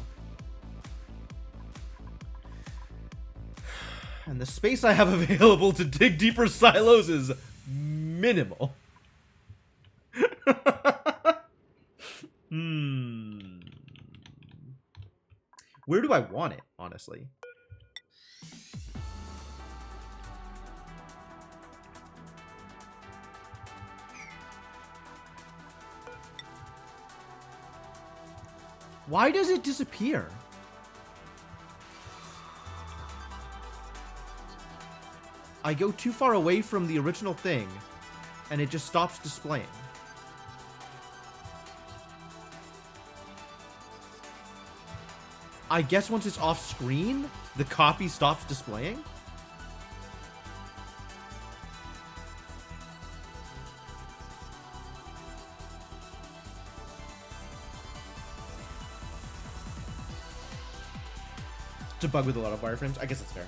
And the space I have available to dig deeper silos is minimal. Where do I want it, honestly? Why does it disappear? I go too far away from the original thing, and it just stops displaying. I guess once it's off screen, the copy stops displaying? It's a bug with a lot of wireframes. I guess it's fair.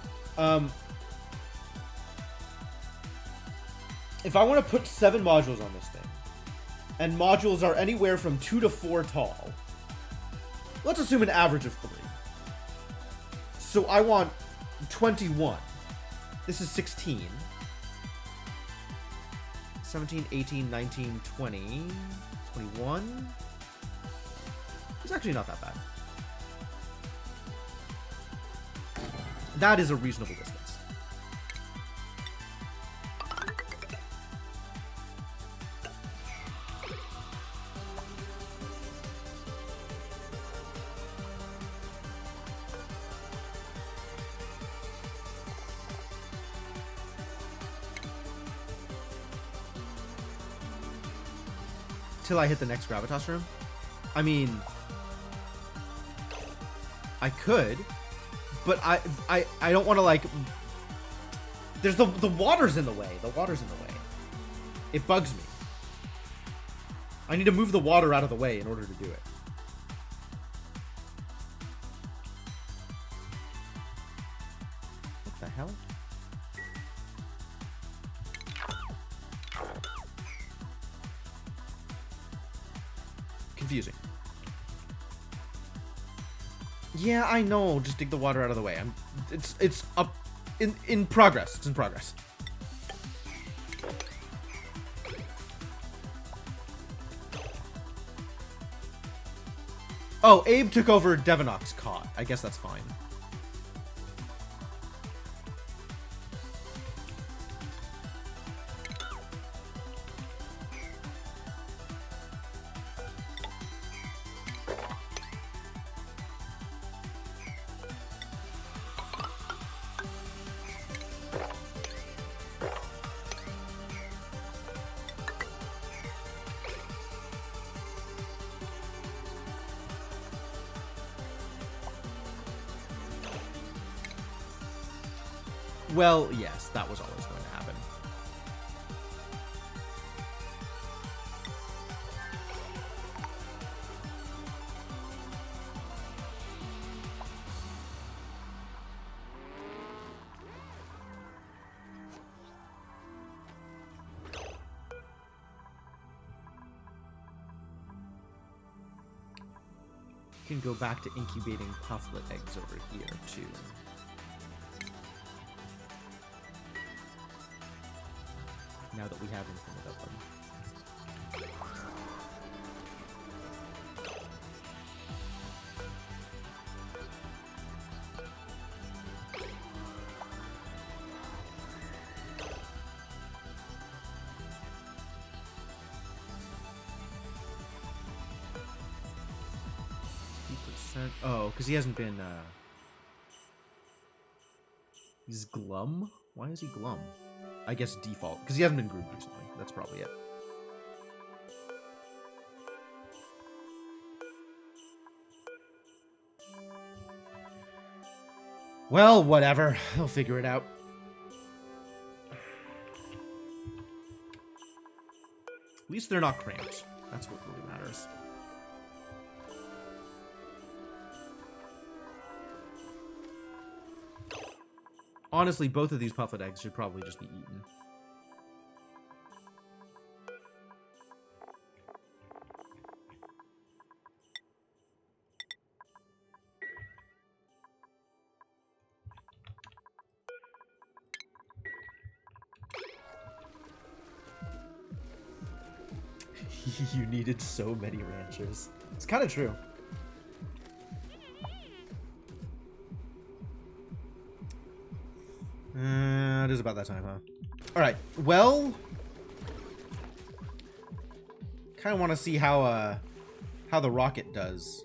If I want to put 7 modules on this thing, and modules are anywhere from 2 to 4 tall, let's assume an average of 3. So I want 21. This is 16. 17, 18, 19, 20, 21. It's actually not that bad. That is a reasonable distance. Till I hit the next Gravitas room? I mean, I could, but I don't want to, like, there's the water's in the way. The water's in the way. It bugs me. I need to move the water out of the way in order to do it. What the hell? Confusing. Yeah, I know. Just dig the water out of the way. It's up in progress. It's in progress. Oh, Abe took over Devonok's cot. I guess that's fine. Well, yes, that was always going to happen. You can go back to incubating pufflet eggs over here, too. Now that we have infinite of them. Oh, because he hasn't been, he's glum? Why is he glum? I guess default, because he hasn't been groomed recently. That's probably it. Well, whatever. He'll figure it out. At least they're not cramped. That's what really matters. Honestly, both of these pufflet eggs should probably just be eaten. You needed so many ranchers. It's kind of true. It is about that time, huh? Alright, well... kind of want to see how the rocket does.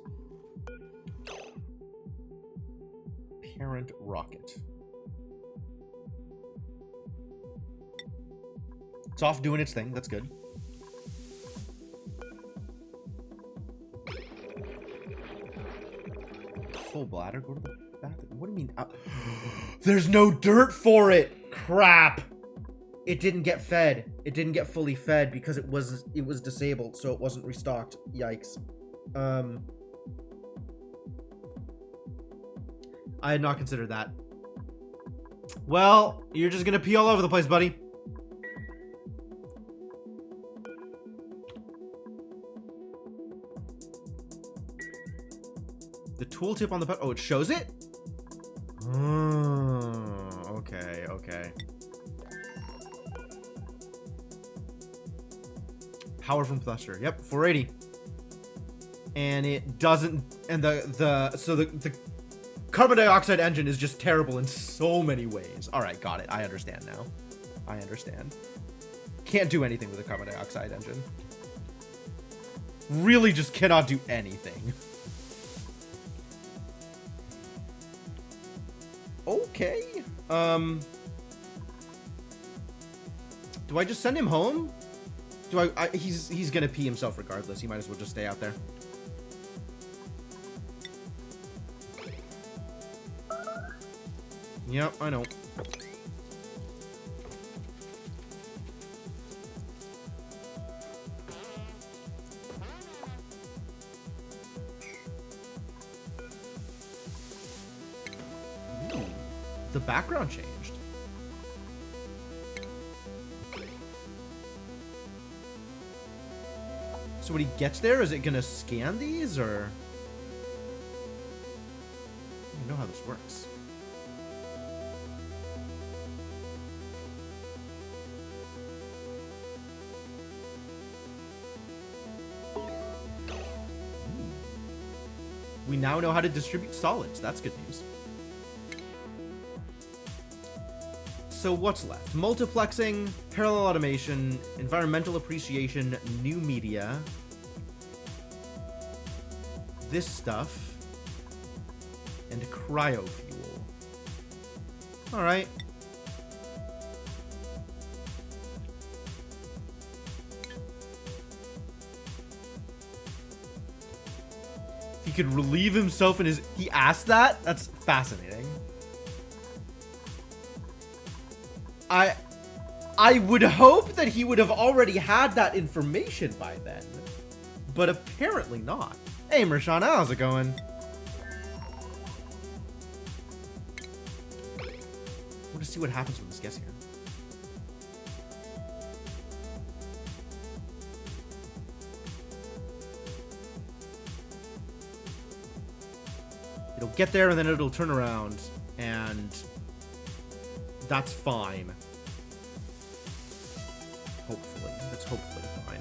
Parent rocket. It's off doing its thing, that's good. full bladder? Go to the bathroom. What do you mean? There's no dirt for it! Crap! It didn't get fed. It didn't get fully fed because it was disabled, so it wasn't restocked. Yikes. I had not considered that. Well, you're just gonna pee all over the place, buddy. The tooltip on the pet. Oh, it shows it? Oh, okay, okay. Power from thruster. Yep, 480. And it doesn't. And the carbon dioxide engine is just terrible in so many ways. All right, got it. I understand now. I understand. Can't do anything with a carbon dioxide engine. Really, just cannot do anything. Okay. Do I just send him home? Do I he's gonna pee himself regardless. He might as well just stay out there. Yep, I know. Ooh, the background changed. So when he gets there, is it gonna scan these, or? I don't even know how this works. We now know how to distribute solids. That's good news. So what's left? Multiplexing, parallel automation, environmental appreciation, new media. This stuff. And cryofuel. Alright. He could relieve himself in his... He asked that? That's fascinating. I would hope that he would have already had that information by then. But apparently not. Hey, Mershawn, how's it going? I want to see what happens when this gets here. It'll get there and then it'll turn around, and that's fine. Hopefully. That's hopefully fine.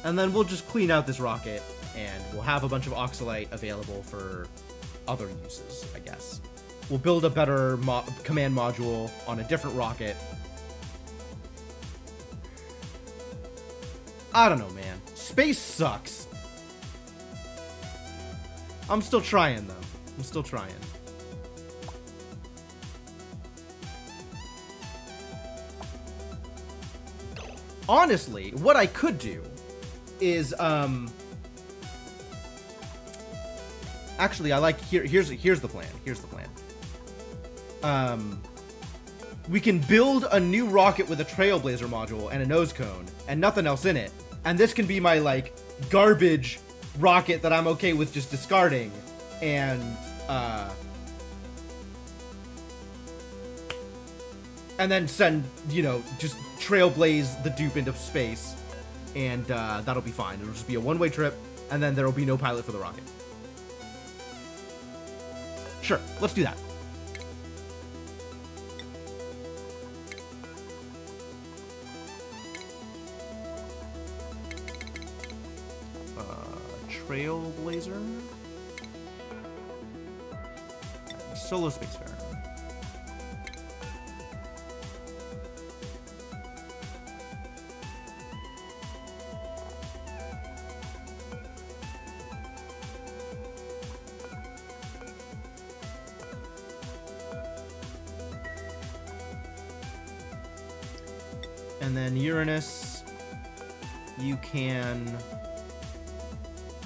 And then we'll just clean out this rocket, and we'll have a bunch of Oxalite available for other uses, I guess. We'll build a better command module on a different rocket. I don't know, man. Space sucks. I'm still trying, though. I'm still trying. Honestly, what I could do is, actually, I like, here's the plan. Here's the plan. We can build a new rocket with a Trailblazer module and a nose cone and nothing else in it. And this can be my, like, garbage rocket that I'm okay with just discarding. And then send, you know, just trailblaze the dupe into space. And that'll be fine. It'll just be a one-way trip, and then there'll be no pilot for the rocket. Sure, let's do that. Trailblazer. Solo Spacefarer. And then Uranus, you can...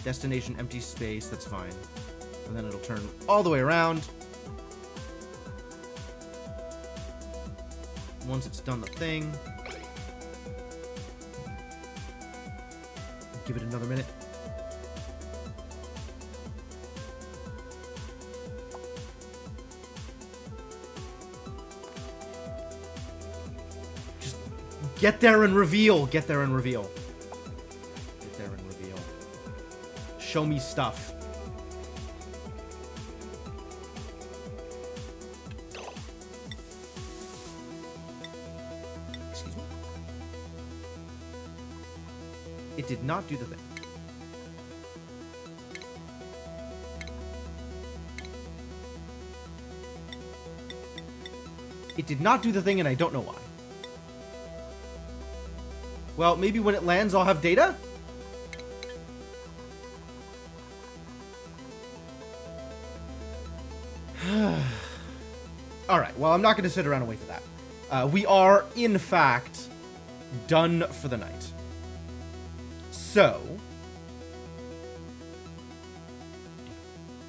Destination empty space, that's fine. And then it'll turn all the way around. Once it's done the thing. Give it another minute. Just get there and reveal. Get there and reveal. Get there and reveal. Show me stuff. Excuse me. It did not do the thing. It did not do the thing, and I don't know why. Well, maybe when it lands, I'll have data? Alright, well, I'm not going to sit around and wait for that. We are, in fact, done for the night. So,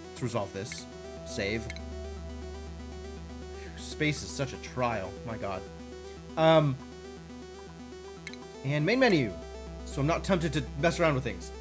let's resolve this. Save. Space is such a trial. My god. And main menu. So I'm not tempted to mess around with things.